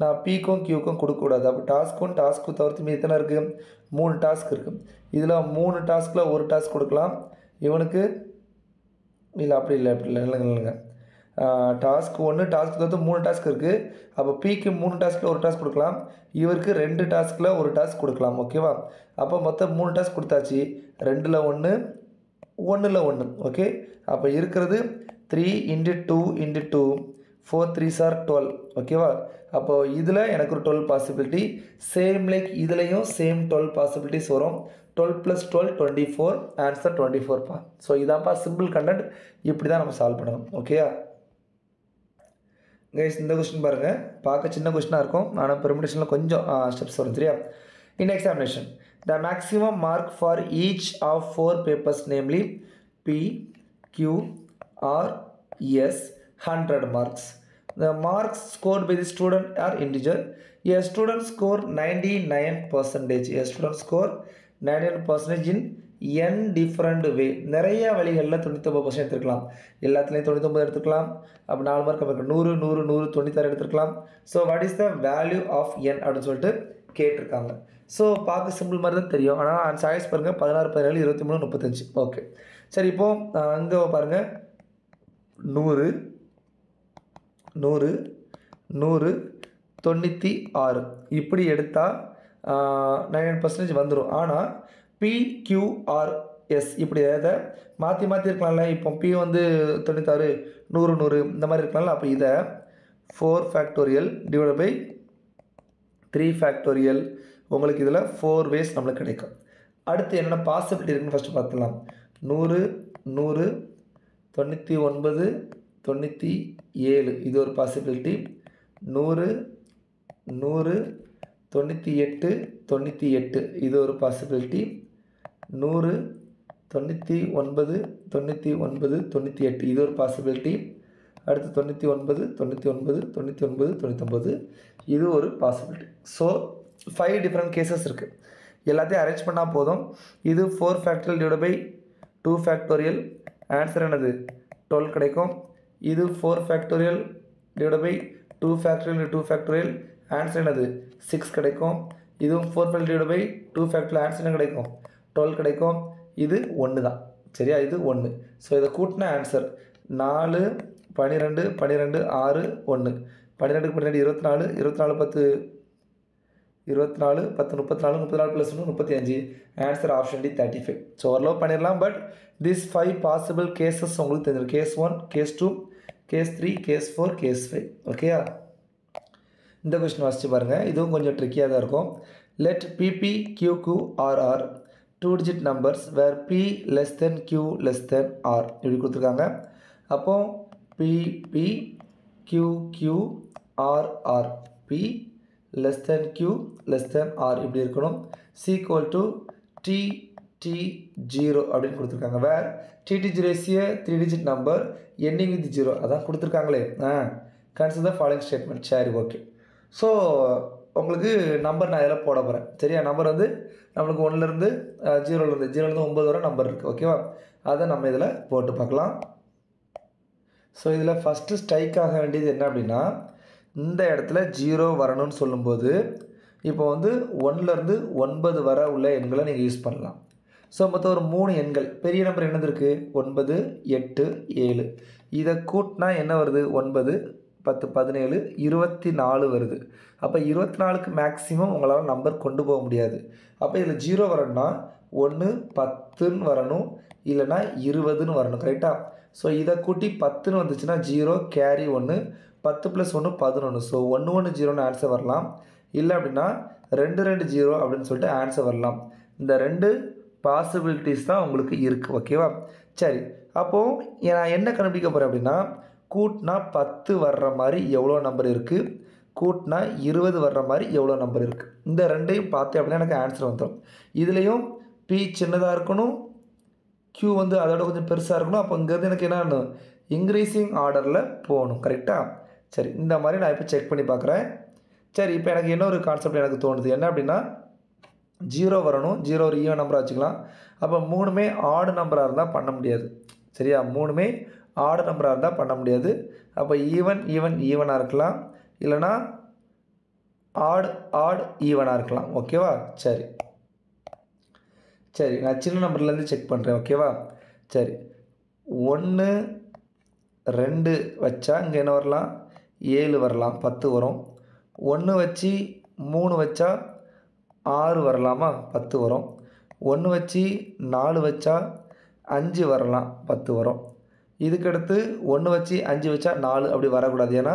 நான் Pக்கும் Qக்கும் கொடுக்கக்கூடாது. அப்போ டாஸ்க் 1 டாஸ்க்கு தவிர்த்து மீது எத்தனை இருக்குது? 3 டாஸ்க் இருக்குது. இதில் 3 டாஸ்கில் ஒரு டாஸ்க் கொடுக்கலாம். இவனுக்கு இல்லை, அப்படி இல்லைங்க. டாஸ்க் 1 டாஸ்க் தவிர்த்து 3 டாஸ்க் இருக்குது. அப்போ Pக்கு 3 டாஸ்கில் ஒரு டாஸ்க் கொடுக்கலாம். இவருக்கு 2 டாஸ்கில் ஒரு டாஸ்க் கொடுக்கலாம். ஓகேவா? அப்போ மொத்தம் 3 டாஸ்க் கொடுத்தாச்சு. 2ல் 1 1ல் 1. ஓகே, அப்போ இருக்கிறது 3 × 2 × 2 4 3s are 12 ஓகேவா. அப்போது இதில் எனக்கு ஒரு 12 பாசிபிலிட்டி, சேம் லைக் இதுலேயும் சேம் 12 பாசிபிலிட்டிஸ் வரும். 12 + 12 24, ஆன்சர் 24பா. ஸோ இதான்ப்பா சிம்பிள் கண்டென்ட், இப்படி தான் நம்ம சால்வ் பண்ணணும். ஓகேயா கைஸ், இந்த கொஸ்டின் பாருங்கள், பார்க்க சின்ன கொஸ்டினாக இருக்கும், ஆனால் பெர்முடேஷனில் கொஞ்சம் ஸ்டெப்ஸ் வரும் சரியா. In examination the maximum mark for each of 4 papers namely P, Q, R, S 100 marks. The marks scored by the student are integer. A student score 99%. A student score 99% in n different way. நிறைய வழிகளில் 99% எடுத்துக்கலாம், எல்லாத்துலேயும் 99 எடுத்துக்கலாம். அப்போ 4 mark 100 100 100 96 எடுத்துக்கலாம். So what is the value of n அப்படின்னு சொல்லிட்டு கேட்டிருக்காங்க. ஸோ பார்க்க சிம்பிள் மாதிரி தான் தெரியும், ஆனால் சாய்ஸ் பாருங்கள் 16 17 23 35. ஓகே சரி, இப்போது அங்கே பாருங்கள் 100 100 100 96 இப்படி எடுத்தால் 99% வந்துடும். ஆனால் PQRS இப்படி எதை மாற்றி மாற்றி இருக்கலாம்ல. இப்போ P வந்து 96 100 100 இந்த மாதிரி இருக்கலாம்ல. அப்போ இதை 4 factorial டிவைட் பை 3 factorial, உங்களுக்கு இதில் 4 ways நம்மளுக்கு கிடைக்கும். அடுத்து என்னென்ன பாசிபிலிட்டி இருக்குன்னு ஃபஸ்ட்டு பார்த்துக்கலாம். 100 100 99 97 இது ஒரு பாசிபிலிட்டி. 100 100 98 98 இது ஒரு பாசிபிலிட்டி. 100 99 99 98 இது ஒரு பாசிபிலிட்டி. அடுத்து 99 99 99 99 இது ஒரு பாசிபிலிட்டி. ஸோ 5 டிஃப்ரெண்ட் கேசஸ் இருக்குது, எல்லாத்தையும் அரேஞ்ச் பண்ணால் போதும். இது 4 factorial divide by 2 factorial, answer என்னது 12 கிடைக்கும். இது 4 factorial divide by 2 factorial 2 factorial, answer என்னது 6 கிடைக்கும். இதுவும் 4 factorial divide by 2 factorial, answer என்ன கிடைக்கும் 12 கிடைக்கும். இது 1 தான் சரியா, இது 1. ஸோ இதை கூட்டின answer 4 12 12 6 1 12 12 24 24 10 24 10 34 34 + 1 35, answer option D 35. So ஓரளவு பண்ணிடலாம். பட் திஸ் 5 பாசிபிள் கேசஸ் உங்களுக்கு தெரிஞ்சிடும். Case 1, case 2, case 3, case 4, case 5. ஓகேயா, இந்த கொஸ்டின் வாசிச்சு பாருங்கள், இதுவும் கொஞ்சம் ட்ரிக்கியாக தான் இருக்கும். Let PP QQ RR 2 digit numbers where P less than Q less than R இப்படி கொடுத்துருக்காங்க. அப்போது PP QQ RR P less than Q less than R இப்படி இருக்கணும். C equal to TT0 அப்படின்னு கொடுத்துருக்காங்க. வேர் TT0 is a 3 digit number ending with 0, அதான் கொடுத்துருக்காங்களே. Consider the following statement. சரி ஓகே. ஸோ உங்களுக்கு நம்பர் நான் இதில் போட போகிறேன் சரியா. நம்பர் வந்து நம்மளுக்கு 1லேருந்து 0லேருந்து 9 வரை நம்பர் இருக்குது ஓகேவா. அதை நம்ம இதில் போட்டு பார்க்கலாம். ஸோ இதில் ஃபஸ்ட்டு ஸ்ட்ரைக் ஆக வேண்டியது என்ன அப்படின்னா, இந்த இடத்துல 0 வரணும்னு சொல்லும்போது இப்போ வந்து 1லேருந்து 9 வர உள்ள எண்களை நீங்கள் யூஸ் பண்ணலாம். ஸோ மொத்தம் ஒரு 3 எண்கள், பெரிய நம்பர் என்னது இருக்குது 9 8 7, இதை கூட்டினா என்ன வருது 9 10 17 24 வருது. அப்போ 24க்கு மேக்ஸிமம் உங்களால் நம்பர் கொண்டு போக முடியாது. அப்போ இதில் 0 வரணும்னா 1 10ன்னு வரணும், இல்லைனா 20ன்னு வரணும் கரெக்டாக. ஸோ இதை கூட்டி 10ன்னு வந்துச்சுன்னா 0 கேரி 1 10 + 1 11. ஸோ 1 1 0ன்னு ஆன்சர் வரலாம். இல்லை அப்படின்னா 2 2 0 அப்படின்னு சொல்லிட்டு ஆன்சர் வரலாம். இந்த 2 பாசிபிலிட்டிஸ் தான் உங்களுக்கு இருக்குது ஓகேவா. சரி, அப்போது நான் என்ன கண்டுபிடிக்க போகிறேன் அப்படின்னா, கூட்டினா 10 வர்ற மாதிரி எவ்வளோ நம்பர் இருக்குது, கூட்டினா 20 வர்ற மாதிரி எவ்வளோ நம்பர் இருக்குது, இந்த ரெண்டையும் பார்த்தேன் அப்படின்னா எனக்கு ஆன்சர் வந்துடும். இதுலேயும் P சின்னதாக இருக்கணும், Q வந்து அதோட கொஞ்சம் பெருசாக இருக்கணும். அப்போ இங்கேருந்து எனக்கு என்ன ஆகணும், இன்க்ரீஸிங் ஆர்டரில் போகணும் கரெக்டாக. சரி, இந்த மாதிரி நான் இப்போ செக் பண்ணி பார்க்குறேன். சரி, இப்போ எனக்கு என்ன ஒரு கான்செப்ட் எனக்கு தோணுது என்ன அப்படின்னா, 0 வரணும், 0 ஒரு ஈவன் நம்பராக வச்சுக்கலாம். அப்போ 3மே ஆடு நம்பராக இருந்தால் பண்ண முடியாது சரியா. 3மே ஆடு நம்பராக இருந்தால் பண்ண முடியாது. அப்போ ஈவனாக இருக்கலாம், இல்லைனா ஆட் ஈவனாக இருக்கலாம் ஓகேவா. சரி சரி, நான் சின்ன நம்பர்லேருந்து செக் பண்ணுறேன் ஓகேவா. சரி, 1 2 வச்சா இங்கே என்ன வரலாம் 7 வரலாம், 10 வரும். 1 வச்சு 3 வச்சா 6 வரலாமா, 10 வரும். 1 வச்சு 4 வச்சா 5 வரலாம், 10 வரும். இதுக்கடுத்து 1 வச்சு 5 வச்சா 4 அப்படி வரக்கூடாது. ஏன்னா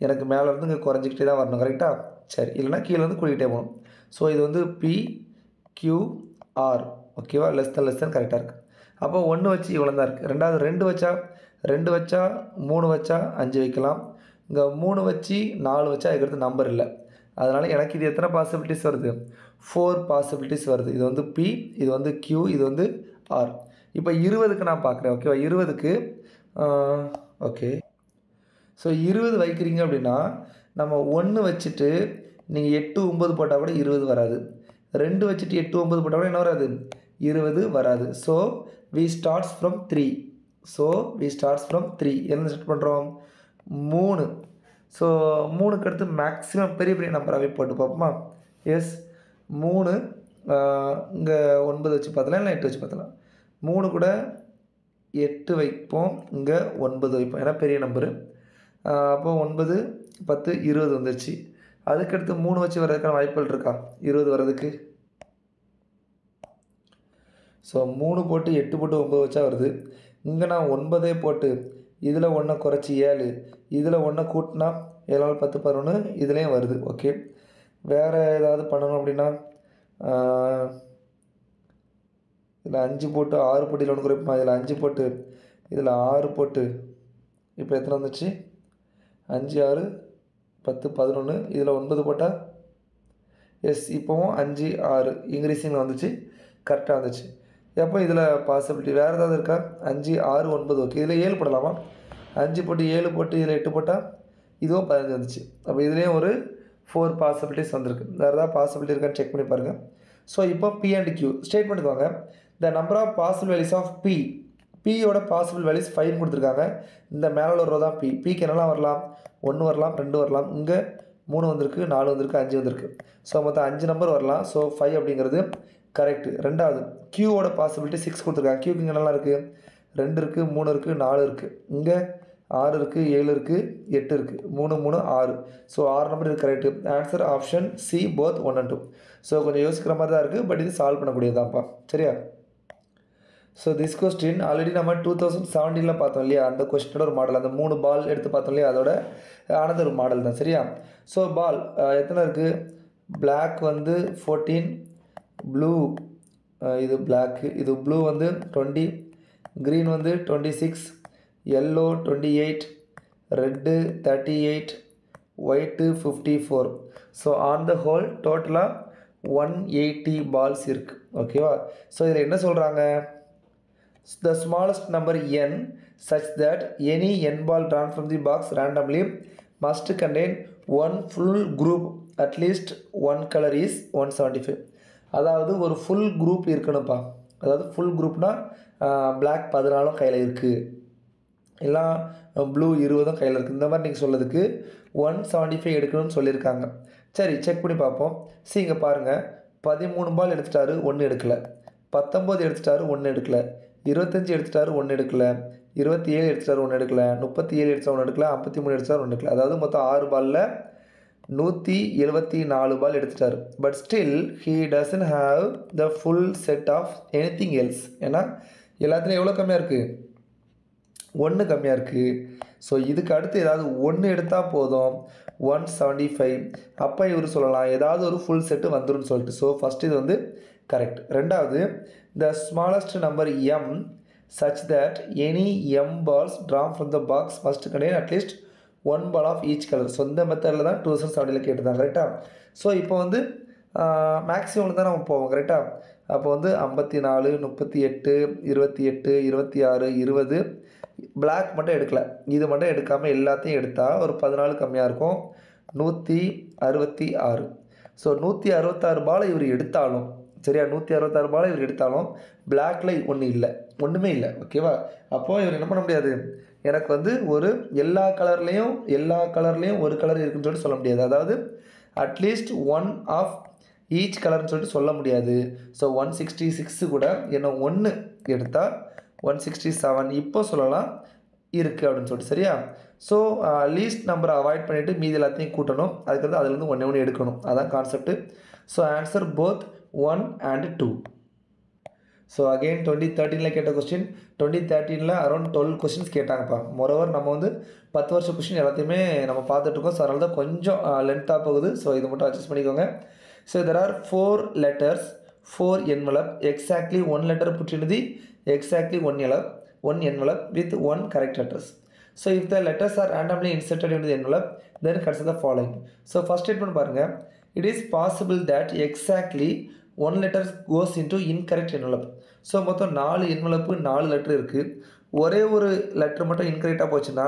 எனக்கு மேலேருந்து இங்கே குறைஞ்சிக்கிட்டே தான் வரணும். கரெக்டாக? சரி, இல்லைனா கீழேருந்து கூட்டிகிட்டே போகணும். ஸோ இது வந்து PQR. ஓகேவா? லெஸ் தென் கரெக்டாக இருக்குது. அப்போ 1 வச்சு இவ்வளோ தான் இருக்குது. ரெண்டாவது 2 வச்சா 3 வச்சா 5 வைக்கலாம். இங்கே 3 வச்சு 4 வச்சா அதுக்கடுத்து நம்பர் இல்லை. அதனால் எனக்கு இது எத்தனை பாசிபிலிட்டிஸ் வருது? 4 பாசிபிலிட்டிஸ் வருது. இது வந்து P, இது வந்து Q, இது வந்து R. இப்போ 20க்கு நான் பார்க்குறேன். ஓகேவா? 20க்கு ஓகே. ஸோ 20 வைக்கிறீங்க அப்படின்னா நம்ம 1 வச்சுட்டு நீங்கள் 8, 9 போட்டால் கூட 20 வராது. 2 வச்சுட்டு 8, 9 போட்டால் கூட என்ன வராது? 20 வராது. So we starts from 3. என்ன செட் பண்ணுறோம்? 3. ஸோ 3க்கு அடுத்து மேக்ஸிமம் பெரிய நம்பராகவே போட்டு பார்ப்போமா? எஸ், 3 இங்கே 9 வச்சு பார்த்தலாம், இல்லை 8 வச்சு பார்த்தலாம். 3 கூட 8 வைப்போம், இங்கே 9 வைப்போம், ஏன்னா பெரிய நம்பரு. அப்போ 9, 10, 20 வந்துச்சு. அதுக்கடுத்து 3 வச்சு வர்றதுக்கான வாய்ப்புகள் இருக்கா 20 வர்றதுக்கு? ஸோ 3 போட்டு 8 போட்டு 9 வச்சா வருது. இங்கே நான் 9 போட்டு இதில் 1 குறைச்சி 7, இதில் 1 கூட்டினா 7 10 11 இதுலேயும் வருது. ஓகே, வேறு ஏதாவது பண்ணணும் அப்படின்னா இதில் 5 போட்டு 6 போட்டு இதில் 1 குறைப்போம், இதில் 5 போட்டு இதில் 6 போட்டு இப்போ எத்தனை வந்துச்சு? 5 6 10 11, இதில் 9 போட்டால் எஸ், இப்போவும் 5 6 இன்க்ரீஸிங்கில் வந்துச்சு, கரெக்டாக வந்துச்சு. எப்போ இதில் பாசிபிலிட்டி வேறு ஏதாவது இருக்கா? 5 6 9. ஓகே, இதில் 7 போடலாமா? 5 போட்டு 7 போட்டு இதில் 8 போட்டால் இதுவும் 15 வந்துச்சு. அப்போ இதுலேயும் ஒரு 4 பாசிபிலிட்டிஸ் வந்திருக்கு. வேறு ஏதாவது பாசிபிலிட்டி இருக்கான்னு செக் பண்ணி பாருங்கள். ஸோ இப்போ P and Q ஸ்டேட்மெண்ட்டுக்கு வாங்க. The number of possible values of P. Pயோட பாசிபிள் வேல்யூஸ் 5 கொடுத்துருக்காங்க. இந்த மேலே ஒரு ரோ தான் P. Pக்கு என்னெல்லாம் வரலாம்? 1 வரலாம், 2 வரலாம், இங்கே 3 வந்திருக்கு, 4 வந்திருக்கு, 5 வந்திருக்கு. ஸோ மொத்தம் 5 நம்பர் வரலாம். ஸோ 5 அப்படிங்கிறது கரெக்டு. ரெண்டாவது Qவோட பாசிபிலிட்டி 6 கொடுத்துருக்காங்க. Qக்கு இங்கே நல்லா இருக்குது, 2 இருக்குது, 3 இருக்குது, 4 இருக்குது, இங்கே 6 இருக்குது, 7 இருக்குது, 8 இருக்குது, 3 3 6. ஸோ 6 நம்பர் இது correct. Answer option C, both 1 and 2. So கொஞ்சம் யோசிக்கிற மாதிரி தான் இருக்குது, பட் இது சால்வ் பண்ணக்கூடியதான்ப்பா. சரியா? ஸோ திஸ் கொஸ்டின் ஆல்ரெடி நம்ம 2017 பார்த்தோம் இல்லையா? அந்த கொஸ்டினோட ஒரு மாடல், அந்த 3 பால் எடுத்து பார்த்தோம் இல்லையா? அதோட ஆனது ஒரு மாடல் தான். சரியா? ஸோ பால் எத்தனை இருக்குது? பிளாக் வந்து 14, ப்ளூ இது பிளாக்கு, இது ப்ளூ வந்து 20, க்ரீன் வந்து 26, yellow 28, red 38, white 54. So on the whole டோட்டலாக 180 பால்ஸ் இருக்குது. ஓகேவா? ஸோ இதில் என்ன சொல்கிறாங்க? The smallest number n such that any n ball drawn from the box randomly must contain one full group, at least one color is 175. அதாவது ஒரு full group இருக்கணும்ப்பா. அதாவது full குரூப்னால் black 14 கையில் இருக்குது, எல்லாம் ப்ளூ 20 கையில் இருக்குது. இந்த மாதிரி நீங்கள் சொல்லதுக்கு 175 எடுக்கணும்னு சொல்லியிருக்காங்க. சரி, செக் பண்ணி பார்ப்போம். இங்கே பாருங்கள், 13 பால் எடுத்துட்டாரு, 1 எடுக்கலை. 19 எடுத்துட்டாரு, 1 எடுக்கலை. 25 எடுத்துட்டாரு, 1 எடுக்கலை. 27 எடுத்துட்டாரு, 1 எடுக்கலை. 37 எடுத்துட்டாரு, 1 எடுக்கலை. 53 எடுத்துட்டாரு, 1 எடுக்கலை. அதாவது மொத்தம் 6 பாலில் 174 பால் எடுத்துட்டார். But still he doesn't have the full set of anything else. ஏன்னா எல்லாத்துலேயும் எவ்வளோ கம்மியாக இருக்குது? 1 கம்மியாக இருக்குது. ஸோ இதுக்கு அடுத்து ஏதாவது 1 எடுத்தால் போதும், 175. அப்போ இவர் சொல்லலாம் ஏதாவது ஒரு ஃபுல் செட்டு வந்துடும் சொல்லிட்டு. ஸோ ஃபஸ்ட்டு இது வந்து கரெக்ட். ரெண்டாவது, the smallest number m such that any m balls drawn from the box must contain at least 1 ball of each color. So இந்த மெத்தடில் தான் 2017 கேட்டுதான். கரெக்டாக? ஸோ இப்போ வந்து மேக்ஸிமம் தான் நம்ம போவோம். கரெக்டாக? அப்போ வந்து 54, 38, 28, 26, 20. பிளாக் மட்டும் எடுக்கலை, இது மட்டும் எடுக்காமல் எல்லாத்தையும் எடுத்தால் ஒரு 14 கம்மியாக இருக்கும், 166. ஸோ 166 பாலை இவர் எடுத்தாலும், சரியா, 166 பாலை இவர் எடுத்தாலும் பிளாக்ல ஒன்றுமே இல்லை. ஓகேவா? அப்போது இவர் என்ன பண்ண முடியாது? எனக்கு வந்து ஒரு எல்லா கலர்லேயும் ஒரு கலர் இருக்குன்னு சொல்லிட்டு சொல்ல முடியாது. அதாவது அட்லீஸ்ட் 1 ஆஃப் ஈச் கலர்னு சொல்லிட்டு சொல்ல முடியாது. ஸோ 166 கூட என்ன 1 எடுத்தால் 167 இப்போ சொல்லலாம் இருக்குது அப்படின்னு சொல்லிட்டு. சரியா? ஸோ லீஸ்ட் நம்பரை அவாய்ட் பண்ணிவிட்டு மீதி எல்லாத்தையும் கூட்டணும். அதுக்கடுத்து அதுலேருந்து 1 எடுக்கணும். அதான் concept. So answer both 1 and 2. So again 2013 கேட்ட கொஸ்டின் 2013 அரௌண்ட் 12 கொஸ்டின்ஸ் கேட்டாங்கப்பா. மோரோவர் நம்ம வந்து 10 வருஷம் கொஸ்டின் எல்லாத்தையுமே நம்ம பார்த்துட்ருக்கோம். ஸோ அதனால தான் கொஞ்சம் லென்த்தாக போகுது. ஸோ இது மட்டும் அட்ஜஸ்ட் பண்ணிக்கோங்க. So there are 4 letters, 4 envelope, exactly 1 letter put into the exactly 1 envelope with 1 correct letters. So if the letters are randomly inserted into the envelope, then consider the following. So first statement பாருங்க, it is possible that exactly 1 letter goes into incorrect envelope. So மொத்தம் 4 envelope 4 letter இருக்குது. ஒரே ஒரு letter மட்டும் இன்கரெக்டாக போச்சுன்னா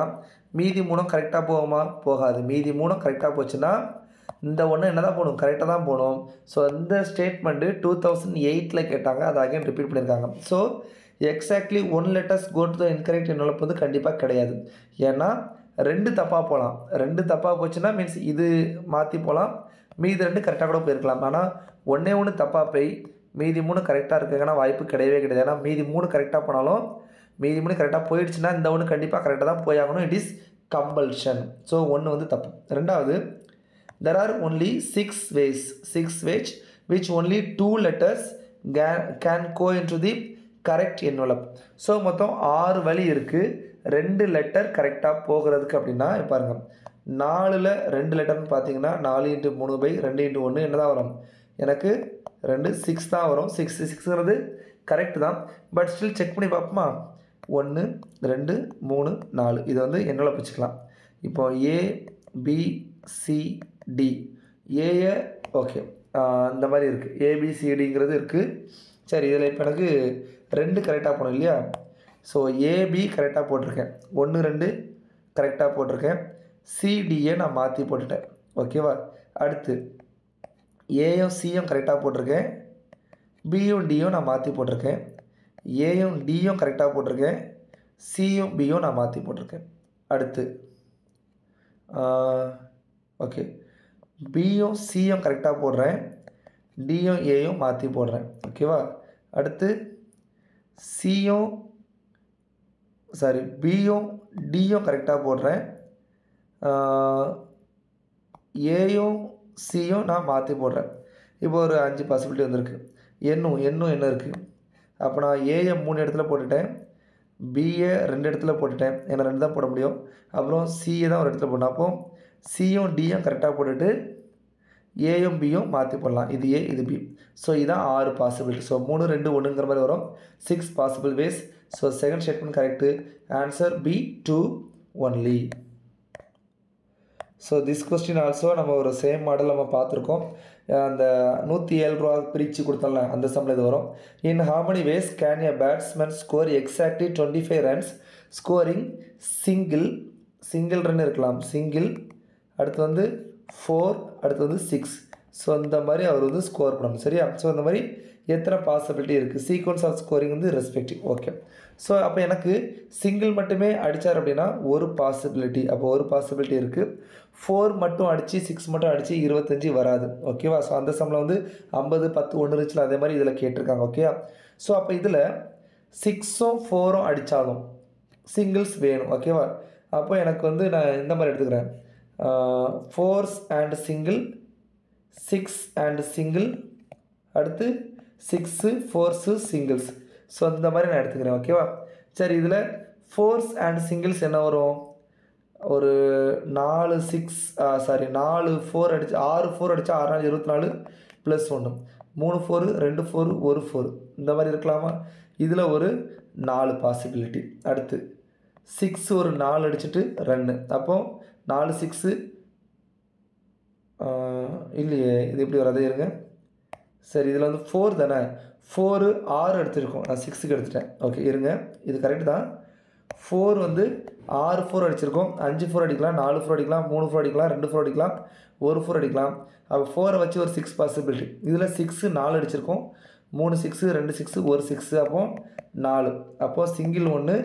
மீதி 3 கரெக்டாக போகுமா? போகாது. மீதி 3 கரெக்டாக போச்சுன்னா இந்த ஒன்று என்ன தான் போகணும்? கரெக்டாக தான் போகணும். ஸோ இந்த ஸ்டேட்மெண்ட்டு 2008 கேட்டாங்க. அதை அகைன் ரிப்பீட் பண்ணியிருக்காங்க. So exactly 1 letters go to the incorrect envelope வந்து கண்டிப்பாக கிடையாது. ஏன்னா 2 தப்பாக போகலாம். 2 தப்பாக போச்சுன்னா மீன்ஸ் இது மாற்றி போகலாம், மீதி 2 கரெக்டாக கூட போயிருக்கலாம். ஆனால் ஒன்று தப்பாக போய் மீதி 3 கரெக்டாக இருக்குங்கன்னா வாய்ப்பு கிடையவே கிடையாது. ஏன்னா மீதி 3 கரெக்டாக போனாலும் மீதி 3 கரெக்டாக போயிடுச்சுன்னா இந்த ஒன்று கண்டிப்பாக கரெக்டாக தான் போயாகணும். It is compulsion. ஸோ 1 வந்து தப்பு. ரெண்டாவது, there are only 6 ways which only 2 letters can go into the correct envelope. So மொத்தம் 6 வழி இருக்குது 2 லெட்டர் கரெக்டாக போகிறதுக்கு. அப்படின்னா பாருங்கள், 4ல் 2 லெட்டர்னு பார்த்தீங்கன்னா 4 × 3/2 × 1 என்ன தான் வரும்? எனக்கு 2 6 தான் வரும். 6ங்கிறது கரெக்ட் தான். பட் ஸ்டில் செக் பண்ணி பார்ப்போமா? 1 2 3 4 இதை வந்து envelope வச்சுக்கலாம். இப்போ ABCD ஏயை ஓகே இந்த மாதிரி இருக்குது. ABCDங்கிறது இருக்குது. சரி, இதில் இப்போ எனக்கு 2 கரெக்டாக போகணும் இல்லையா? ஸோ AB கரெக்டாக போட்டிருக்கேன், 1 2 கரெக்டாக போட்டிருக்கேன், CDயை நான் மாற்றி போட்டுட்டேன். ஓகேவா? அடுத்து ஏயும் சியும் கரெக்டாக போட்டிருக்கேன், பியும் டியும் நான் மாற்றி போட்டிருக்கேன், ஏயும் டியும் கரெக்டாக போட்டிருக்கேன், சியும் பியும் நான் மாற்றி போட்டிருக்கேன். அடுத்து ஓகே, பியும் சியும் கரெக்டாக போடுறேன், டியும் ஏயும் மாற்றி போடுறேன். ஓகேவா? அடுத்து பியும் டியும் கரெக்டாக போடுறேன், ஏயும் சியும் நான் மாற்றி போடுறேன். இப்போ ஒரு 5 பாசிபிலிட்டி வந்திருக்கு. இன்னும் என்ன இருக்குது? அப்போ நான் ஏயை 3 இடத்துல போட்டுட்டேன், பிஏ 2 இடத்துல போட்டுட்டேன், ஏன்னா 2 தான் போட முடியும். அப்புறம் சிஏ தான் ஒரு இடத்துல போடணும். அப்போ சியும் டியும் கரெக்டாக போட்டுட்டு ஏயும் பியும் மாற்றி போடலாம். இது ஏ, இது பி. ஸோ இதுதான் 6 பாசிபிலிட்டி. ஸோ 3 2 1ங்கிற மாதிரி வரும். 6 possible ways. So second statement correct. Answer B 2 only. So this question also நம்ம ஒரு சேம் மாடல் நம்ம பார்த்துருக்கோம். அந்த 107 ரூபா பிரித்து கொடுத்தோம்ல, அந்த சம்பளம் இது வரும். இன் how many ways can a batsman score exactly 25 runs scoring single run இருக்கலாம், சிங்கிள், அடுத்து வந்து 4, அடுத்து வந்து 6. ஸோ இந்த மாதிரி அவர் வந்து ஸ்கோர் பண்ணணும். சரியா? ஸோ இந்த மாதிரி எத்தனை பாசிபிலிட்டி இருக்குது? சீக்வன்ஸ் ஆஃப் ஸ்கோரிங் வந்து ரெஸ்பெக்டிவ். ஓகே. ஸோ அப்போ எனக்கு சிங்கிள் மட்டுமே அடித்தார் அப்படின்னா ஒரு பாசிபிலிட்டி. அப்போ ஒரு பாசிபிலிட்டி இருக்குது. 4 மட்டும் அடித்து 6 மட்டும் அடித்து 25 வராது. ஓகேவா? ஸோ அந்த சம்பளம் வந்து 50 10 1 இருந்துச்சுல, அதே மாதிரி இதில் கேட்டிருக்காங்க. ஓகே. ஸோ அப்போ இதில் 6ம் 4ம் அடித்தாலும் சிங்கிள்ஸ் வேணும். ஓகேவா? அப்போ எனக்கு வந்து நான் இந்த மாதிரி எடுத்துக்கிறேன். 4 அண்ட் சிங்கிள், 6 அண்ட் சிங்கிள், அடுத்து 6 4 சிங்கிள்ஸ். ஸோ இந்த மாதிரி நான் எடுத்துக்கிறேன். ஓகேவா? சரி, இதில் 4 அண்ட் சிங்கிள்ஸ் என்ன வரும்? ஒரு 4 4 அடிச்சு 6 4 அடித்தா 6 4 24 ப்ளஸ் 1, 3 4 2 4 1 4 இந்த மாதிரி இருக்கலாமா? இதில் ஒரு 4 பாசிபிலிட்டி. அடுத்து 6 ஒரு 4 அடிச்சுட்டு ரன்னு. அப்போது 4 6 இல்லையே, இது எப்படி வராது? இருங்க. சரி, இதில் வந்து 4 தானே, 4 6 எடுத்துருக்கோம், நான் 6க்கு எடுத்துட்டேன். ஓகே, இருங்க, இது கரெக்டு தான். 4 வந்து 6 4 அடிச்சிருக்கோம், 5 4 அடிக்கலாம், 4 4 அடிக்கலாம், 3 4 அடிக்கலாம், 2 4 அடிக்கலாம், 1 4 அடிக்கலாம். அப்போ 4 வச்சு ஒரு 6 பாசிபிலிட்டி. இதில் 6 4 அடிச்சிருக்கோம், 3 6 2 6 1 6, அப்போ 4. அப்போது சிங்கிள் 1,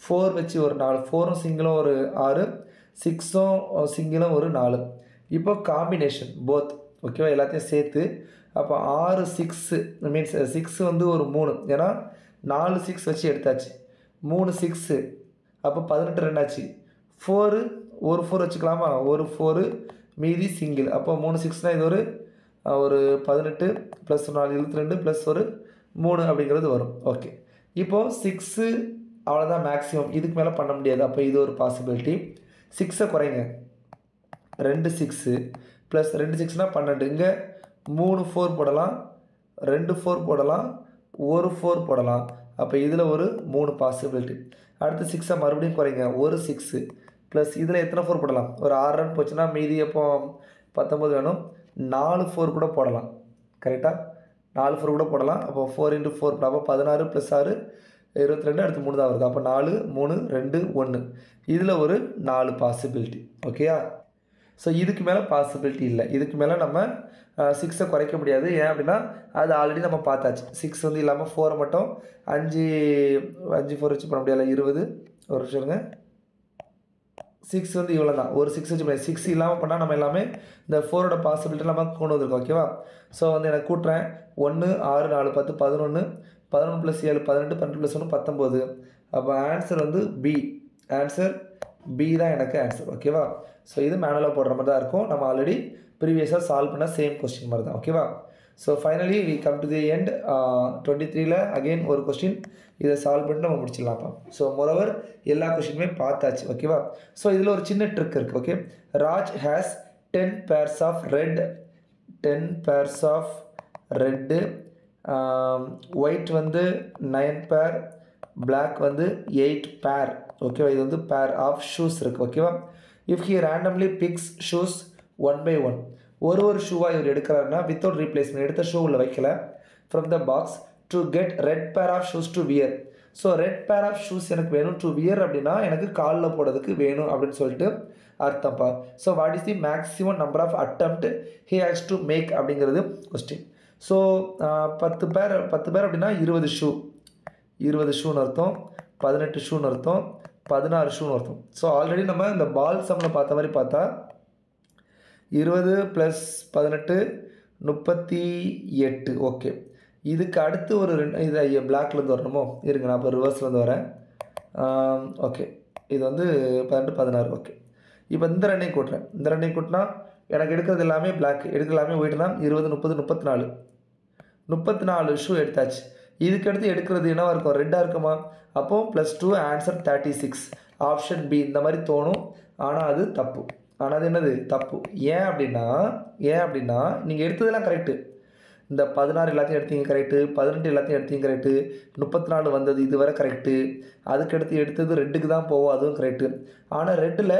4 வச்சு ஒரு 4, 4ம் சிங்கிளும் ஒரு 6, 6ம் சிங்கிளும் ஒரு 4. இப்போ காம்பினேஷன் போத். ஓகேவா? எல்லாத்தையும் சேர்த்து அப்போ 6 6 மீன்ஸ் 6 வந்து ஒரு 3, ஏன்னா 4 6 வச்சு எடுத்தாச்சு, 3 6, அப்போ 18 ரன் ஆச்சு. 4 ஒரு 4 வச்சுக்கலாமா? ஒரு 4 மீதி சிங்கிள். அப்போ 3 6னால் இது ஒரு 18 ப்ளஸ் 4 22 ப்ளஸ் ஒரு 3 அப்படிங்கிறது வரும். ஓகே, இப்போது 6 அவ்வளோதான் மேக்ஸிமம், இதுக்கு மேலே பண்ண முடியாது. அப்போ இது ஒரு பாசிபிலிட்டி. 6 குறைங்க, 2 6 ப்ளஸ் 2 6னா 12. இங்கே 3 4 போடலாம், 2 4 போடலாம், 1 4 போடலாம். அப்போ இதில் ஒரு 3 பாசிபிலிட்டி. அடுத்து 6 மறுபடியும் குறைங்க, ஒரு 6 ப்ளஸ் இதில் எத்தனை 4 போடலாம், ஒரு 6 ரன் போச்சுன்னா மீதி எப்போ 19 வேணும், 4 4 கூட போடலாம். கரெக்டாக 4 4 கூட போடலாம். அப்போ 4 × 4 அப்போ 16 + 6 22, அடுத்து 3 தான் வருது. அப்போ 4 3 2 1 இதில் ஒரு 4 பாசிபிலிட்டி. ஓகேயா? ஸோ இதுக்கு மேலே பாசிபிலிட்டி இல்லை. இதுக்கு மேலே நம்ம 6 குறைக்க முடியாது. ஏன் அப்படின்னா அது ஆல்ரெடி நம்ம பார்த்தாச்சு. 6 வந்து இல்லாமல் 4 மட்டும் 5 4 வச்சு பண்ண முடியாது, 20. ஒரு நிமிஷம் இருங்க. 6 வந்து இவ்வளோ தான், ஒரு 6 வச்சு பண்ண 6 இல்லாமல் பண்ணால் நம்ம எல்லாமே இந்த 4ஓட பாசிபிலிட்டி நம்ம கொண்டு வந்திருக்கோம். ஓகேவா? ஸோ வந்து எனக்கு கூட்டுறேன், 1 6 4 10 11 11 + 7 18 12 + 1 19. அப்போ ஆன்சர் வந்து பி. ஆன்சர் பி தான் எனக்கு ஆன்சர். ஓகேவா? ஸோ இது மேனுவலாக போடுற மாதிரி தான் இருக்கும். நம்ம ஆல்ரெடி ப்ரீவியஸாக சால்வ் பண்ண சேம் கொஸ்டின் மாதிரி தான். ஓகேவா? So finally we come to the end. 23ல் அகெயின் ஒரு கொஸ்டின், இதை சால்வ் பண்ணிட்டு நம்ம முடிச்சிடலாம்ப்பா. ஸோ மோரோவர் எல்லா கொஸ்டினுமே பார்த்தாச்சு. ஓகேவா? ஸோ இதில் ஒரு சின்ன ட்ரிக் இருக்குது. Okay, Raj has 10 pairs of red, 10 pairs of red, white வந்து 9 pair, பிளாக் வந்து 8 pair. ஓகேவா? இது வந்து பேர் ஆஃப் ஷூஸ் இருக்குது. ஓகேவா? If he randomly picks shoes 1 by 1, ஒரு ஷூவாக இவர் எடுக்கிறாருன்னா வித்தவுட் ரீப்ளேஸ்மெண்ட், எடுத்த ஷூ உள்ள வைக்கல, from the box to get red pair of shoes to wear. So red pair of shoes எனக்கு வேணும், டு வியர் அப்படின்னா எனக்கு காலில் போடுறதுக்கு வேணும் அப்படின்னு சொல்லிட்டு அர்த்தம்ப்பா. So what is the maximum number of attempt he has to make அப்படிங்கிறது கொஸ்டின். ஸோ 10 பேர் அப்படின்னா 20 ஷூ, 20 ஷூன்னு அர்த்தம், 18 ஷூன்னு அர்த்தம், 16 ஷூன்னு அர்த்தம். ஸோ ஆல்ரெடி நம்ம இந்த பால் சம்மில் பார்த்த மாதிரி பார்த்தா 20 + 18 38. ஓகே, இதுக்கு அடுத்து ஒரு 2 இது பிளாக்லேருந்து வரணுமோ, இருங்க நான் இப்போ ரிவர்ஸ்லேருந்து வரேன். ஓகே, இது வந்து 18 16. ஓகே, இப்போ இந்த ரெண்டையும் கூட்டுறேன். இந்த ரெண்டையும் கூட்டினா எனக்கு எடுக்கிறது எல்லாமே பிளாக், எடுக்கிறது எல்லாமே ஒயிட்னா 20 30 34 ஷூ எடுத்தாச்சு. இதுக்கடுத்து எடுக்கிறது என்னவா இருக்கும், ரெட்டாக இருக்குமா? அப்போது +2 ஆன்சர் 36. ஆப்ஷன் பி இந்த மாதிரி தோணும், ஆனால் அது தப்பு. ஆனால் அது என்னது தப்பு. ஏன் அப்படின்னா நீங்கள் எடுத்ததெல்லாம் கரெக்டு. இந்த 16 எல்லாத்தையும் எடுத்தீங்க கரெக்டு, 18 எல்லாத்தையும் எடுத்தீங்க கரெக்டு, 34 வந்தது இதுவரை கரெக்டு. அதுக்கடுத்து எடுத்தது ரெட்டுக்கு தான் போவோம், அதுவும் கரெக்டு. ஆனால் ரெட்டில்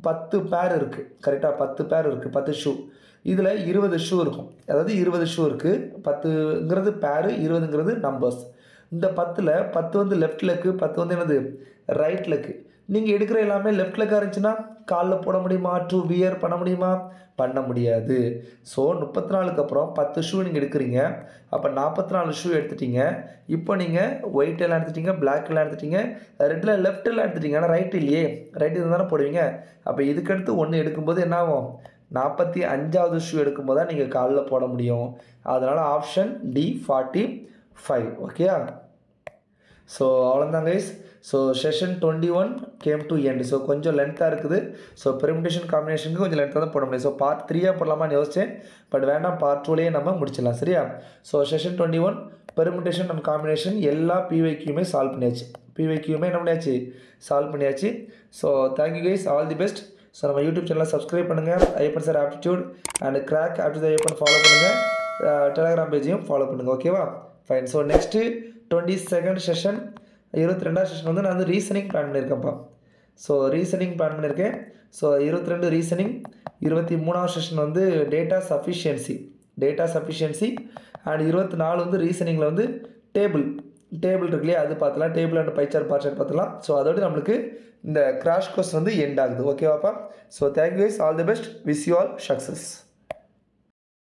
10 பேர் இருக்குது. கரெக்டாக 10 பேர் இருக்குது, 10 ஷூ. இதில் 20 ஷூ இருக்கும், அதாவது 20 ஷூ இருக்குது. 10ங்கிறது பேரு, 20ங்கிறது நம்பர்ஸ். இந்த 10ல் 10 வந்து லெஃப்ட் லெக்கு, 10 வந்து என்னது ரைட் லெக்கு. நீங்கள் எடுக்கிற எல்லாமே லெஃப்ட் லெக்காக இருந்துச்சுன்னா காலில் போட முடியுமா, டு வியர் பண்ண முடியுமா? பண்ண முடியாது. ஸோ 34க்கு அப்புறம் 10 ஷூ நீங்கள் எடுக்கிறீங்க, அப்போ 44 ஷூ எடுத்துட்டீங்க. இப்போ நீங்கள் ஒயிட் எல்லாம் எடுத்துட்டீங்க, பிளாக் எல்லாம் எடுத்துட்டீங்க, ரெட்டில் லெஃப்ட் எல்லாம் எடுத்துட்டீங்க, ஆனால் ரைட் இல்லையே, ரைட் இது தானே போடுவீங்க. அப்போ இதுக்கடுத்து 1 எடுக்கும்போது என்ன ஆகும், 45வது ஷூ எடுக்கும்போது தான் நீங்கள் காலில் போட முடியும். அதனால் ஆப்ஷன் டி 45. ஓகேயா? ஸோ அவ்வளோதான் guys. So session 21 came to end. So கொஞ்சம் லென்த்தாக இருக்குது. ஸோ பெர்முடேஷன் காம்பினேஷனுக்கு கொஞ்சம் லென்த்தாக தான் போட முடியும். ஸோ பார்ட் 3 போடலாமான்னு யோசிச்சேன், பட் வேண்டாம், பார்ட் 2லேயே நம்ம முடிச்சிடலாம். சரியா? So session 21 permutation and combination எல்லா பிவைக்யூமே சால்வ் பண்ணியாச்சு. பிவைக்யூமே என்ன பண்ணியாச்சு, சால்வ் பண்ணியாச்சு. So thank you guys, all the best. So நம்ம யூடியூப் சேனலை சப்ஸ்கிரைப் பண்ணுங்கள், Ayyappan sir aptitude and crack aptitude Ayyappan follow பண்ணுங்கள், டெலகிராம் பேஜையும் ஃபாலோ பண்ணுங்கள். ஓகேவா? Fine. So next 22nd session, 22வது செஷன் வந்து நான் வந்து ரீசனிங் பிளான் பண்ணியிருக்கேன்ப்பா. ஸோ ரீசனிங் பிளான் பண்ணியிருக்கேன். ஸோ 22 ரீசனிங், 23வது செஷன் வந்து டேட்டா சஃபிஷியன்சி அண்ட் 24 வந்து ரீசனிங்கில் வந்து டேபிள் இருக்கு இல்லையா, அது பார்த்துலாம். டேபிள் அண்ட் பைச்சார் பார்ட் பார்த்துலாம். ஸோ அதோடு நம்மளுக்கு இந்த கிராஷ் கோர்ஸ் வந்து எண்ட் ஆகுது. ஓகேவாப்பா? So thank you guys, all the best, wish you all success.